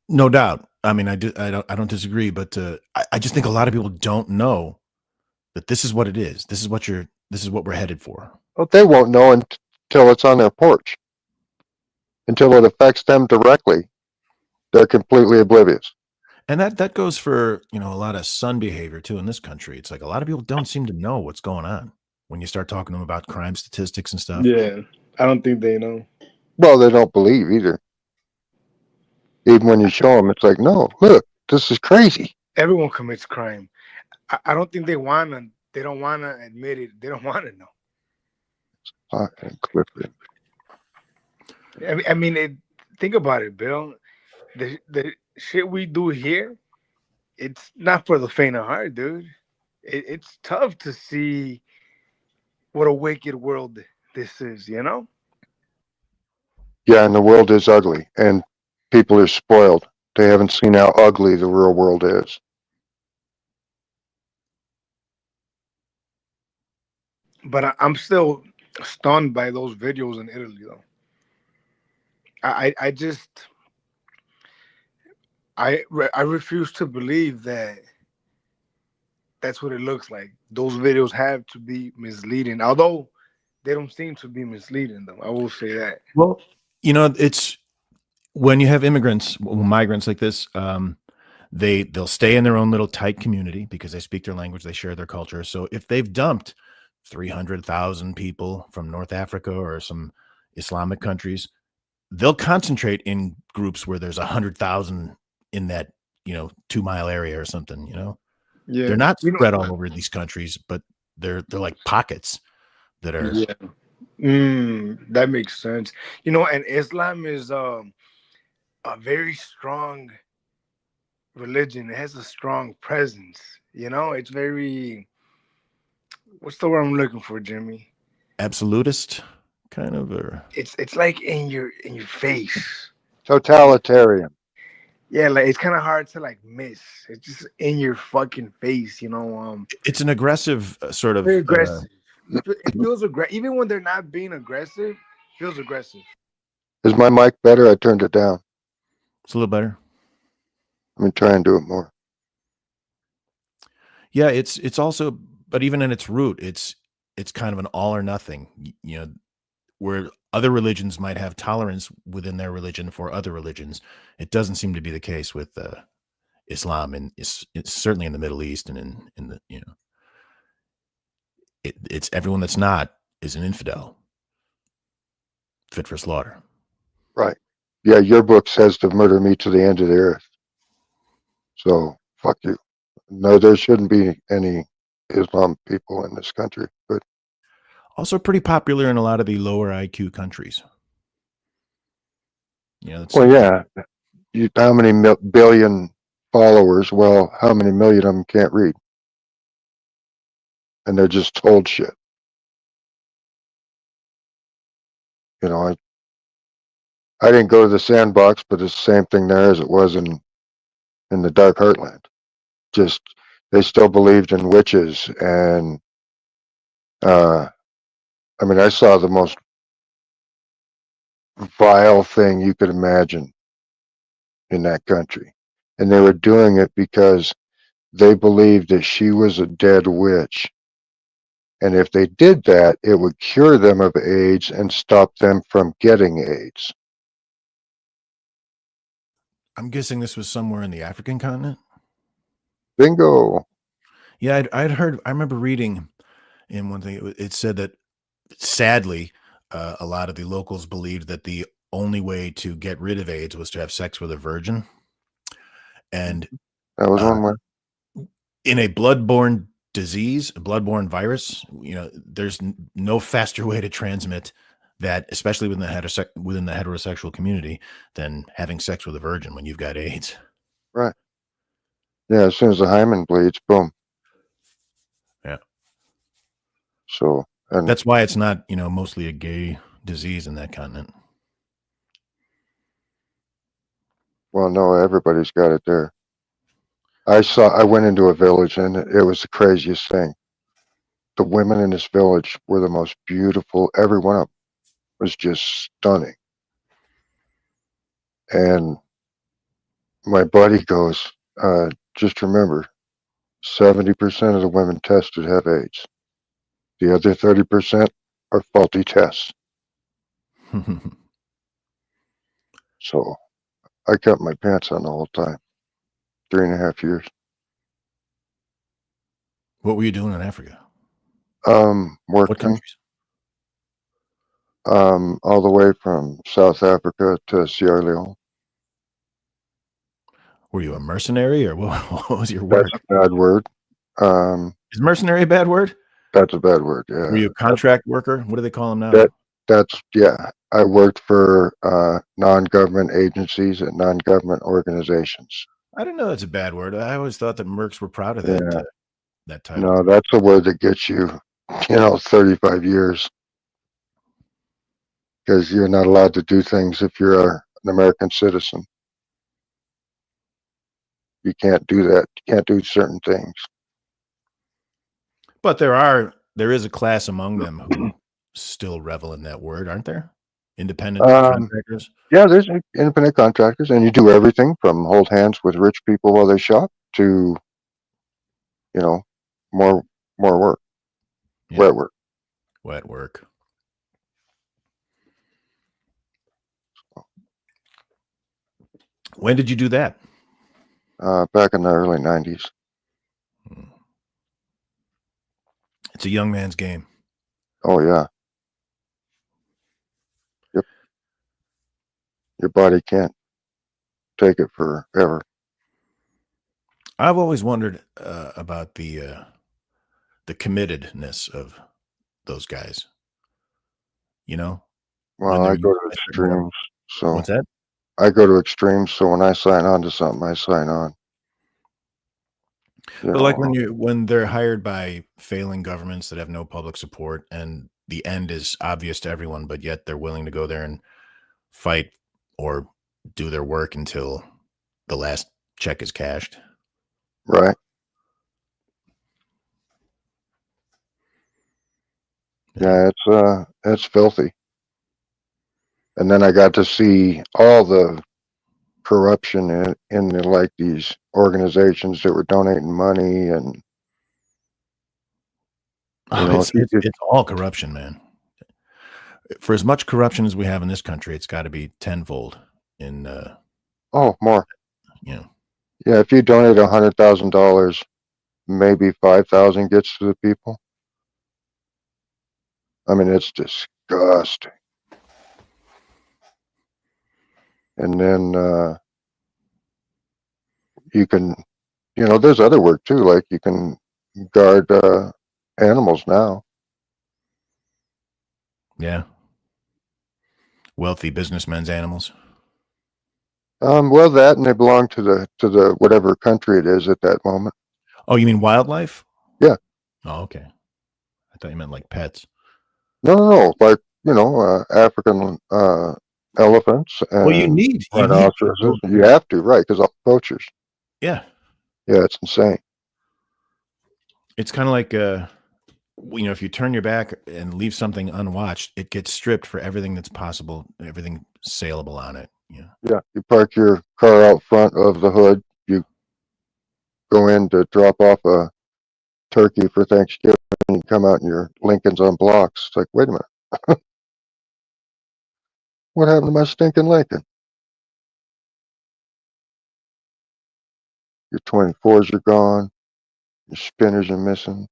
No doubt. I mean, I don't disagree, but I just think a lot of people don't know that this is what it is. This is what we're headed for. Well, they won't know until it's on their porch. Until it affects them directly, they're completely oblivious. And that goes for, you know, a lot of son behavior too in this country. It's like a lot of people don't seem to know what's going on when you start talking to them about crime statistics and stuff. Yeah, I don't think they know. Well, they don't believe either. Even when you show them, it's like, no, look, this is crazy. Everyone commits crime. I don't think they don't wanna admit it. They don't wanna know. Fucking Clifford. I mean, think about it, Bill. The shit we do here, it's not for the faint of heart, dude. It's tough to see what a wicked world this is, you know? Yeah, and the world is ugly, and people are spoiled. They haven't seen how ugly the real world is. But I'm still stunned by those videos in Italy, though. I refuse to believe that that's what it looks like. Those videos have to be misleading, although they don't seem to be misleading, though. I will say that. Well, you know, it's when you have migrants like this, they'll stay in their own little tight community because they speak their language, they share their culture. So if they've dumped 300,000 people from North Africa or some Islamic countries, they'll concentrate in groups where there's 100,000 in that, 2-mile area or something, Yeah. They're not spread all over these countries, but they're like pockets that are. Yeah. That makes sense. And Islam is a very strong religion. It has a strong presence. It's very, what's the word I'm looking for, Jimmy? Absolutist kind of, or it's like in your face. Totalitarian. Yeah, like it's kind of hard to miss. It's just in your fucking face, it's an aggressive sort of very aggressive. It feels aggressive. Even when they're not being aggressive, it feels aggressive. Is my mic better? I turned it down. It's a little better. Let me try and do it more. Yeah, it's also, but even in its root, it's kind of an all or nothing. Where other religions might have tolerance within their religion for other religions, it doesn't seem to be the case with Islam, and it's certainly in the Middle East and in the it's everyone that's not is an infidel, fit for slaughter. Right. Yeah, your book says to murder me to the end of the earth. So fuck you. No, there shouldn't be any Islam people in this country. But Also pretty popular in a lot of the lower IQ countries. You know, well, yeah. How many billion followers? Well, how many million of them can't read? And they're just told shit. You know, I didn't go to the sandbox, but it's the same thing there as it was in the Dark Heartland. Just they still believed in witches, and I mean, I saw the most vile thing you could imagine in that country, and they were doing it because they believed that she was a dead witch, and if they did that, it would cure them of AIDS and stop them from getting AIDS. I'm guessing this was somewhere in the African continent. Bingo. Yeah, I'd heard. I remember reading in one thing. It said that sadly, a lot of the locals believed that the only way to get rid of AIDS was to have sex with a virgin, and that was one way. In a bloodborne disease, a bloodborne virus, you know, there's no faster way to transmit that, especially within the heterosexual community, than having sex with a virgin when you've got AIDS. Right. Yeah, as soon as the hymen bleeds, boom. Yeah. So, and that's why it's not, you know, mostly a gay disease in that continent. Well, no, everybody's got it there. I went into a village and it was the craziest thing. The women in this village were the most beautiful. Every one of them was just stunning. And my buddy goes, just remember, 70% of the women tested have AIDS. The other 30% are faulty tests. So I kept my pants on the whole time. 3.5 years. What were you doing in Africa? Working. What countries? All the way from South Africa to Sierra Leone. Were you a mercenary, or what was your work? That's a bad word. Is mercenary a bad word? That's a bad word. Yeah. Were you a contract worker? What do they call them now? That's yeah. I worked for non-government agencies and non-government organizations. I didn't know that's a bad word. I always thought that mercs were proud of that. That title. No, that's a word that gets you, 35 years. Because you're not allowed to do things if you're an American citizen. You can't do that. You can't do certain things. But there is a class among them who still revel in that word, aren't there? Independent contractors. Yeah, there's independent contractors, and you do everything from hold hands with rich people while they shop to, more work, wet work. Wet work. When did you do that? Back in the early 90s. It's a young man's game. Oh, yeah. Yep. Your body can't take it forever. I've always wondered about the committedness of those guys. Well, I go to extremes. So what's that? I go to extremes. So when I sign on to something, I sign on. But like when they're hired by failing governments that have no public support, and the end is obvious to everyone, but yet they're willing to go there and fight or do their work until the last check is cashed. Right. Yeah, it's filthy. And then I got to see all the corruption in these organizations that were donating money, and it's all corruption, man. For as much corruption as we have in this country, it's got to be tenfold in more. Yeah, if you donate $100,000, maybe 5,000 gets to the people. I mean, it's disgusting. And then you can, there's other work too. Like you can guard animals now. Yeah. Wealthy businessmen's animals. Well, that, and they belong to the whatever country it is at that moment. Oh, you mean wildlife? Yeah. Oh, okay. I thought you meant like pets. No. Like, African elephants and Well, you need rhinoceroses. You have to, right? Because all poachers. Yeah. Yeah, it's insane. It's kind of like, if you turn your back and leave something unwatched, it gets stripped for everything that's possible, everything saleable on it. Yeah, you park your car out front of the hood. You go in to drop off a turkey for Thanksgiving, and you come out and your Lincoln's on blocks. It's like, wait a minute. What happened to my stinking Lincoln? Your 24s are gone. Your spinners are missing.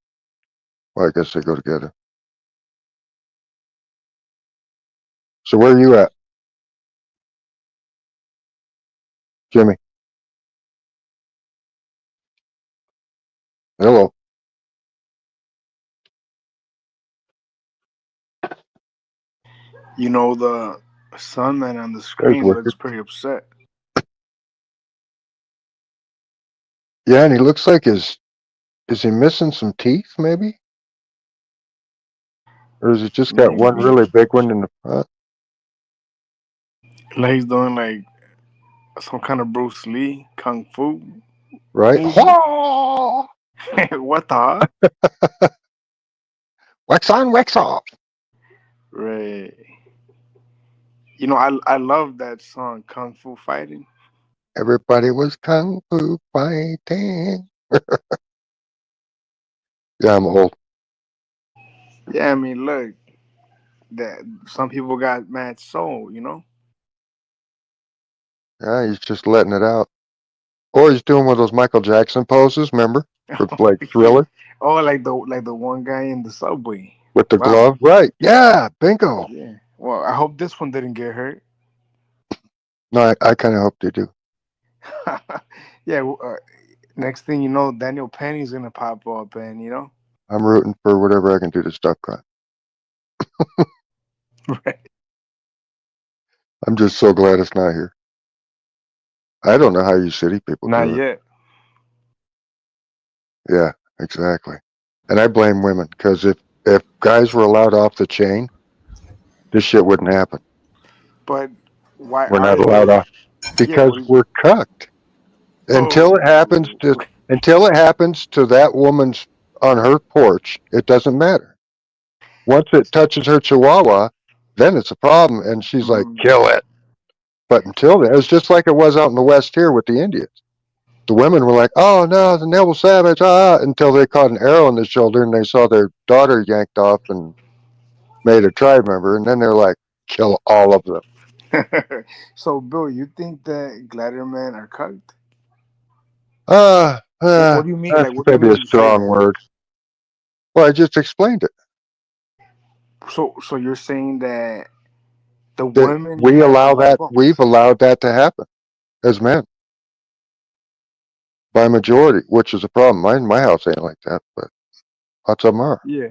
Well, I guess they go together. So where are you at? Jimmy? Hello? The sun man on the screen looks pretty upset. Yeah, and he looks like is he missing some teeth, maybe? Or is it just got one Maybe. really big one in the front? Like he's doing like some kind of Bruce Lee kung fu. Right? What the? Wax on, wax off. Right. I love that song, Kung Fu Fighting. Everybody was kung fu fighting. Yeah, I'm old. Yeah, I mean, look, that some people got mad soul, Yeah, he's just letting it out. Or he's doing one of those Michael Jackson poses, remember? With like Thriller. Oh, like the one guy in the subway. With the glove. Right. Yeah, bingo. Yeah. Well, I hope this one didn't get hurt. No, I kind of hope they do. Yeah. Next thing you know, Daniel Penny's gonna pop up, and I'm rooting for whatever I can do to stop crime. Right. I'm just so glad it's not here. I don't know how you city people Not do it. yet. Yeah, exactly. And I blame women, because if guys were allowed off the chain, this shit wouldn't happen. But why? We're not allowed off because we're cucked. Until it happens to that woman's on her porch, it doesn't matter. Once it touches her chihuahua, then it's a problem, and she's like, kill it. But until then, it's just like it was out in the West here with the Indians. The women were like, oh no, the Neville Savage, until they caught an arrow in the shoulder and they saw their daughter yanked off and made a tribe member, and then they're like, kill all of them. So, Bill, you think that Gladiator men are cucked? What do you mean? That's Like, what do you maybe mean a you say strong that? word. Well, I just explained it. So you're saying that the That women we allow that. Well, We've allowed that to happen as men by majority, which is a problem. My house ain't like that, but lots of them are. yeah.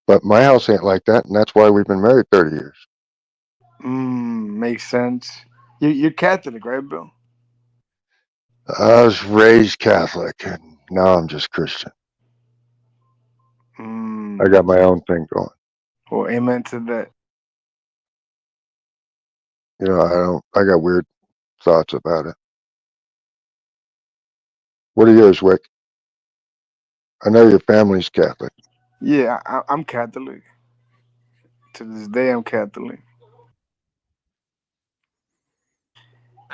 But my house ain't like that, and that's why we've been married 30 years. Makes sense. You're Catholic, right, Bill? I was raised Catholic, and now I'm just Christian. I got my own thing going. Well, amen to that. I got weird thoughts about it. What are yours, Wick? I know your family's Catholic. Yeah, I'm Catholic. To this day, I'm Catholic.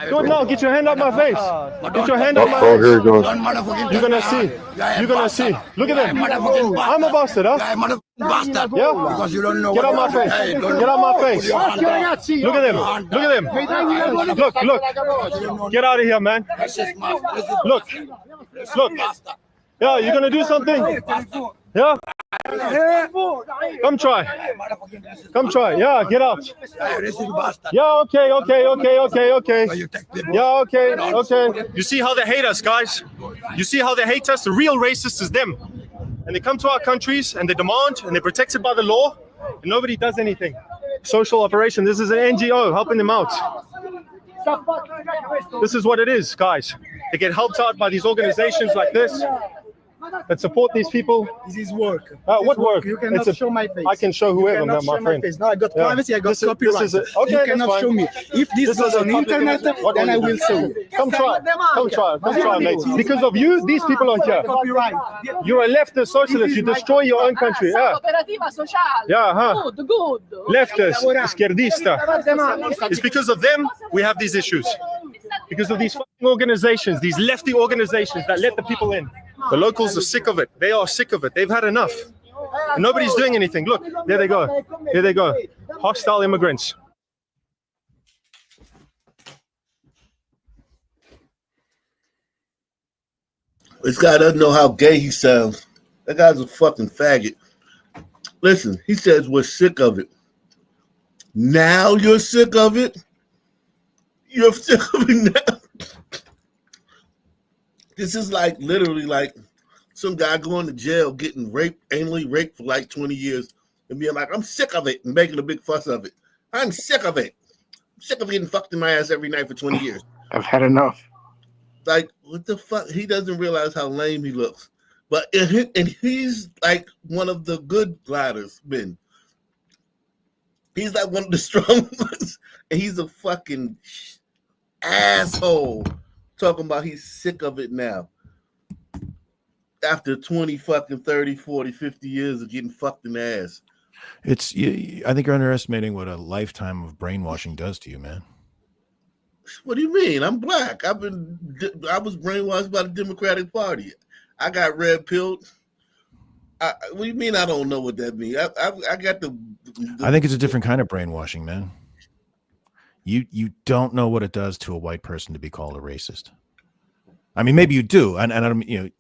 Do it now. Get your hand up my face. Get your hand up my Oh, face. here it goes. You're gonna see. You're gonna see. Look at them. I'm a bastard, huh? Yeah? Because you don't know Get out my face. Get out my face. Look at them. Look at them. Look. Get out of here, man. Look. Yeah, you gonna do something? Yeah? Come try. Come try. Yeah, get out. Yeah, okay. Yeah, okay. You see how they hate us, guys? You see how they hate us? The real racist is them. And they come to our countries and they demand and they're protected by the law and nobody does anything. Social operation. This is an NGO helping them out. This is what it is, guys. They get helped out by these organizations like this that support these people. This is work. What work? You cannot show my face. I can show whoever, my friend. No, I got privacy, I got copyright. Okay, you cannot show me. If this goes on internet, then I will show you. Come try, mate. Because of you, these people are here. Copyright. You're a leftist socialist. You destroy your own country. Yeah. Yeah, huh? Good. Leftist, izquierdista. It's because of them we have these issues. Because of these fucking organizations, these lefty organizations that let the people in. The locals are sick of it. They are sick of it. They've had enough. And nobody's doing anything. Look, there they go. There they go. Hostile immigrants. This guy doesn't know how gay he sounds. That guy's a fucking faggot. Listen, he says we're sick of it. Now you're sick of it? You're sick of it now? This is like literally like some guy going to jail getting raped, anally raped for like 20 years and being like, I'm sick of it and making a big fuss of it. I'm sick of it. I'm sick of getting fucked in my ass every night for 20 years. I've had enough. Like, what the fuck? He doesn't realize how lame he looks. But and he's like one of the good gliders, Ben. He's like one of the strong ones. And he's a fucking asshole. Talking about he's sick of it now. After 20 fucking 30, 40, 50 years of getting fucked in the ass. I think you're underestimating what a lifetime of brainwashing does to you, man. What do you mean? I'm black. I was brainwashed by the Democratic Party. I got red pilled. What do you mean I don't know what that means? I got the I think it's a different kind of brainwashing, man. You don't know what it does to a white person to be called a racist. I mean, maybe you do, and I don't,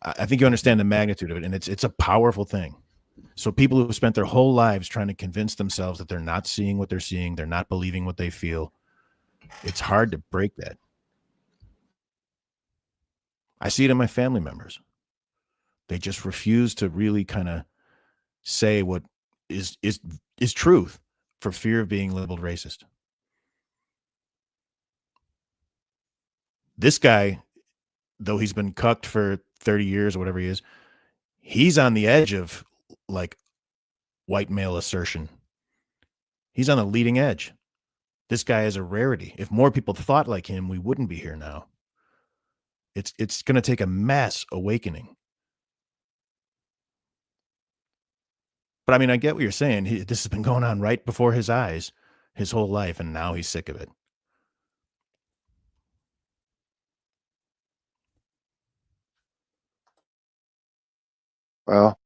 I think you understand the magnitude of it, and it's a powerful thing. So people who have spent their whole lives trying to convince themselves that they're not seeing what they're seeing, they're not believing what they feel, it's hard to break that. I see it in my family members. They just refuse to really kind of say what is truth for fear of being labeled racist. This guy, though he's been cucked for 30 years or whatever he is, he's on the edge of like white male assertion. He's on the leading edge. This guy is a rarity. If more people thought like him, we wouldn't be here now. It's going to take a mass awakening. But I mean, I get what you're saying. This has been going on right before his eyes his whole life, and now he's sick of it. Well,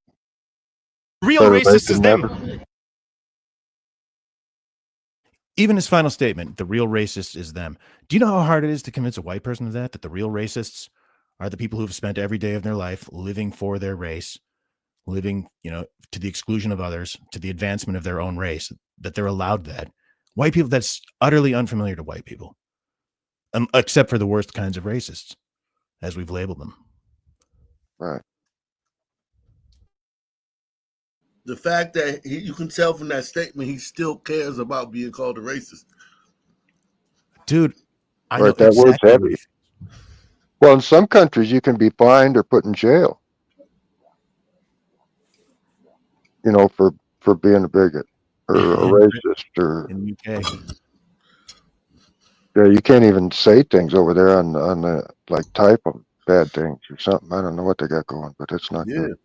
real racist is them. Even his final statement, the real racist is them. Do you know how hard it is to convince a white person of that the real racists are the people who've spent every day of their life living for their race, living, to the exclusion of others, to the advancement of their own race, that they're allowed that. White people, that's utterly unfamiliar to white people, except for the worst kinds of racists, as we've labeled them. Right. The fact that you can tell from that statement, he still cares about being called a racist. Dude, I know that word's heavy. Well, in some countries, you can be fined or put in jail. For being a bigot or a racist or. In the UK. Yeah, you can't even say things over there on the type of bad things or something. I don't know what they got going, but it's not good.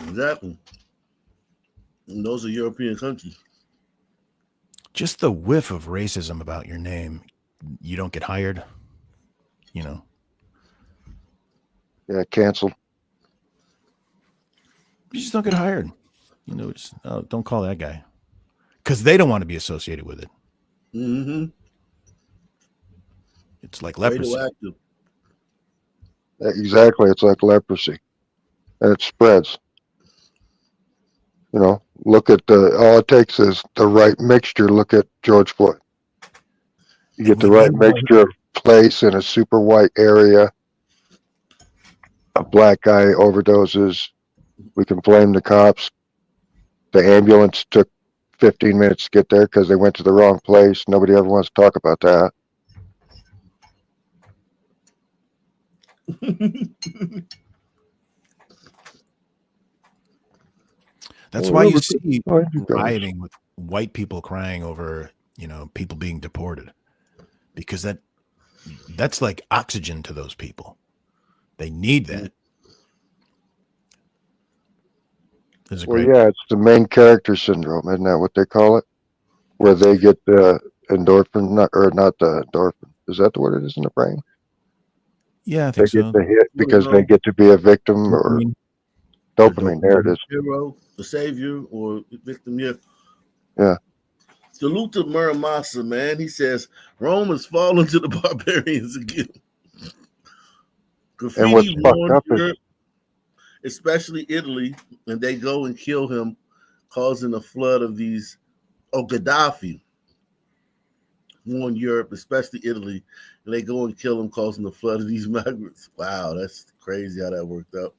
Exactly. And those are European countries. Just the whiff of racism about your name, you don't get hired. Yeah, canceled. You just don't get hired. Don't call that guy. Because they don't want to be associated with it. Mm-hmm. It's like leprosy. Exactly. It's like leprosy. And it spreads. You know, look at all it takes is the right mixture. Look at George Floyd. You get the right mixture of place in a super white area. A black guy overdoses. We can blame the cops. The ambulance took 15 minutes to get there because they went to the wrong place. Nobody ever wants to talk about that. That's why you see rioting with white people crying over, people being deported, because that's like oxygen to those people. They need that. Well, yeah, it's the main character syndrome, isn't that what they call it? Where they get the endorphin, not the endorphin. Is that what it is in the brain? Yeah, I think they so. get the hit because they get to be a victim or dopamine. There it is. Hero, the savior, or victim. Yeah. Yeah. Salute to Muramasa, man. He says Rome has fallen to the barbarians again. And what's Graffiti fucked warned up Europe, especially Italy, and they go and kill him, causing a flood of these. Oh, Gaddafi warned Europe, especially Italy, and they go and kill him, causing a flood of these migrants. Wow, that's crazy how that worked out.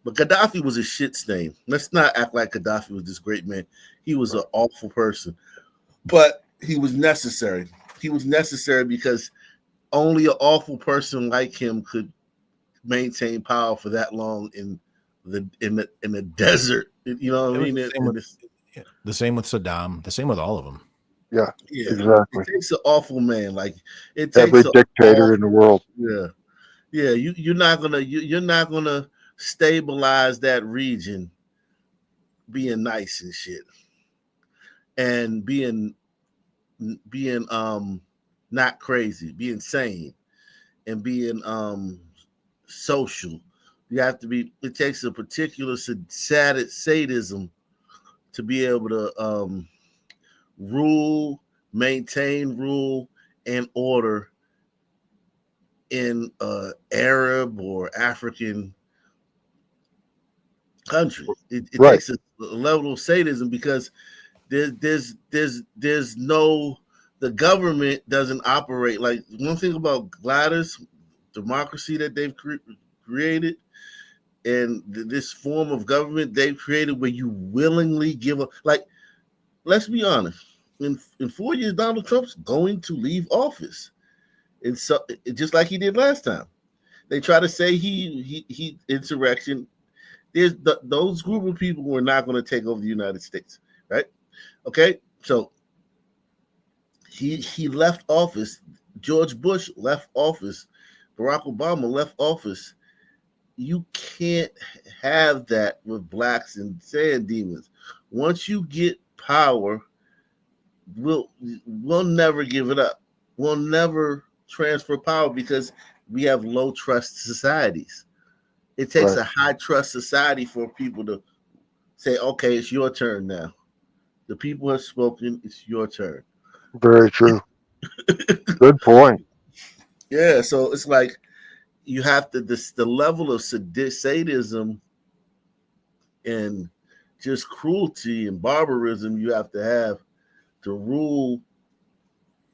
But Gaddafi was a shit stain. Let's not act like Gaddafi was this great man. He was an awful person, but he was necessary. He was necessary because only an awful person like him could maintain power for that long in the desert. You know what I mean? The same with Saddam. The same with all of them. Yeah, Yeah, exactly. It takes an awful man. Like it takes Every dictator in the world. Yeah, yeah. You're not gonna stabilize that region being nice and shit, and being not crazy, being sane, and being social. You have to be. It takes a particular sadism to be able to maintain rule and order in Arab or African country. It Right. takes a level of sadism because there's no, the government doesn't operate like one thing about Gladys democracy that they've created, and this form of government they've created where you willingly give up. Like, let's be honest. In 4 years, Donald Trump's going to leave office, and so just like he did last time. They try to say he insurrection. There's those group of people who are not going to take over the United States, right? Okay, so he left office. George Bush left office. Barack Obama left office. You can't have that with blacks and sand demons. Once you get power, we'll never give it up. We'll never transfer power because we have low trust societies. It takes a high trust society for people to say, okay, it's your turn now. The people have spoken, it's your turn. Very true. Good point. Yeah, so it's like you have to the level of sadism and just cruelty and barbarism you have to rule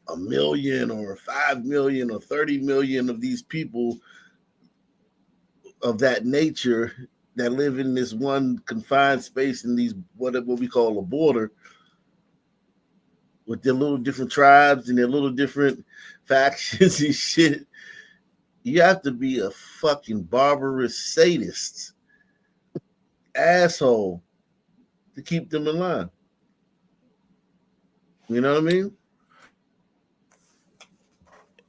1 million or 5 million or 30 million of these people of that nature that live in this one confined space in these what we call a border with their little different tribes and their little different factions and shit. You have to be a fucking barbarous sadist asshole to keep them in line. You know what I mean?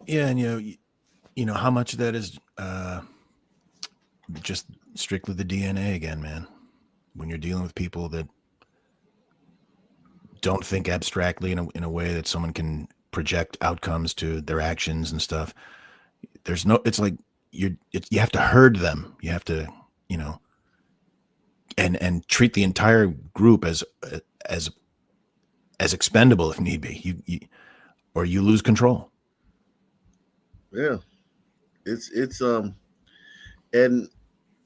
Yeah, and you know how much of that is just strictly the DNA again, man. When you're dealing with people that don't think abstractly in a way that someone can project outcomes to their actions and stuff. There's no. It's like you have to herd them. You have to, and treat the entire group as expendable if need be. Or you lose control. Yeah, it's and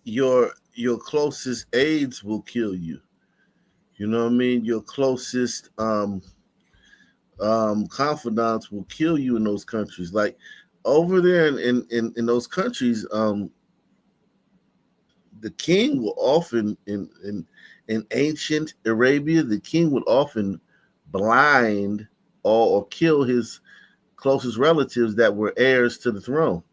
your closest aides will kill you. You know what I mean? Your closest confidants will kill you in those countries. Like over there in those countries, the king will often in ancient Arabia, the king would often blind or kill his closest relatives that were heirs to the throne.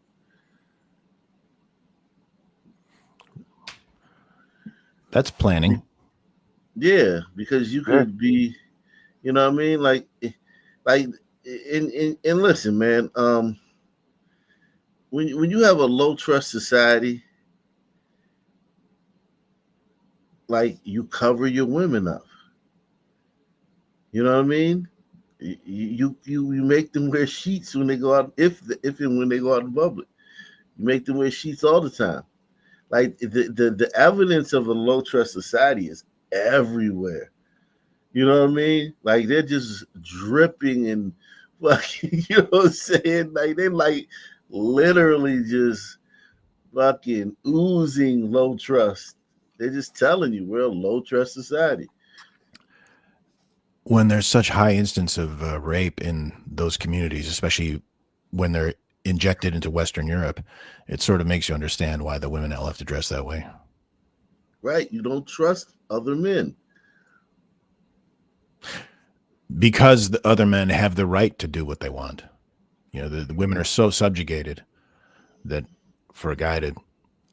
That's planning. Yeah, because you could be, you know what I mean? Like and listen, man, when you have a low trust society, like you cover your women up. You know what I mean? You make them wear sheets when they go out, if and when they go out in public. You make them wear sheets all the time. Like the evidence of a low trust society is everywhere. You know what I mean? Like they're just dripping and fucking, you know what I'm saying? Like they're like literally just fucking oozing low trust. They're just telling you we're a low trust society. When there's such high instance of rape in those communities, especially when they're injected into Western Europe, it sort of makes you understand why the women all have to dress that way. Right. You don't trust other men. Because the other men have the right to do what they want. You know, the women are so subjugated that for a guy to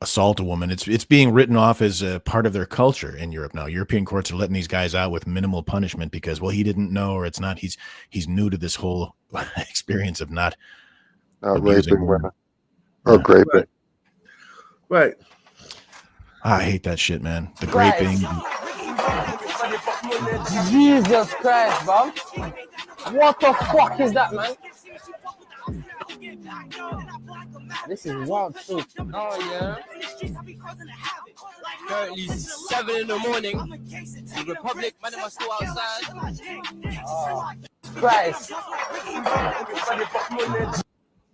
assault a woman, it's being written off as a part of their culture in Europe now. European courts are letting these guys out with minimal punishment because, well, he didn't know, or it's not, he's new to this whole experience of not raping women or raping. Right. I hate that shit, man. The graping. Jesus Christ, bro. What the fuck is that, man? This is wild shit. Oh, yeah. Currently 7 in the morning. The Republic, man, must still outside. Oh, Christ.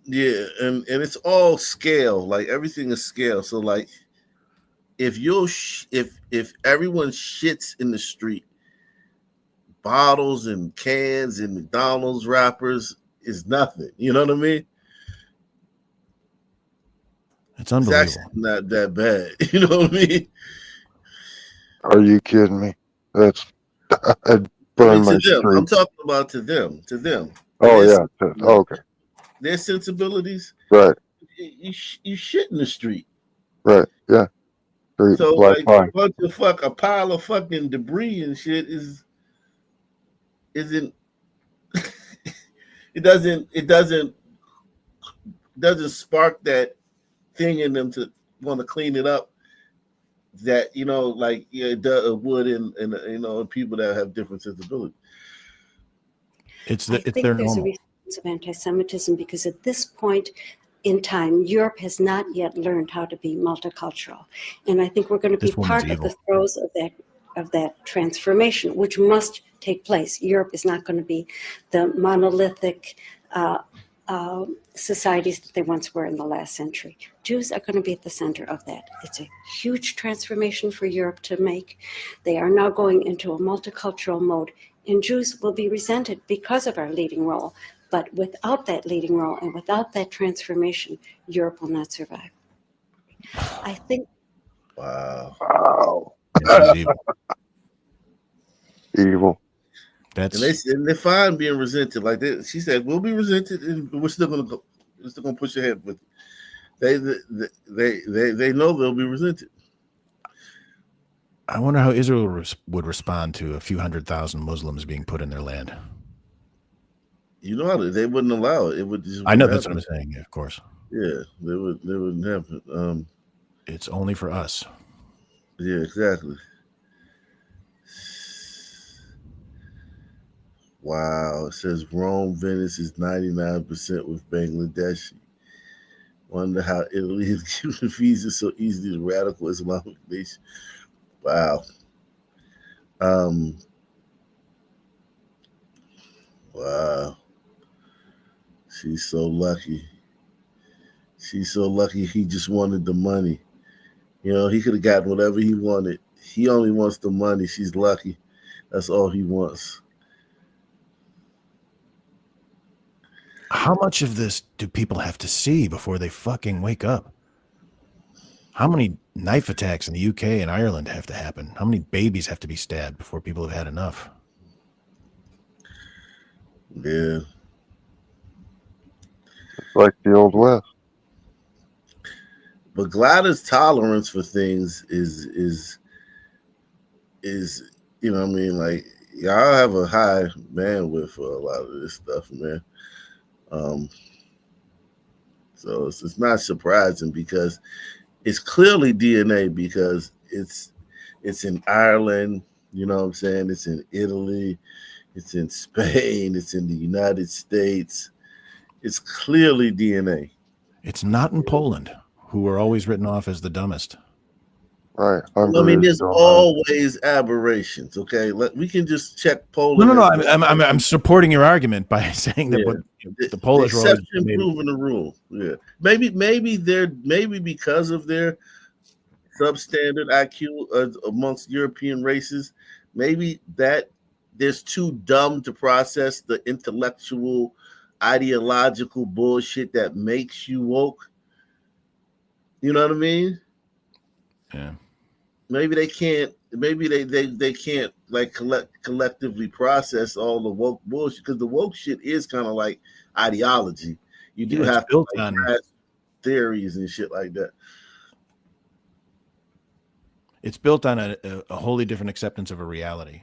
Yeah, and it's all scale. Like everything is scale. So like, if everyone shits in the street, bottles and cans and McDonald's wrappers is nothing. You know what I mean? It's unbelievable. It's actually not that bad. You know what I mean? Are you kidding me? That's I'd burn my street. I'm talking about to them. Oh yeah. Okay. Their sensibilities. Right. You shit in the street. Right. Yeah. So like a pile of fucking debris and shit isn't it doesn't spark that thing in them to want to clean it up that like it would in people that have different sensibilities. It's their normal. There's a response of anti-Semitism because at this point in time, Europe has not yet learned how to be multicultural, and I think we're going to be part of the throes of that transformation, which must take place. Europe is not going to be the monolithic societies that they once were in the last century. Jews are going to be at the center of that. It's a huge transformation for Europe to make. They are now going into a multicultural mode, and Jews will be resented because of our leading role. But without that leading role and without that transformation, Europe will not survive. I think. Wow. Evil. And they're fine being resented. Like she said, we'll be resented, and we're still gonna go. We're still gonna push ahead with it. They know they'll be resented. I wonder how Israel would respond to a few 100,000 Muslims being put in their land. You know how they wouldn't allow it. It would just. I know that's what I'm saying. Yeah, of course. Yeah, they wouldn't happen. It's only for us. Yeah, exactly. Wow, it says Rome, Venice is 99% with Bangladesh. Wonder how Italy is giving visas so easily to radical Islamic nation. Wow. Wow. She's so lucky. She's so lucky he just wanted the money. You know, he could have gotten whatever he wanted. He only wants the money. She's lucky. That's all he wants. How much of this do people have to see before they fucking wake up? How many knife attacks in the UK and Ireland have to happen? How many babies have to be stabbed before people have had enough? Yeah. It's like the Old West. But Gladys' tolerance for things is you know what I mean? Like, y'all have a high bandwidth for a lot of this stuff, man. So it's not surprising because it's clearly DNA because it's in Ireland, you know what I'm saying? It's in Italy, it's in Spain, it's in the United States. It's clearly DNA. It's not in Poland, who were always written off as the dumbest. Right. I mean, there's always aberrations. Okay, we can just check Poland. No. I'm supporting your argument by saying that the Polish the exception proving the rule. Yeah, maybe because of their substandard IQ amongst European races, maybe that they're too dumb to process the intellectual, ideological bullshit that makes you woke. You know what I mean? Yeah. Maybe they can't. Maybe they can't like collectively process all the woke bullshit because the woke shit is kind of like ideology. You do have to like, have theories and shit like that. It's built on a wholly different acceptance of a reality,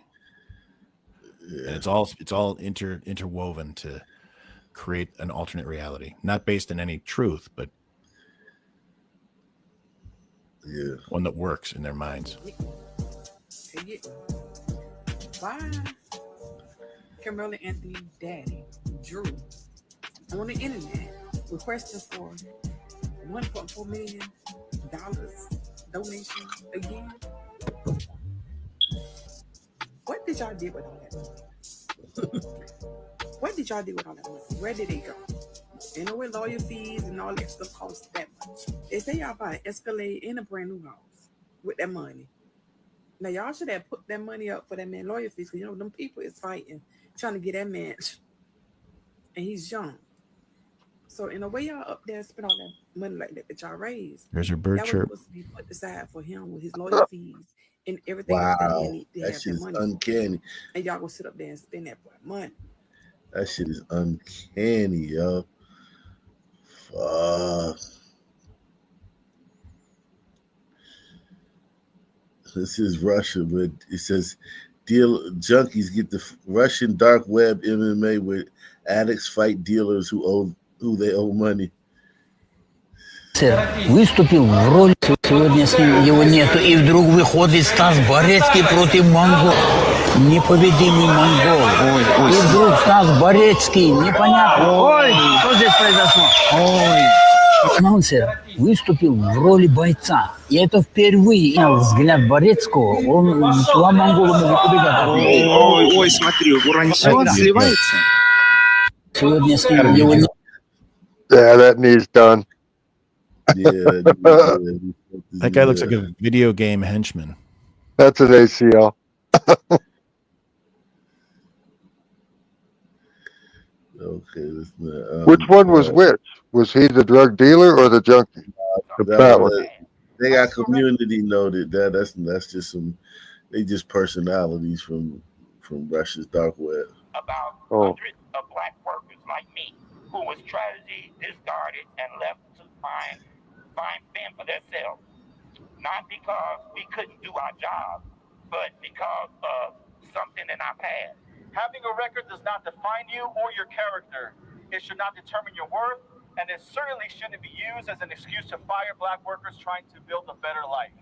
and it's all interwoven to create an alternate reality, not based in any truth, but one that works in their minds. Why Carmelo Anthony daddy Drew on the internet requesting for $1.4 million donation again? What did y'all do with all that money? What did y'all do with all that money? Where did it go? You know what lawyer fees and all that stuff cost that much. They say y'all buy an Escalade in a brand new house with that money. Now y'all should have put that money up for that man lawyer fees because you know them people is fighting, trying to get that man, and he's young. So in a way, y'all up there spend all that money like that y'all raised. There's your bird that chirp. was supposed to be put aside for him with his lawyer fees and everything else that he need to That have shit that is money uncanny. for. And y'all gonna sit up there and spend that money. That shit is uncanny, yo. Fuck. This is Russia, but it says junkies get the Russian dark web MMA where addicts fight dealers who they owe money. Выступил в роли, сегодня с ним его нету, и вдруг выходит Стас Борецкий против Монгол. Непобедимый монгол. И вдруг Стас Борецкий, непонятно. Ой, что здесь произошло? Ой. Анонсер выступил в роли бойца. И это впервые. Взгляд Борецкого, он два монгола могут убегать. Ой, смотри, Уранчон сливается. Сегодня с ним его нету. Yeah, that knee's done. That guy looks like a video game henchman. That's an ACL. Okay, which one was which? Was he the drug dealer or the junkie? They got community noted. That's just some. They just personalities from Russia's dark web. About hundreds of black workers like me who was tragedy discarded and left to find fend for themselves, not because we couldn't do our job, but because of something in our past. Having a record does not define you or your character. It should not determine your worth, and it certainly shouldn't be used as an excuse to fire black workers trying to build a better life.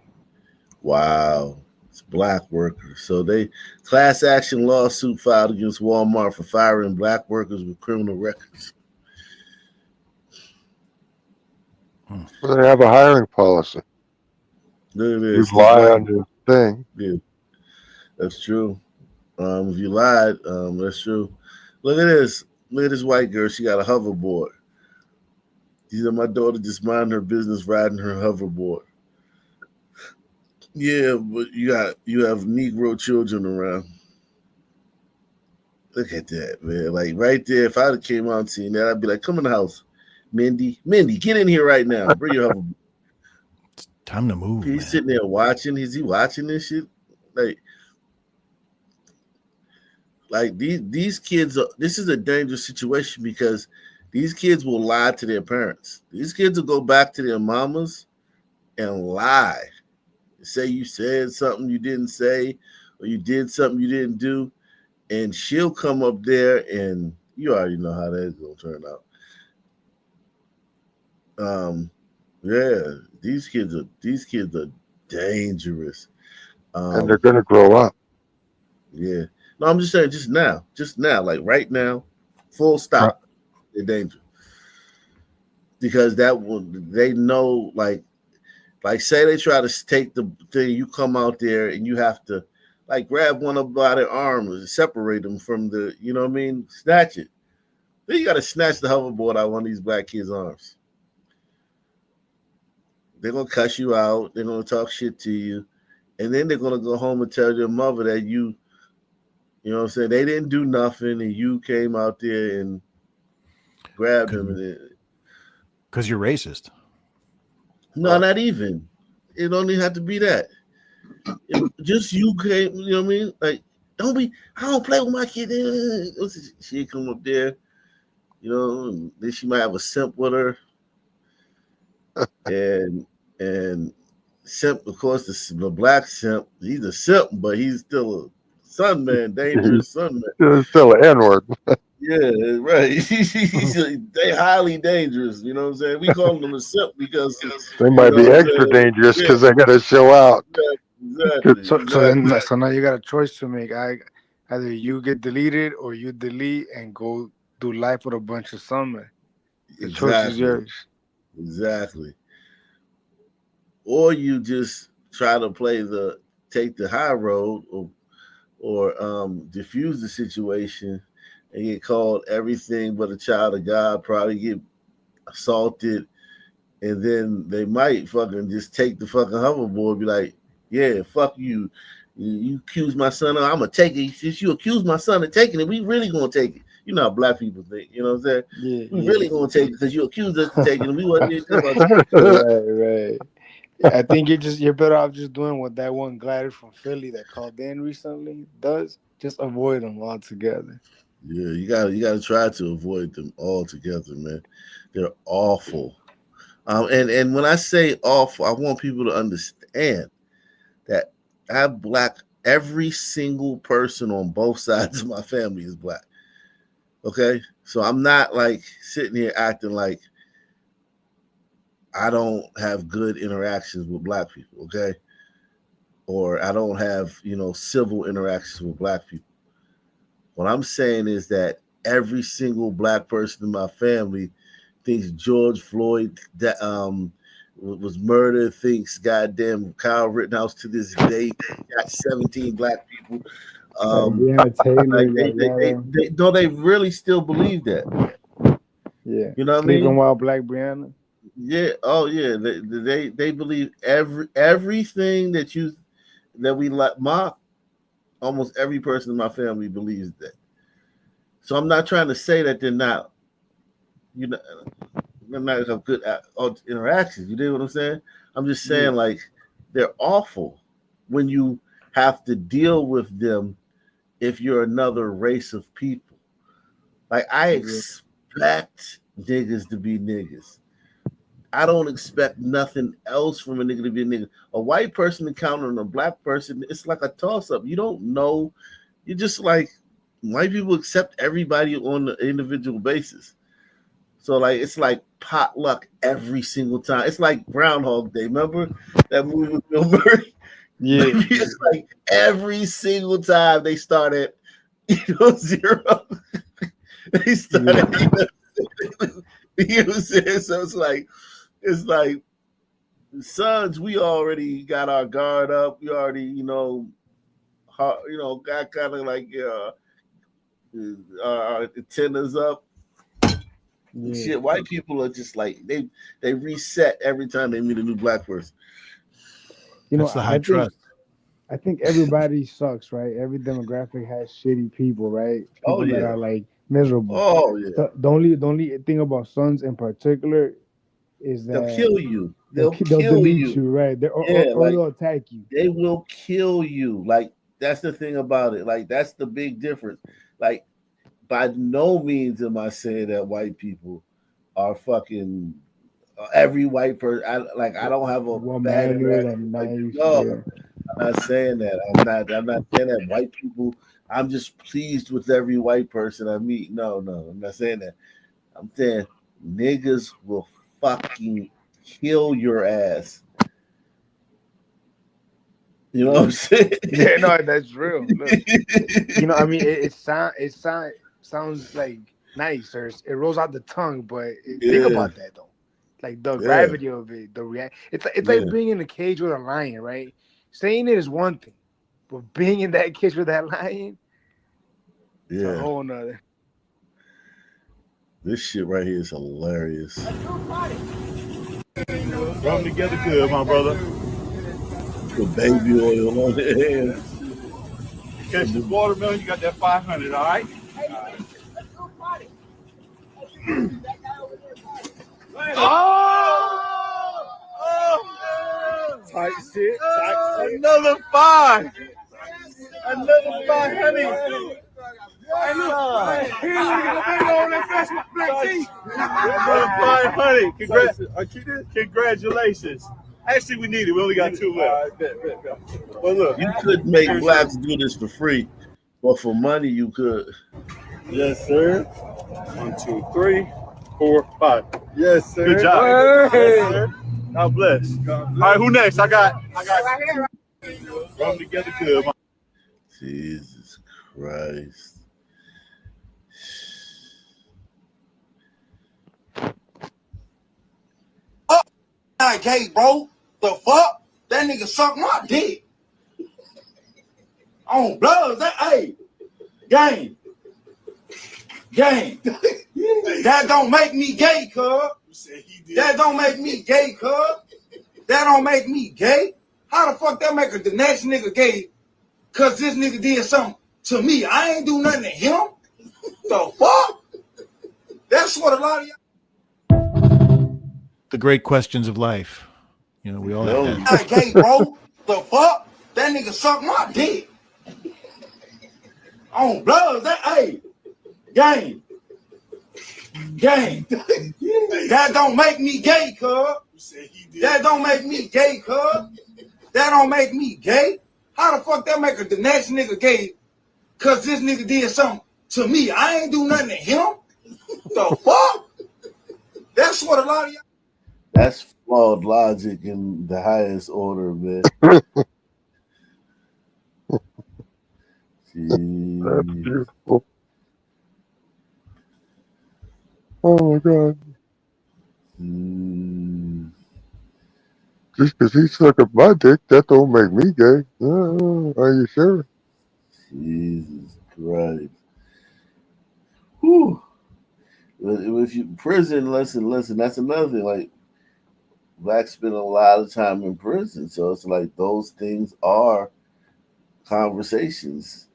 Wow. It's black workers. So they class action lawsuit filed against Walmart for firing black workers with criminal records. Well, they have a hiring policy. Look at You this. lie on your thing. Yeah, that's true. If you lied, that's true. Look at this. Look at this white girl. She got a hoverboard. She said, my daughter just minding her business riding her hoverboard. Yeah, but you have Negro children around. Look at that, man. Like right there, if I'd have came out and seen that, I'd be like, come in the house. Mindy, get in here right now. Bring your hoverboard. Time to move. He's sitting there watching. Is he watching this shit? Like these kids are, this is a dangerous situation because these kids will lie to their parents. These kids will go back to their mamas and lie. Say you said something you didn't say, or you did something you didn't do, and she'll come up there and you already know how that's gonna turn out. Yeah, these kids are dangerous. And they're gonna grow up. Yeah. No, I'm just saying just now, like right now, full stop. They're dangerous. Because they know, like say they try to take the thing, you come out there and you have to like grab one up by their arm and separate them from the, you know what I mean? Snatch it. Then you got to snatch the hoverboard out of one of these black kids' arms. They're going to cuss you out. They're going to talk shit to you. And then they're going to go home and tell their mother that you know what I'm saying, they didn't do nothing and you came out there and grabbed them. Because you're racist. No, not even. It don't even have to be that. Just you came, you know what I mean? Like, I don't play with my kid. She come up there, you know, and then she might have a simp with her. and simp, of course, the black simp, he's a simp, but he's still a son man, dangerous son man. Still an N-word. Yeah, right. They highly dangerous, you know what I'm saying? We call them a simp because they might be extra dangerous because they got to show out. Exactly. So now you got a choice to make. Either you get deleted or you delete and go do life with a bunch of summer. The choice is yours. Exactly. Or you just try to take the high road or diffuse the situation and get called everything but a child of God, probably get assaulted, and then they might fucking just take the fucking hoverboard, be like, yeah, fuck you. You accuse my son, I'm gonna take it. Since you accuse my son of taking it, we really gonna take it. You know how black people think, you know what I'm saying? Yeah, we really gonna take it because you accused us of taking it. We wasn't right. I think you're better off just doing what that one glider from Philly that called in recently does. Just avoid them altogether. Yeah, you gotta try to avoid them altogether, man. They're awful. And when I say awful, I want people to understand that every single person on both sides of my family is black. Okay? So I'm not like sitting here acting like I don't have good interactions with black people, okay? Or I don't have, civil interactions with black people. What I'm saying is that every single black person in my family thinks George Floyd was murdered, thinks goddamn Kyle Rittenhouse to this day got 17 black people. They really still believe that. Yeah. You know what I mean? Even while Black Brianna. Yeah. Oh yeah. They believe everything that we like. Almost every person in my family believes that. So I'm not trying to say that they're not. They're not have good interactions. You know what I'm saying? I'm just saying like they're awful when you have to deal with them if you're another race of people. Like I expect niggas to be niggas. I don't expect nothing else from a nigga to be a nigga. A white person encountering a black person, it's like a toss-up. You don't know. You're just like, white people accept everybody on an individual basis. So like it's like potluck every single time. It's like Groundhog Day. Remember that movie with Bill Murray? Yeah. It's like every single time they start at 0. They start at you know what I'm saying? So it's like sons, we already got our guard up. We already, got kind of like our antennas up. Yeah. Shit, white people are just like they reset every time they meet a new black person. That's the high trust. I think everybody sucks, right? Every demographic has shitty people, right? Oh People that yeah. are like miserable. Oh yeah. The only thing about sons in particular is They'll that kill you. they'll They'll they'll kill delete you. you, right? Yeah, Or like they'll attack you. they will kill you. Like that's the thing about it. Like that's the big difference. Like by no means am I saying that white people are fucking every white person. I don't have a Well bad mannered interaction and with white nice. people. No, Yeah. I'm not saying that. I'm not saying that white people. I'm just pleased with every white person I meet. No, I'm not saying that. I'm saying niggas will fucking kill your ass. You know what I'm saying? Yeah, no, that's real. Look, I mean, sounds like nice, or it rolls out the tongue, but think Yeah, about that though. Like the yeah, gravity of it, the react. It's like yeah, being in a cage with a lion, right? Saying it is one thing, but being in that cage with that lion, it's a yeah. whole nother. This shit right here is hilarious. Rub them together good, my brother. Put baby oil on their hands. Catch the watermelon, you got that 500, all right? Tight shit. Another 5. Another 500. Another 500. Congratulations. Actually, we need it. We only got 2 left. Well, look, You could make blacks do this for free, but for money you could. yes, sir. 1, 2, 3, 4, 5. Yes, sir. Good job. Yes, sir. God bless. All right, who next? I got. Rub them together good. Jesus Christ. Not gay, bro. The fuck? That nigga sucked my dick. On blood, that hey, gang. That don't make me gay, cuz. That don't make me gay, cuz. That don't make me gay. How the fuck that make the next nigga gay? Cause this nigga did something to me. I ain't do nothing to him. The fuck? That's what a lot of y'all. The great questions of life. We all have that. Not gay, bro. The fuck? That nigga sucked my dick. On blood, that hey, gang. That don't make me gay, cuz. That don't make me gay, cuz. That don't make me gay. How the fuck that make the next nigga gay? Cause this nigga did something to me. I ain't do nothing to him. The fuck? That's what a lot of y'all. That's flawed logic in the highest order, man. That's beautiful. Oh my God. Just because he suck up my dick, that don't make me gay. Are you sure? Jesus Christ. Whew. If you prison, listen, that's another thing. Like blacks spend a lot of time in prison, so it's like those things are conversations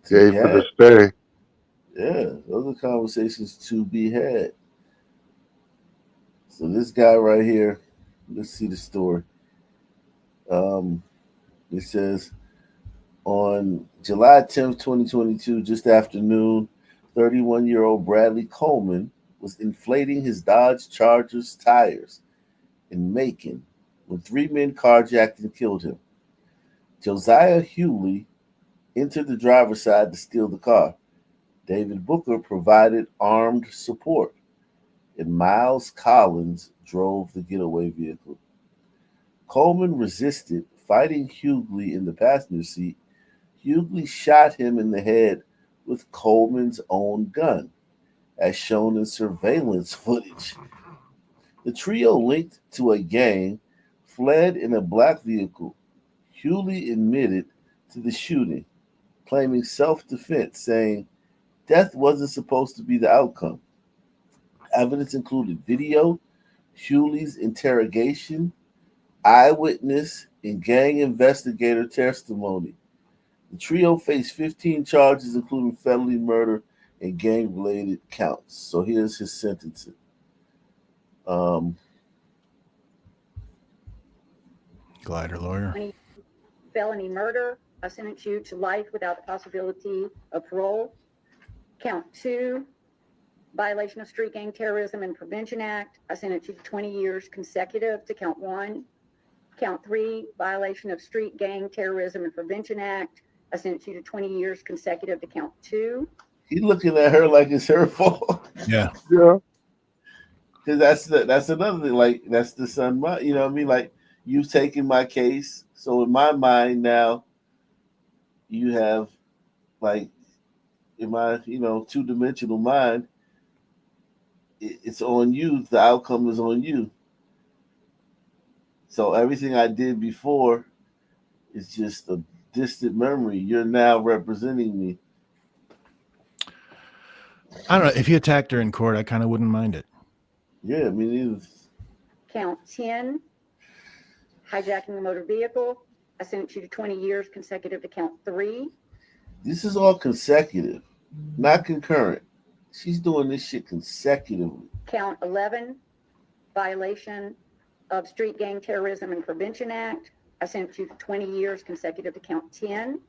Gay for the stay. Yeah, those are conversations to be had. So this guy right here, let's see the story. It says on July 10th, 2022, just after noon, 31-year-old Bradley Coleman was inflating his Dodge Charger's tires in Macon when 3 men carjacked and killed him. Josiah Hewley entered the driver's side to steal the car. David Booker provided armed support, and Miles Collins drove the getaway vehicle. Coleman resisted, fighting Hughley in the passenger seat. Hughley shot him in the head with Coleman's own gun, as shown in surveillance footage. The trio, linked to a gang, fled in a black vehicle. Hewley admitted to the shooting, claiming self-defense, saying death wasn't supposed to be the outcome. Evidence included video, Hewley's interrogation, eyewitness, and gang investigator testimony. The trio faced 15 charges, including felony murder and gang-related counts. So here's his sentencing. Glider lawyer. Felony murder, I sentence you to life without the possibility of parole. Count 2, violation of Street Gang Terrorism and Prevention Act, I sentence you to 20 years consecutive to count 1. Count 3, violation of Street Gang Terrorism and Prevention Act, I sentence you to 20 years consecutive to count 2. He's looking at her like it's her fault. Yeah. Yeah. Because that's another thing. Like, that's the son, you know what I mean? Like, you've taken my case. So in my mind now, you have, like, in my, two-dimensional mind, it's on you. The outcome is on you. So everything I did before is just a distant memory. You're now representing me. I don't know. If you attacked her in court, I kind of wouldn't mind it. Yeah, I mean, Count 10, hijacking a motor vehicle, I sentence you to 20 years consecutive to count 3. this is all consecutive, not concurrent. She's doing this shit consecutively. Count 11, violation of Street Gang Terrorism and Prevention Act, I sentence you to 20 years consecutive to count 10.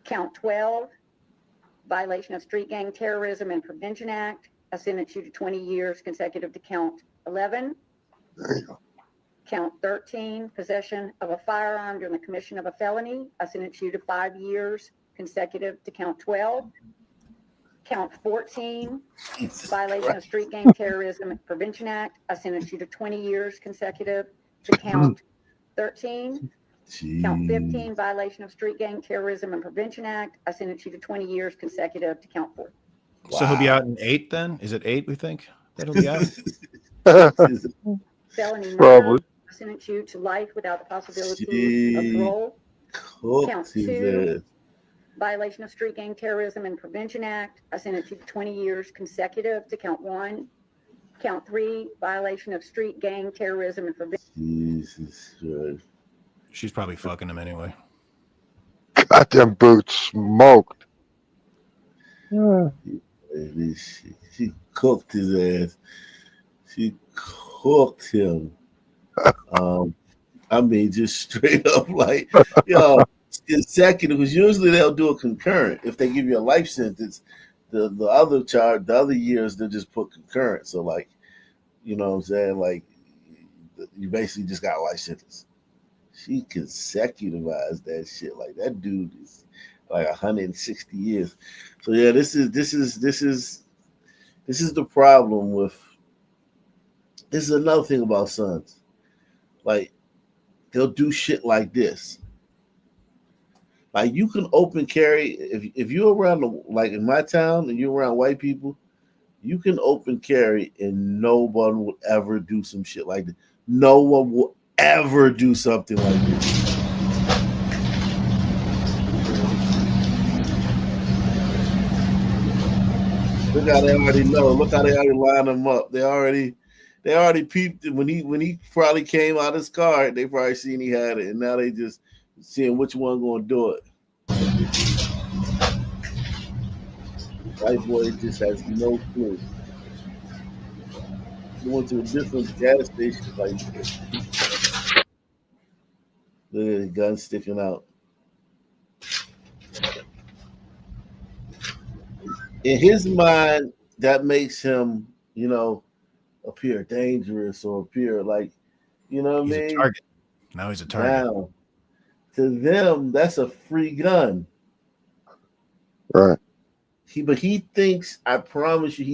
Count 12, violation of Street Gang Terrorism and Prevention Act, I sentence you to 20 years consecutive to count 11. There you go. Count 13, possession of a firearm during the commission of a felony, I sentence you to 5 years consecutive to count 12. Count 14, violation of Street Gang Terrorism and Prevention Act, I sentence you to 20 years consecutive to count 13. Count 15, violation of Street Gang Terrorism and Prevention Act, I sentence you to 20 years consecutive to count 4. So he'll be out in 8 then? Is it 8, we think? That'll be out? Felony Probably. murder, I sentence you to life without the possibility of parole. Count 2, violation of Street Gang Terrorism and Prevention Act, I sentence you to 20 years consecutive to count 1. Count 3, violation of Street Gang Terrorism and Prevention. Jesus Christ. She's probably fucking him anyway. Got them boots smoked. She cooked his ass. She cooked him. I mean, just straight up like, yo, consecutive, because usually they'll do a concurrent. If they give you a life sentence, the other charge, the other years, they'll just put concurrent. So, like, you know what I'm saying? Like, you basically just got a life sentence. She consecutivized that shit. Like, that dude is like 160 years. So yeah, this is the problem with. This is another thing about sons. Like, they'll do shit like this. Like, you can open carry if you're around like in my town and you're around white people, you can open carry and no one will ever do some shit like that. No one will ever do something like this. Look how they already know. Look how they already line them up. They already peeped it. When he probably came out of his car, they probably seen he had it, and now they just seeing which one gonna do it. White boy just has no clue. He went to a different gas station like this. Look at the gun sticking out. In his mind, that makes him, appear dangerous or appear like, you know what I mean? A target. Now he's a target. Now, to them, that's a free gun. Right. But he thinks, I promise you,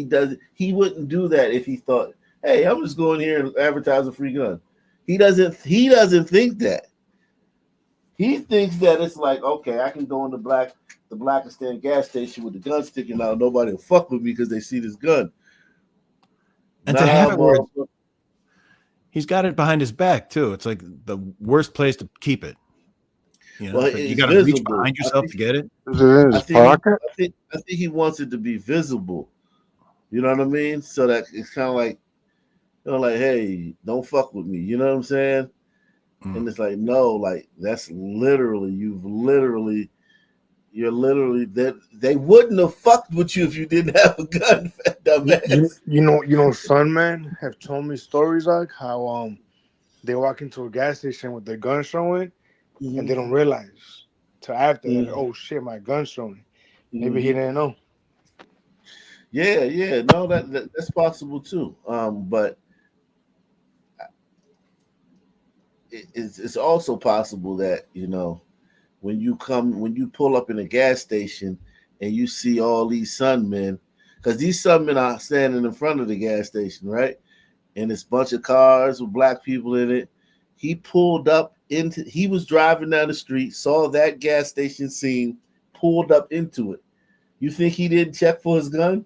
he wouldn't do that if he thought, hey, I'm just going here and advertise a free gun. He doesn't think that. He thinks that it's like, okay, I can go in the Blackistan gas station with the gun sticking out. Nobody will fuck with me because they see this gun. And to have it where he's got it behind his back too. It's like the worst place to keep it. Well, you got to reach behind yourself to get it. Is it in his pocket? I think he wants it to be visible. You know what I mean? So that it's kind of like, like, hey, don't fuck with me. You know what I'm saying? And it's like, no, like that's literally, you're literally that they wouldn't have fucked with you if you didn't have a gun, dumbass. You know, some men have told me stories like how they walk into a gas station with their gun showing, and they don't realize till after that, oh shit, my gun's showing. Maybe he didn't know. Yeah, no, that's possible too. But it's also possible that, you know, when you pull up in a gas station and you see all these Sunmen, because these Sunmen are standing in front of the gas station, right? And it's a bunch of cars with black people in it. He was driving down the street, saw that gas station scene, pulled up into it. You think he didn't check for his gun?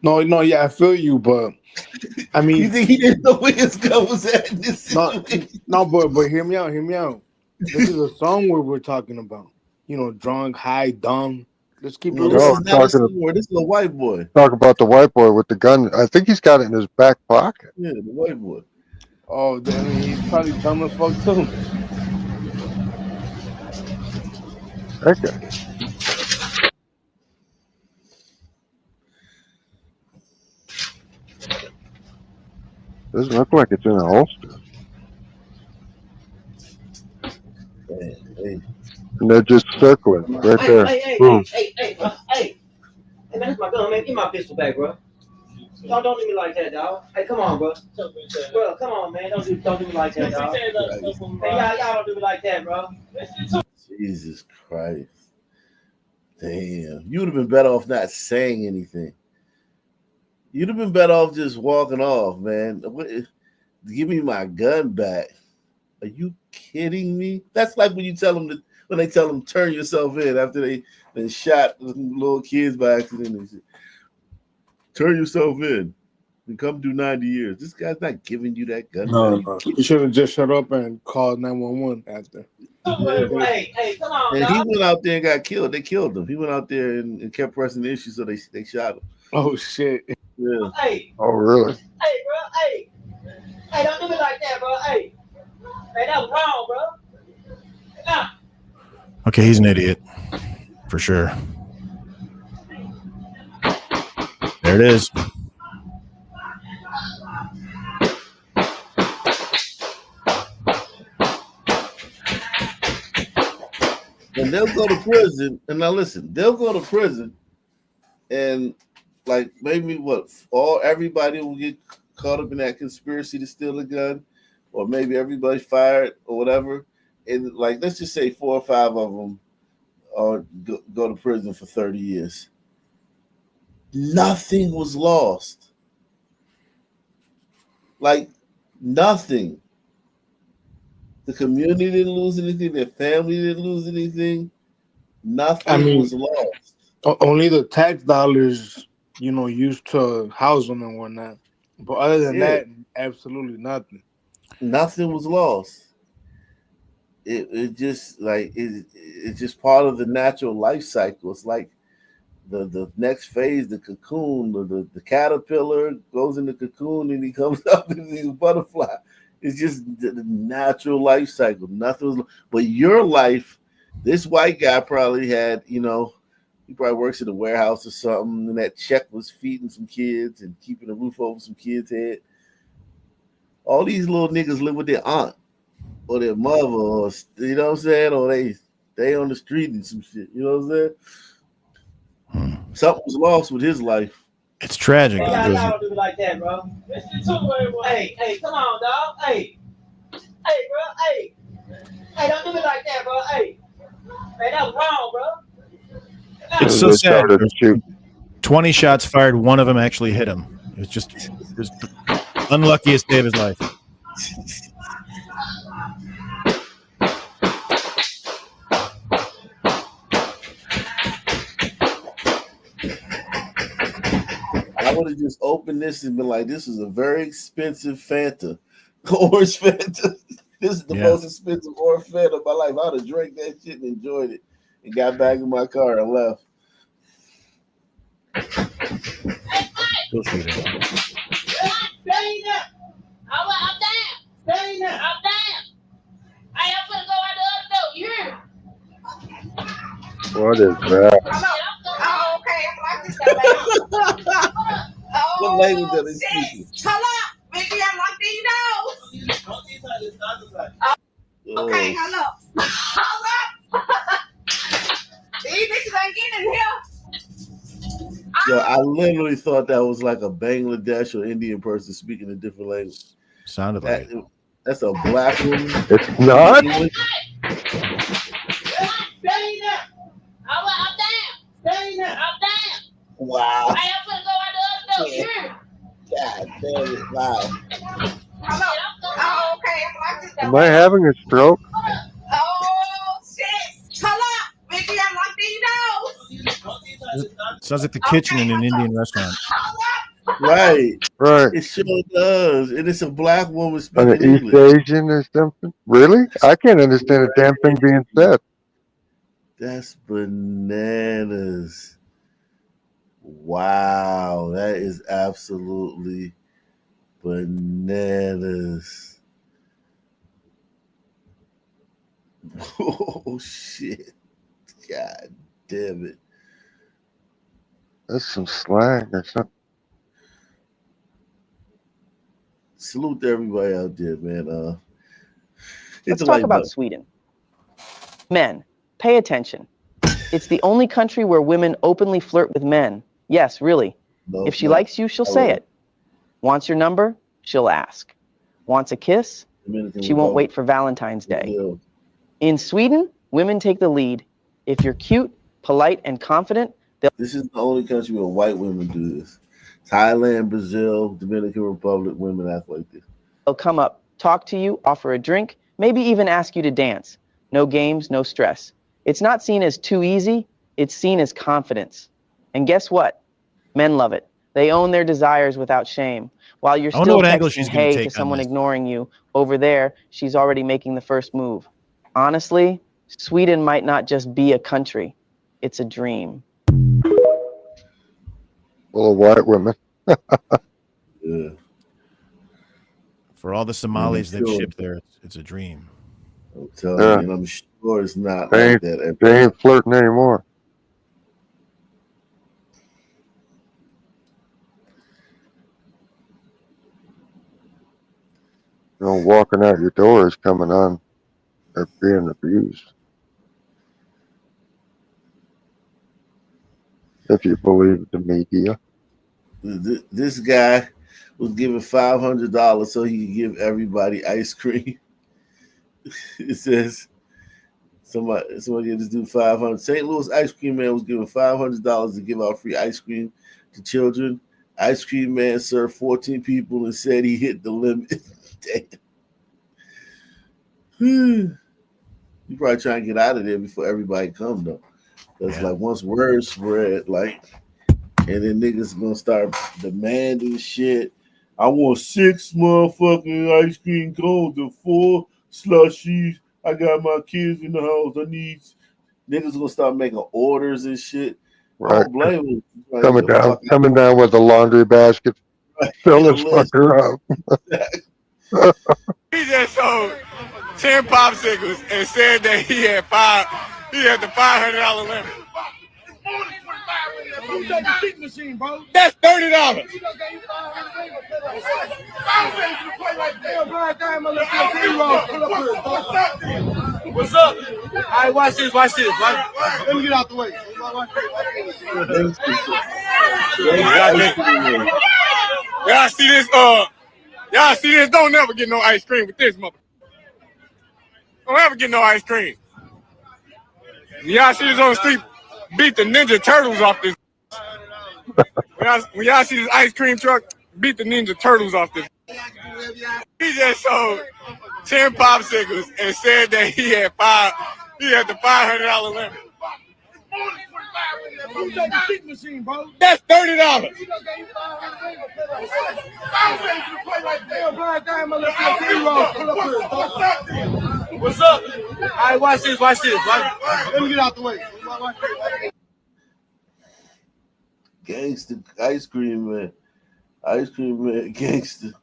No, yeah, I feel you, but I mean, you think he didn't know where his gun was at in this situation? No, but hear me out. This is a song where we're talking about, you know, drunk, high, dumb. Let's keep it real. This is not a song. This is a white boy. Talk about the white boy with the gun. I think he's got it in his back pocket. Yeah, the white boy. Oh, I mean, he's probably dumb as fuck too. Okay. Doesn't look like it's in a holster. Hey. And they're just circling right there. Boom. Hey, man, that's my gun, man. Get my pistol back, bro. Don't do me like that, dog. Hey, come on, bro. Bro, come on, man. Don't do me like that, dog. Hey, y'all don't do me like that, bro. Jesus Christ. Damn. You would have been better off not saying anything. You'd have been better off just walking off, man. Give me my gun back. Are you kidding me? That's like when they tell them turn yourself in after they shot little kids by accident and shit. Turn yourself in and come do 90 years. This guy's not giving you that gun. No. You should have just shut up and called 911 after. Hey, come on, and dog. he went out there and got killed. They killed him. He went out there and kept pressing the issue, so they shot him. Oh shit. Yeah. Hey. Oh really? Hey, bro. Hey, don't do me like that, bro. Hey, man, that was wrong, bro. Nah. Okay, he's an idiot for sure. There it is. And they'll go to prison. And now listen, they'll go to prison, and like maybe everybody will get caught up in that conspiracy to steal a gun, or maybe everybody fired or whatever. And like, let's just say 4 or 5 of them go to prison for 30 years. Nothing was lost. Like nothing. The community didn't lose anything. Their family didn't lose anything. Nothing was lost. Only the tax dollars, you know, used to house them and whatnot. But other than that, absolutely nothing. Nothing was lost. It's just part of the natural life cycle. It's like the next phase, the cocoon, the caterpillar goes in the cocoon and he comes up and he's a butterfly. It's just the natural life cycle. Nothing was, but your life, this white guy probably had, you know, he probably works in a warehouse or something, and that check was feeding some kids and keeping a roof over some kids' head. All these little niggas live with their aunt or their mother, or you know what I'm saying, or they on the street and some shit. You know what I'm saying? Something was lost with his life. It's tragic. Hey, y'all don't do me like that, bro. Hey, come on, dog. Hey, bro. Hey, don't do me like that, bro. Hey, man, that was wrong, bro. It's so sad. 20 shots fired. One of them actually hit him. It was unluckiest day of his life. I would have just opened this and been like, this is a very expensive Fanta. Orange Fanta. This is the most expensive orange Fanta of my life. I would have drank that shit and enjoyed it and got back in my car and left. Go shoot it. I'm down. Stay there. I'm down. I am gonna go out the other door. You hear me? What is that? Oh, okay. I just got back. What language are they speaking? Hold up. Mickey, I'm like these dogs. Okay, Oh, hold up. Hold up. These bitches ain't getting in here. yo, I literally thought that was like a Bangladesh or Indian person speaking a different language. Sounded like it. That's a black woman. It's not. English. Stay there. I'm down. Stay there. I'm down. Wow. I am gonna go out the other door. You hear me? God damn it! Wow. Oh, okay. I just got Am I having a stroke? Oh, shit. Hold up. Mickey, I'm like these dogs. Sounds like the kitchen in an Indian restaurant. Right. Right. It sure does. And it's a black woman An speaking East English. Asian or something? Really? I can't understand a damn thing being said. That's bananas. Wow. That is absolutely bananas. Oh, shit. God damn it. That's some slang or something. Salute to everybody out there, man. Let's talk about Sweden. Men, pay attention. It's the only country where women openly flirt with men. Yes, really. No, if she no. likes you, she'll say it. Wants your number? She'll ask. Wants a kiss? She won't wait for Valentine's Day. In Sweden, women take the lead. If you're cute, polite, and confident, this is the only country where white women do this. Thailand, Brazil, Dominican Republic, women act like this. they'll come up, talk to you, offer a drink, maybe even ask you to dance. No games, no stress. It's not seen as too easy, it's seen as confidence. And guess what? Men love it. They own their desires without shame. While you're I wonder still what angle texting she's gonna hey take to on someone this. ignoring you, over there, she's already making the first move. Honestly, Sweden might not just be a country, it's a dream. Full of white women. Yeah. For all the Somalis they've sure. shipped there, it's a dream. I'm telling Yeah. you, and I'm sure it's not They like ain't, that. they ain't flirting anymore. You know, walking out your door is coming on. They're being abused. If you believe the media. This guy was given $500 so he could give everybody ice cream. It says somebody gave this dude $500. St. Louis ice cream man was given $500 to give out free ice cream to children. Ice cream man served 14 people and said he hit the limit. Damn. You probably trying to get out of there before everybody comes though. Because like once word spread, like, and then niggas gonna start demanding shit. I want 6 motherfucking ice cream cones and 4 slushies. I got my kids in the house. I need niggas gonna start making orders and shit. I Right. don't blame them. Like, Coming the down, fuck coming down with a laundry basket. Fill this fucker up. He just sold 10 popsicles and said that he had the $500 limit. That's $30. What's up? All right, watch this. Let me get out the way. Y'all see this? Y'all see this? Don't never get no ice cream with this mother. Don't ever get no ice cream. Y'all see this on the street? Beat the Ninja Turtles off this. When y'all see this ice cream truck, beat the Ninja Turtles off this. He just sold 10 popsicles and said that he had the $500 limit. That's $30. What's up? All right, watch this. Let me get out the way. Gangster ice cream man, gangster.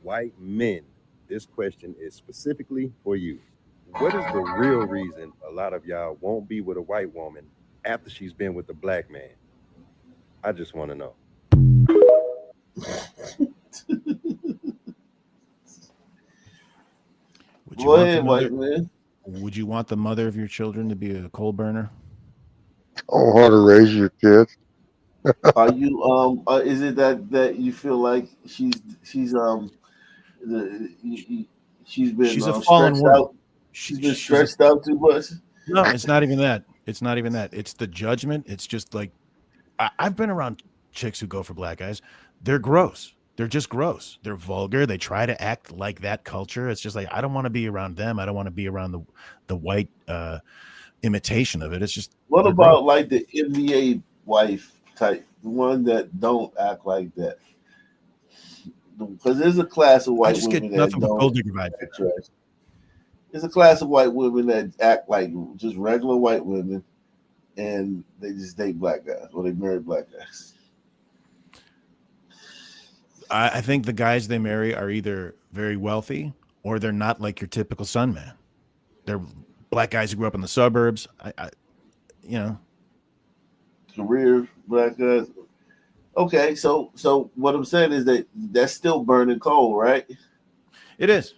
White men, this question is specifically for you. What is the real reason a lot of y'all won't be with a white woman after she's been with a black man? I just want to know. Go ahead, white man. Would you want the mother of your children to be a coal burner? Oh, how to raise your kids. Are you is it that you feel like she's been She's a fallen stressed woman. out? She's been stressed out too much. No, it's not even that. It's not even that. It's the judgment. It's just like I've been around chicks who go for black guys. They're gross. They're just gross. They're vulgar. They try to act like that culture. It's just like I don't want to be around them. I don't want to be around the white imitation of it. It's just What about like the NBA wife type, the one that don't act like that? Because there's a class of white just get women nothing that but don't gold digger vibes. act trash. There's a class of white women that act like just regular white women, and they just date black guys or they marry black guys. I think the guys they marry are either very wealthy or they're not like your typical sun man. They're black guys who grew up in the suburbs. Career black guys. Okay, so what I'm saying is that that's still burning coal, right? It is.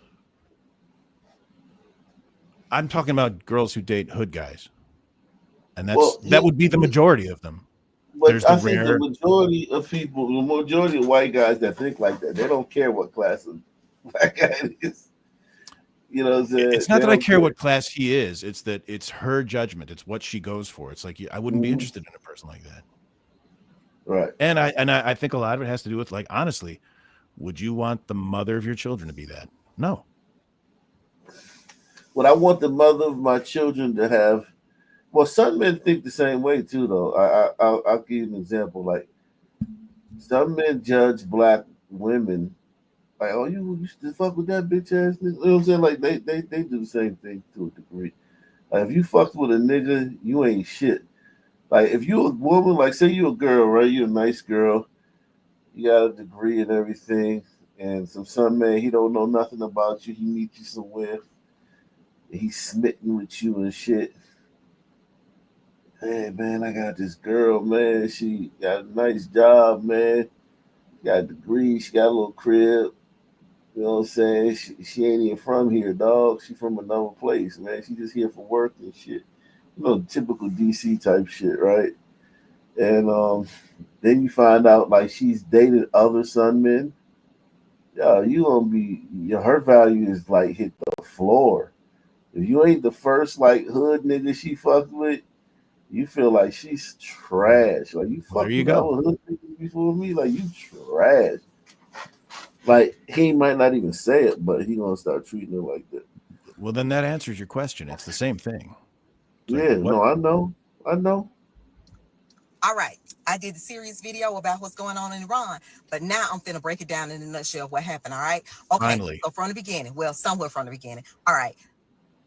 I'm talking about girls who date hood guys, and that would be the majority of them. But There's I the think rare. the majority of people, the majority of white guys that think like that, they don't care what class of black guy it is. You know what I'm saying? It's not They that I don't care what class he is. It's that it's her judgment. It's what she goes for. It's like I wouldn't be interested in a person like that. Right. And I think a lot of it has to do with, like, honestly, would you want the mother of your children to be that? No. What I want the mother of my children to have. Well, some men think the same way too, though. I'll give you an example. Like, some men judge black women like, "Oh, you used to fuck with that bitch ass nigga." You know what I'm saying? Like, they do the same thing to a degree. Like, if you fucked with a nigga, you ain't shit. Like, if you a woman, like, say you a girl, right? You a nice girl, you got a degree and everything, and some man, he don't know nothing about you. He meets you somewhere, and he's smitten with you and shit. Hey man, I got this girl, man. She got a nice job, man. Got a degree. She got a little crib. You know what I'm saying? She ain't even from here, dog. She from another place, man. She just here for work and shit. You know, typical DC type shit, right? And then you find out like she's dated other sun men. Yeah, you gonna be her value is like hit the floor. If you ain't the first like hood nigga she fucked with, you feel like she's trash. Like you fucked with other hood niggas before me, like you trash. Like he might not even say it, but he gonna start treating her like that. Well, then that answers your question. It's the same thing. Yeah, no, I know. All right. I did the serious video about what's going on in Iran, but now I'm finna break it down in a nutshell of what happened. All right. Okay. Finally. So from the beginning, well, somewhere from the beginning. All right.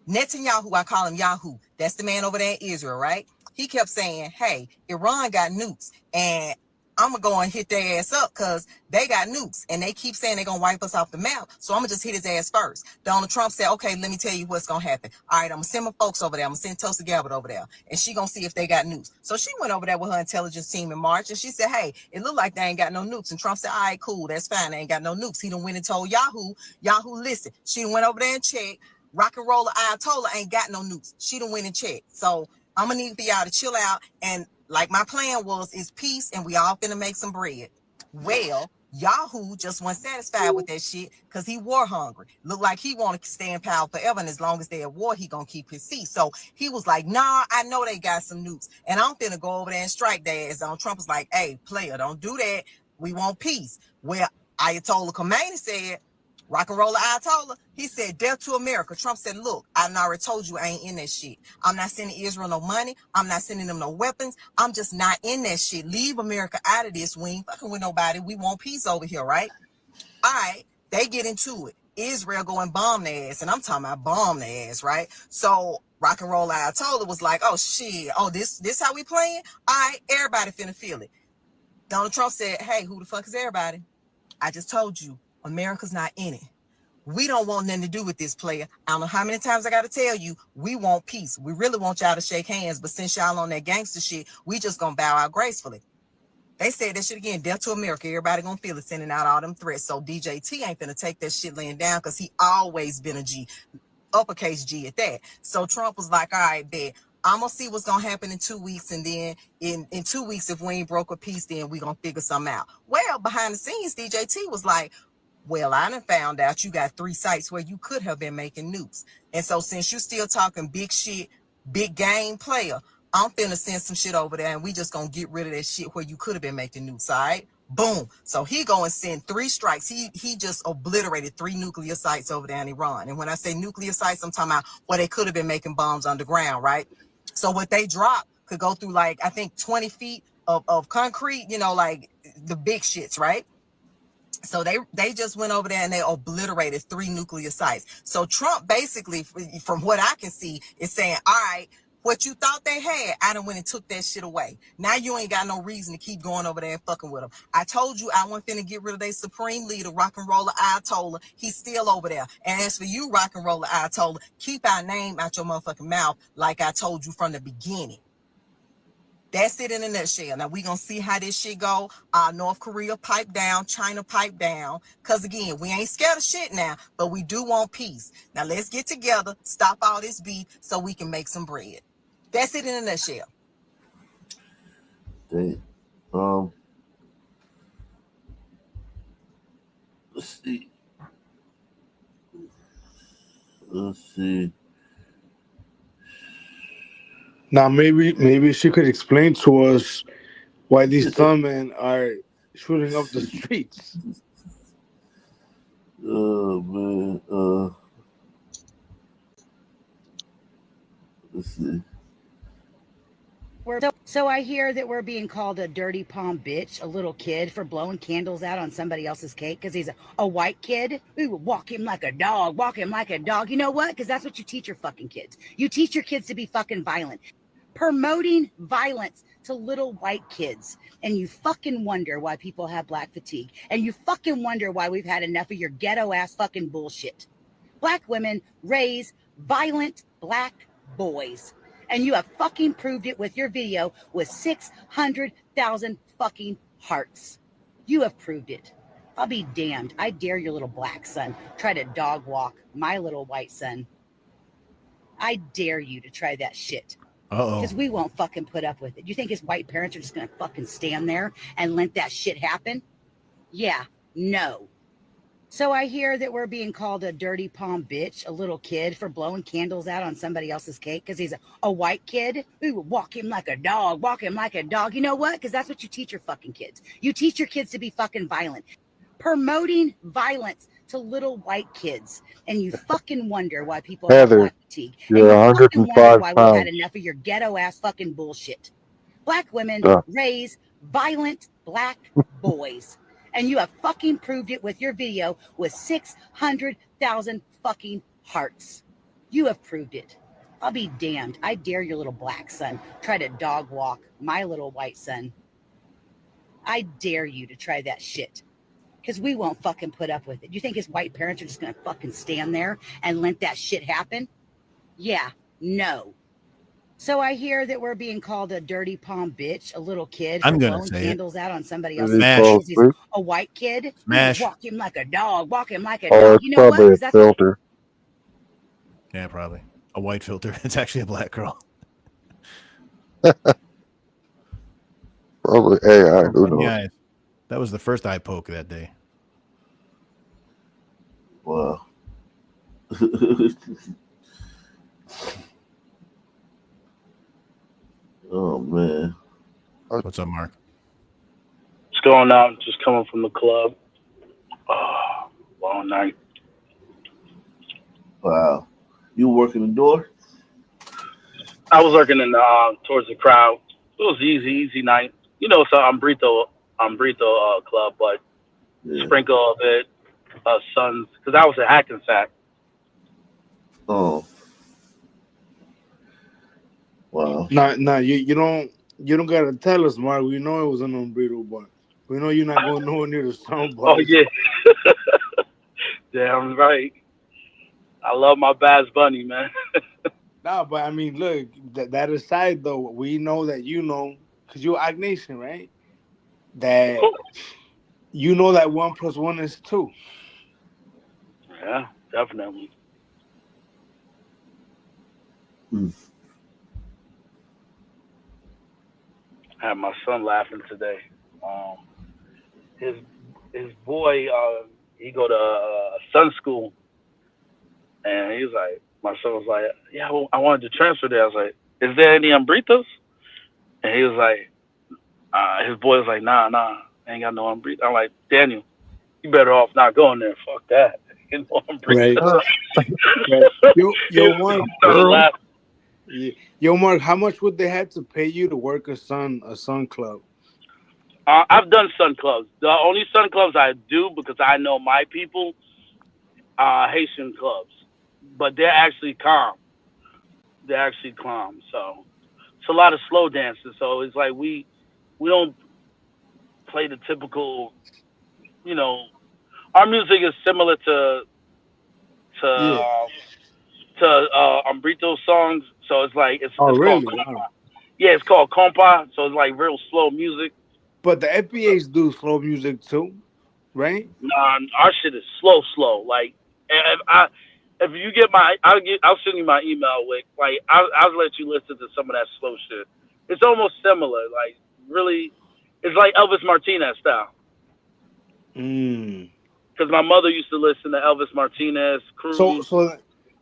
Netanyahu, I call him Yahoo. That's the man over there in Israel, right? He kept saying, hey, Iran got nukes and I'm going to go and hit their ass up because they got nukes and they keep saying they're going to wipe us off the map. So I'm going to just hit his ass first. Donald Trump said, okay, let me tell you what's going to happen. All right, I'm going to send my folks over there. I'm going to send Tulsi Gabbard over there and she going to see if they got nukes. So she went over there with her intelligence team in March and she said, hey, it looked like they ain't got no nukes. And Trump said, all right, cool. That's fine. They ain't got no nukes. He done went and told Yahoo, listen, she went over there and checked. Rock and Roller Ayatollah ain't got no nukes. She done went and checked. So I'm going to need for y'all to chill out. And like my plan was, is peace and we all finna make some bread. Well, Yahoo just wasn't satisfied with that shit because he war hungry. Looked like he want to stay in power forever. And as long as they at war, he going to keep his seat. So he was like, nah, I know they got some nukes. And I'm finna go over there and strike their ass. Trump was like, hey, player, don't do that. We want peace. Well, Ayatollah Khomeini said, Rock and Roller Ayatollah, he said, death to America. Trump said, look, I done already told you I ain't in that shit. I'm not sending Israel no money. I'm not sending them no weapons. I'm just not in that shit. Leave America out of this. We ain't fucking with nobody. We want peace over here, right? All right, they get into it. Israel go and bomb their ass, and I'm talking about bomb their ass, right? So Rock and Roll Ayatollah was like, oh shit, oh this how we playing? All right, everybody finna feel it. Donald Trump said, hey, who the fuck is everybody? I just told you, America's not in it. We don't want nothing to do with this player. I don't know how many times I got to tell you, we want peace. We really want y'all to shake hands, but since y'all on that gangster shit, we just gonna bow out gracefully. They said that shit again, death to America. Everybody gonna feel it, sending out all them threats. So DJT ain't finna take that shit laying down because he always been a G, uppercase G at that. So Trump was like, all right, bet. I'm gonna see what's gonna happen in 2 weeks, and then in 2 weeks, if we ain't broke a peace, then we gonna figure something out. Well, behind the scenes, DJT was like, well, I done found out you got 3 sites where you could have been making nukes. And so since you still talking big shit, big game player, I'm finna send some shit over there, and we just gonna get rid of that shit where you could have been making nukes, all right? Boom. So he go and send 3 strikes. He just obliterated 3 nuclear sites over there in Iran. And when I say nuclear sites, I'm talking about where they could have been making bombs underground, right? So what they dropped could go through, like, I think 20 feet of concrete, you know, like the big shits, right? So they just went over there and they obliterated 3 nuclear sites. So Trump basically, from what I can see, is saying, all right, what you thought they had, I done went and took that shit away. Now you ain't got no reason to keep going over there and fucking with them. I told you I wasn't finna get rid of their supreme leader, Rock and Roller Ayatollah. He's still over there. And as for you, Rock and Roller Ayatollah, keep our name out your motherfucking mouth like I told you from the beginning. That's it in a nutshell. Now we gonna see how this shit go. North Korea pipe down, China pipe down. Cause again, we ain't scared of shit now, but we do want peace. Now let's get together, stop all this beef so we can make some bread. That's it in a nutshell. Dang. Let's see. Now maybe she could explain to us why these gunmen are shooting up the streets. Oh man. Let's see. So I hear that we're being called a dirty palm bitch, a little kid, for blowing candles out on somebody else's cake because he's a white kid. We would walk him like a dog, walk him like a dog. You know what? Because that's what you teach your fucking kids. You teach your kids to be fucking violent. Promoting violence to little white kids. And you fucking wonder why people have black fatigue. And you fucking wonder why we've had enough of your ghetto ass fucking bullshit. Black women raise violent black boys. And you have fucking proved it with your video with 600,000 fucking hearts. You have proved it. I'll be damned. I dare your little black son try to dog walk my little white son. I dare you to try that shit. Because we won't fucking put up with it. You think his white parents are just going to fucking stand there and let that shit happen? Yeah, no. So I hear that we're being called a dirty palm bitch, a little kid, for blowing candles out on somebody else's cake because he's a white kid. We would walk him like a dog, walk him like a dog. You know what? Because that's what you teach your fucking kids. You teach your kids to be fucking violent. Promoting violence to little white kids. And you fucking wonder why people have Heather, black fatigue. And you're you fucking wonder 105 why we've had pounds. enough of your ghetto ass fucking bullshit. Black women Yeah. raise violent black boys. And you have fucking proved it with your video with 600,000 fucking hearts. You have proved it. I'll be damned. I dare your little black son try to dog walk my little white son. I dare you to try that shit. Because we won't fucking put up with it. You think his white parents are just going to fucking stand there and let that shit happen? Yeah, no. So I hear that we're being called a dirty palm bitch, a little kid, for I'm gonna blowing say it. candles out on somebody Is else's it cake. called He's fruit? a white kid. We would Smash. walk him like a dog, walk him like a Oh, dog. it's You know what? probably a 'Cause that's what filter. Yeah, probably. A white filter. It's actually a black girl. Probably AI. Who knows? Yeah, that was the first eye poke that day. Wow. Oh man. What's up, Mark? What's going on? Just coming from the club. Oh, long night. Wow. You working the door? I was working in towards the crowd. It was easy night. You know, so I'm Brito Club, but Yeah. sprinkle a bit, sons, because I was at Hackensack. Oh, wow. No, you don't gotta tell us, Mark. We know it was an Umbrito, but we know you're not going nowhere near the sound Oh bars. yeah, damn right. I love my Bass Bunny, man. No, but I mean, look, that aside though, we know that you know, because you're Ag Nation, right? That you know that 1 + 1 is 2. Yeah, definitely. I had my son laughing today. His boy, he go to Sun School, and he was like, my son was like, yeah, I wanted to transfer there. I was like, is there any Umbritos? And he was like, his boy was like, nah, I ain't got no Umbrito. I'm like, Daniel, you better off not going there. Fuck that. You know, Umbritos. Yo, Mark, Laugh. Yo, Mark, how much would they have to pay you to work a Sun club? I've done Sun clubs. The only Sun clubs I do, because I know my people, Haitian clubs, but they're actually calm. So it's a lot of slow dances. So it's like we don't play the typical, you know, our music is similar to Umbrito songs. So it's like it's really? called compa. Yeah, it's called compa. So it's like real slow music. But the FBAs do slow music too, right? Nah, our shit is slow. Like if you get I'll send you my email with I'll let you listen to some of that slow shit. It's almost similar, like really, it's like Elvis Martinez style. Because my mother used to listen to Elvis Martinez, Cruz.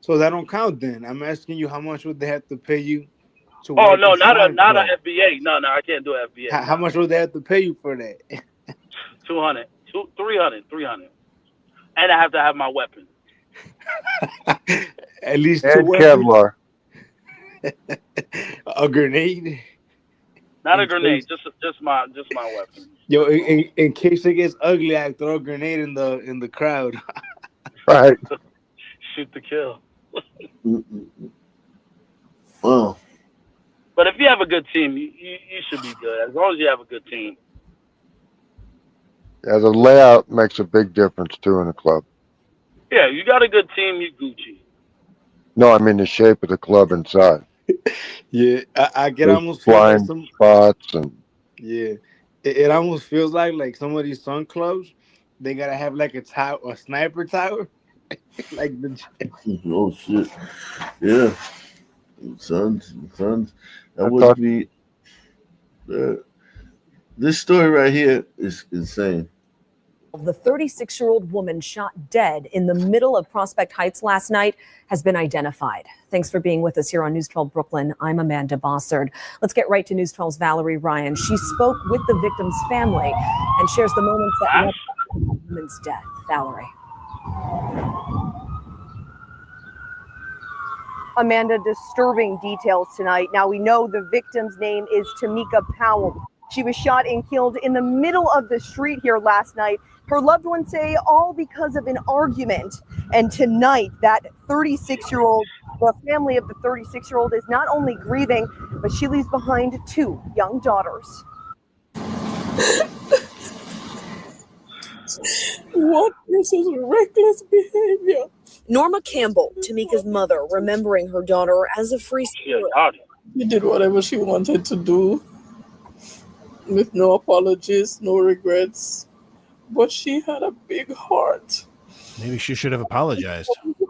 So that don't count then. I'm asking you, how much would they have to pay you to Oh work no, a not Sun club? a FBA. No, I can't do FBA. How much would they have to pay you for that? 200, 300, and I have to have my weapon. At least And 2 weapons. Kevlar. A grenade. Not a grenade, just my weapon. Yo, in case it gets ugly, I throw a grenade in the crowd. Right. Shoot to kill. Well, but if you have a good team, you should be good. As long as you have a good team. Yeah, the layout makes a big difference too in a club. Yeah, you got a good team, you Gucci. No, I mean the shape of the club inside. Yeah, I get There's almost feel like blind some. spots and Yeah, it almost feels like some of these Sun clubs, they gotta have like a sniper tower, like the. Oh shit! Yeah, Suns. That would be. This story right here is insane. The 36-year-old woman shot dead in the middle of Prospect Heights last night has been identified. Thanks for being with us here on News 12 Brooklyn. I'm Amanda Bossard. Let's get right to News 12's Valerie Ryan. She spoke with the victim's family and shares the moments that led to the woman's death. Valerie. Amanda, disturbing details tonight. Now we know the victim's name is Tamika Powell. She was shot and killed in the middle of the street here last night. Her loved ones say all because of an argument. And tonight, that 36-year-old, the family of the 36-year-old is not only grieving, but she leaves behind 2 young daughters. What? This is reckless behavior. Norma Campbell, Tamika's mother, remembering her daughter as a free spirit. She did whatever she wanted to do with no apologies, no regrets. But she had a big heart. Maybe she should have apologized. Campbell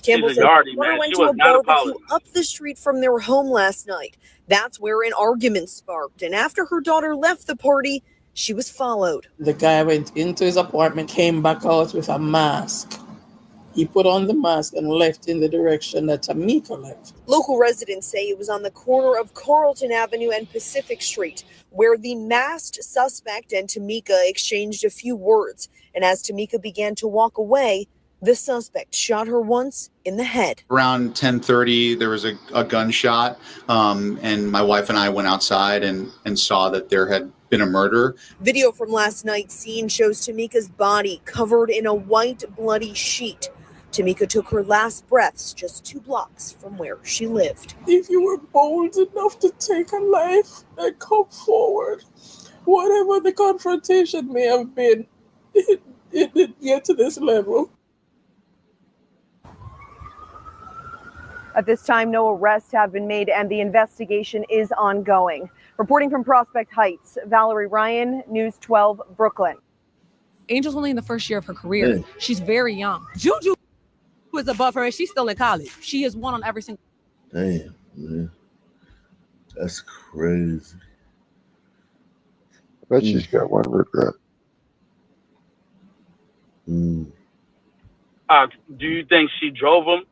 She's a said yardie, her daughter man. went She to a was not barbecue apologizing. up the street from their home last night. That's where an argument sparked. And after her daughter left the party, she was followed. The guy went into his apartment, came back out with a mask. He put on the mask and left in the direction that Tamika left. Local residents say it was on the corner of Carlton Avenue and Pacific Street, where the masked suspect and Tamika exchanged a few words. And as Tamika began to walk away, the suspect shot her once in the head. Around 10:30, there was a gunshot, and my wife and I went outside and saw that there had been a murder. Video from last night's scene shows Tamika's body covered in a white, bloody sheet. Tamika took her last breaths just 2 blocks from where she lived. If you were bold enough to take a life and come forward, whatever the confrontation may have been, it didn't get to this level. At this time, no arrests have been made and the investigation is ongoing. Reporting from Prospect Heights, Valerie Ryan, News 12, Brooklyn. Angel's only in the first year of her career. Yeah. She's very young. Juju was above her and she's still in college. She is one on every single. Damn, man. That's crazy. I bet she's got one regret. Mm. Do you think she drove him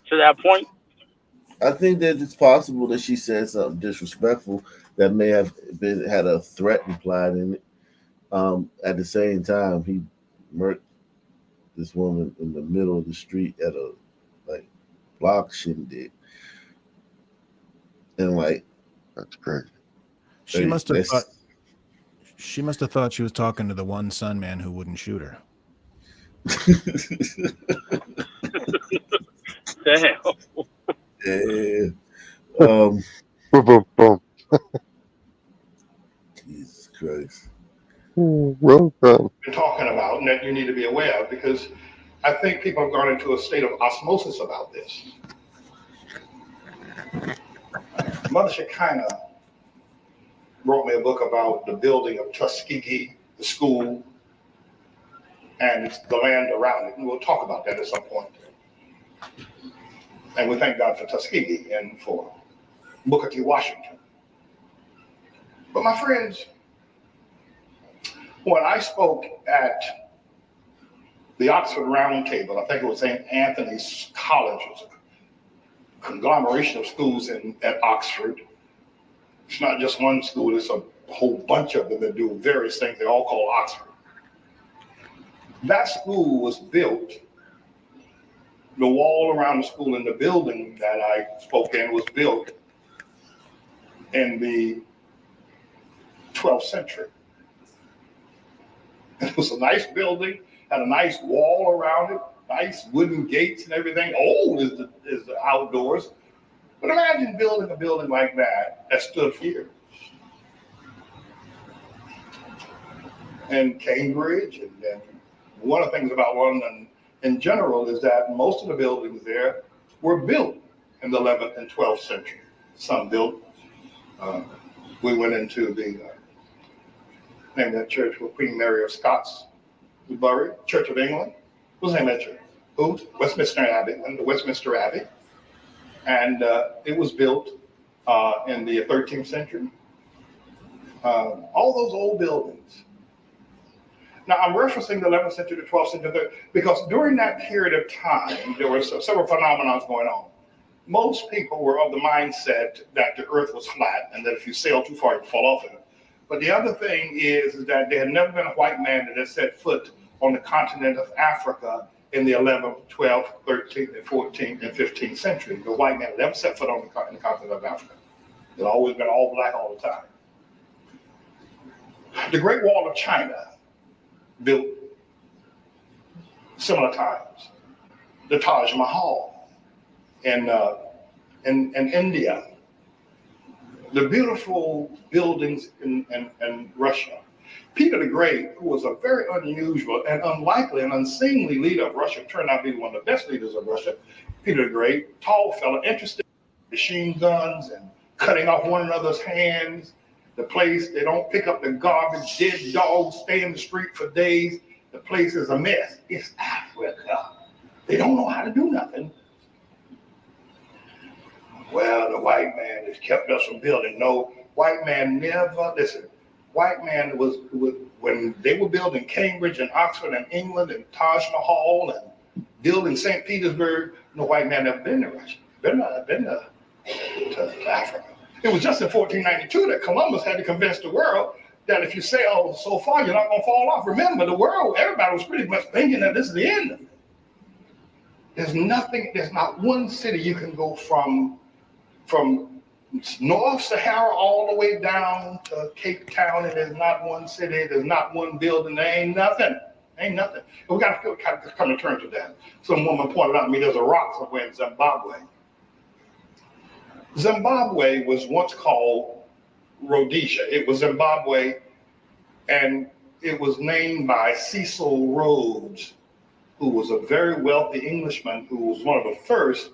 to that point? I think that it's possible that she said something disrespectful that may have had a threat implied in it. At the same time, he murked this woman in the middle of the street at a block shindig, and that's crazy. She must have thought. She must have thought she was talking to the one son man who wouldn't shoot her. Damn. Yeah. Boom, boom, boom. Jesus Christ. Well done. Been talking about and that you need to be aware of, because I think people have gone into a state of osmosis about this. Mother Shekinah wrote me a book about the building of Tuskegee, the school, and the land around it. And we'll talk about that at some point. And we thank God for Tuskegee and for Booker T. Washington. But my friends, when I spoke at the Oxford Round Table, I think it was St. Anthony's College, it was a conglomeration of schools at Oxford. It's not just one school, it's a whole bunch of them that do various things. They all call Oxford. That school was built, the wall around the school and the building that I spoke in was built in the 12th century. It was a nice building, had a nice wall around it, nice wooden gates and everything. Old is the outdoors. But imagine building a building like that stood here. And Cambridge, and one of the things about London in general is that most of the buildings there were built in the 11th and 12th century. Some built. We went into the name of that church where Queen Mary of Scots was buried, Church of England. What's the name of that church? Who? Westminster Abbey, and the Westminster Abbey. And it was built in the 13th century. All those old buildings. Now, I'm referencing the 11th century, the 12th century, because during that period of time, there were several phenomena going on. Most people were of the mindset that the earth was flat and that if you sail too far, you'd fall off of it. But the other thing is that there had never been a white man that had set foot on the continent of Africa in the 11th, 12th, 13th, and 14th, and 15th century. The white man had never set foot on the continent of Africa. It had always been all black all the time. The Great Wall of China, built similar times. The Taj Mahal in India. The beautiful buildings in Russia. Peter the Great, who was a very unusual and unlikely and unseemly leader of Russia, turned out to be one of the best leaders of Russia. Peter the Great, tall fella, interested in machine guns and cutting off one another's hands. The place, they don't pick up the garbage, dead dogs stay in the street for days. The place is a mess. It's Africa. They don't know how to do nothing. Well, the white man has kept us from building. No, white man never, listen, white man was when they were building Cambridge and Oxford and England and Taj Mahal and building St. Petersburg, no white man ever been to Russia, been to Africa. It was just in 1492 that Columbus had to convince the world that if you sail so far, you're not going to fall off. Remember, the world, everybody was pretty much thinking that this is the end of it. There's not one city you can go from North Sahara all the way down to Cape Town, and there's not one city, there's not one building, there ain't nothing. Ain't nothing. We got to come to terms with that. Some woman pointed out to me there's a rock somewhere in Zimbabwe. Zimbabwe was once called Rhodesia. It was Zimbabwe, and it was named by Cecil Rhodes, who was a very wealthy Englishman who was one of the first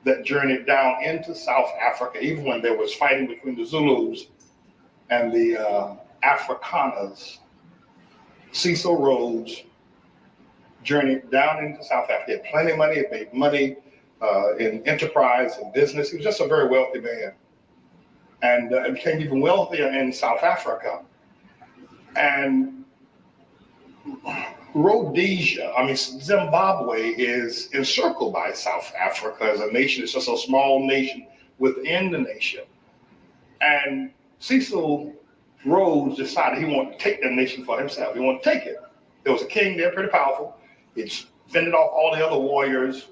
that journeyed down into South Africa, even when there was fighting between the Zulus and the Afrikaners. Cecil Rhodes journeyed down into South Africa. He had plenty of money, he made money in enterprise and business. He was just a very wealthy man. And became even wealthier in South Africa. And Rhodesia, Zimbabwe is encircled by South Africa as a nation. It's just a small nation within the nation. And Cecil Rhodes decided he wanted to take the nation for himself. He wanted to take it. There was a king there, pretty powerful. He fended off all the other warriors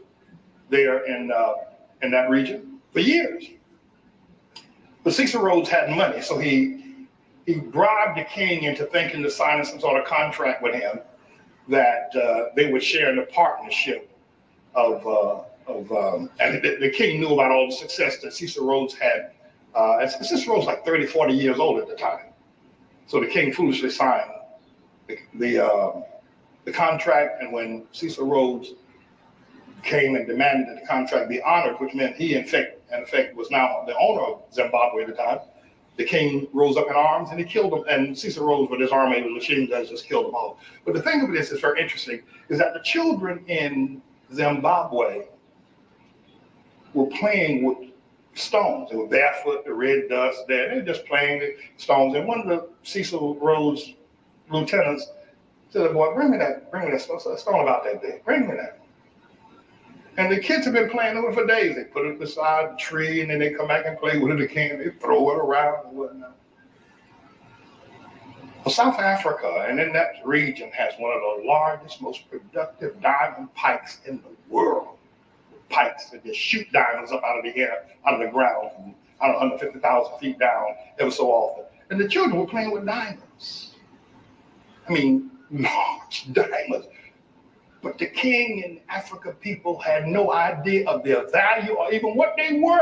there in that region for years. But Cecil Rhodes had money, so he bribed the king into thinking to sign some sort of contract with him that they would share in the partnership and the king knew about all the success that Cecil Rhodes had. And Cecil Rhodes was like 30, 40 years old at the time. So the king foolishly signed the contract, and when Cecil Rhodes came and demanded that the contract be honored, which meant he in effect was now the owner of Zimbabwe at the time, the king rose up in arms and he killed him, and Cecil Rhodes with his army with machine guns just killed them all. But the thing of this is very interesting, is that the children in Zimbabwe were playing with stones. They were barefoot, the red dust there. They were just playing with stones. And one of the Cecil Rhodes lieutenants said, "Boy, bring me that stone about that big. Bring me that." And the kids have been playing with it for days. They put it beside the tree, and then they come back and play with it again. They throw it around and whatnot. Well, South Africa, and in that region, has one of the largest, most productive diamond pikes in the world. Pikes that just shoot diamonds up out of the air, out of the ground, from 150,000 feet down, ever so often. And the children were playing with diamonds. Large diamonds. But the king and Africa people had no idea of their value or even what they were.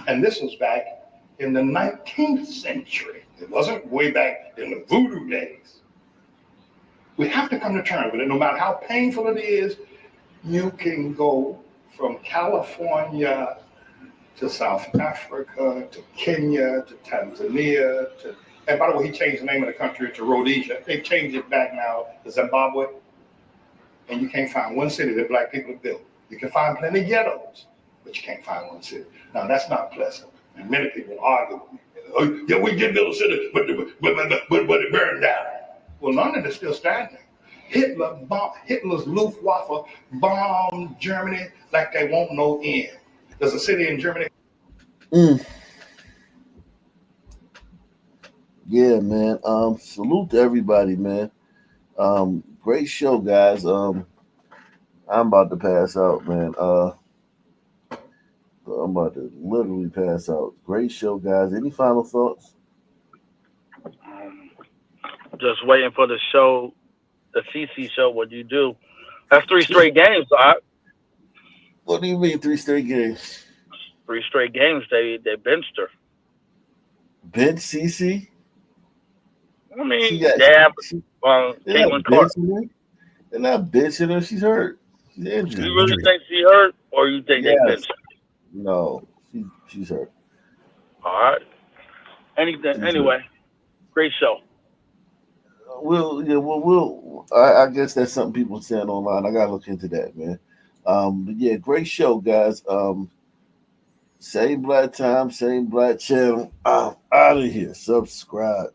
And this was back in the 19th century. It wasn't way back in the voodoo days. We have to come to terms with it. No matter how painful it is, you can go from California to South Africa, to Kenya, to Tanzania, and by the way, he changed the name of the country to Rhodesia. They've changed it back now to Zimbabwe. And you can't find one city that black people have built. You can find plenty of ghettos, but you can't find one city. Now, that's not pleasant. And many people argue with me. "Oh, yeah, we did build a city, but it burned down." Well, London is still standing. Hitler's Luftwaffe bombed Germany like they won't no end. There's a city in Germany. Yeah, man. Salute to everybody, man. Great show, guys. I'm about to pass out, man. I'm about to literally pass out. Great show, guys. Any final thoughts? Just waiting for the show, the CC show. What you do? That's 3 straight games, Doc. What do you mean 3 straight games? 3 straight games. They benched her. Bench CC? I mean, Caitlin Clark. They're not benching her. She's hurt. She's injured. You really think she hurt, or you think they benched her? No, she's hurt. All right. Anyway, great show. I guess that's something people saying online. I gotta look into that, man. But yeah, great show, guys. Same black time, same black channel. I'm out of here. Subscribe.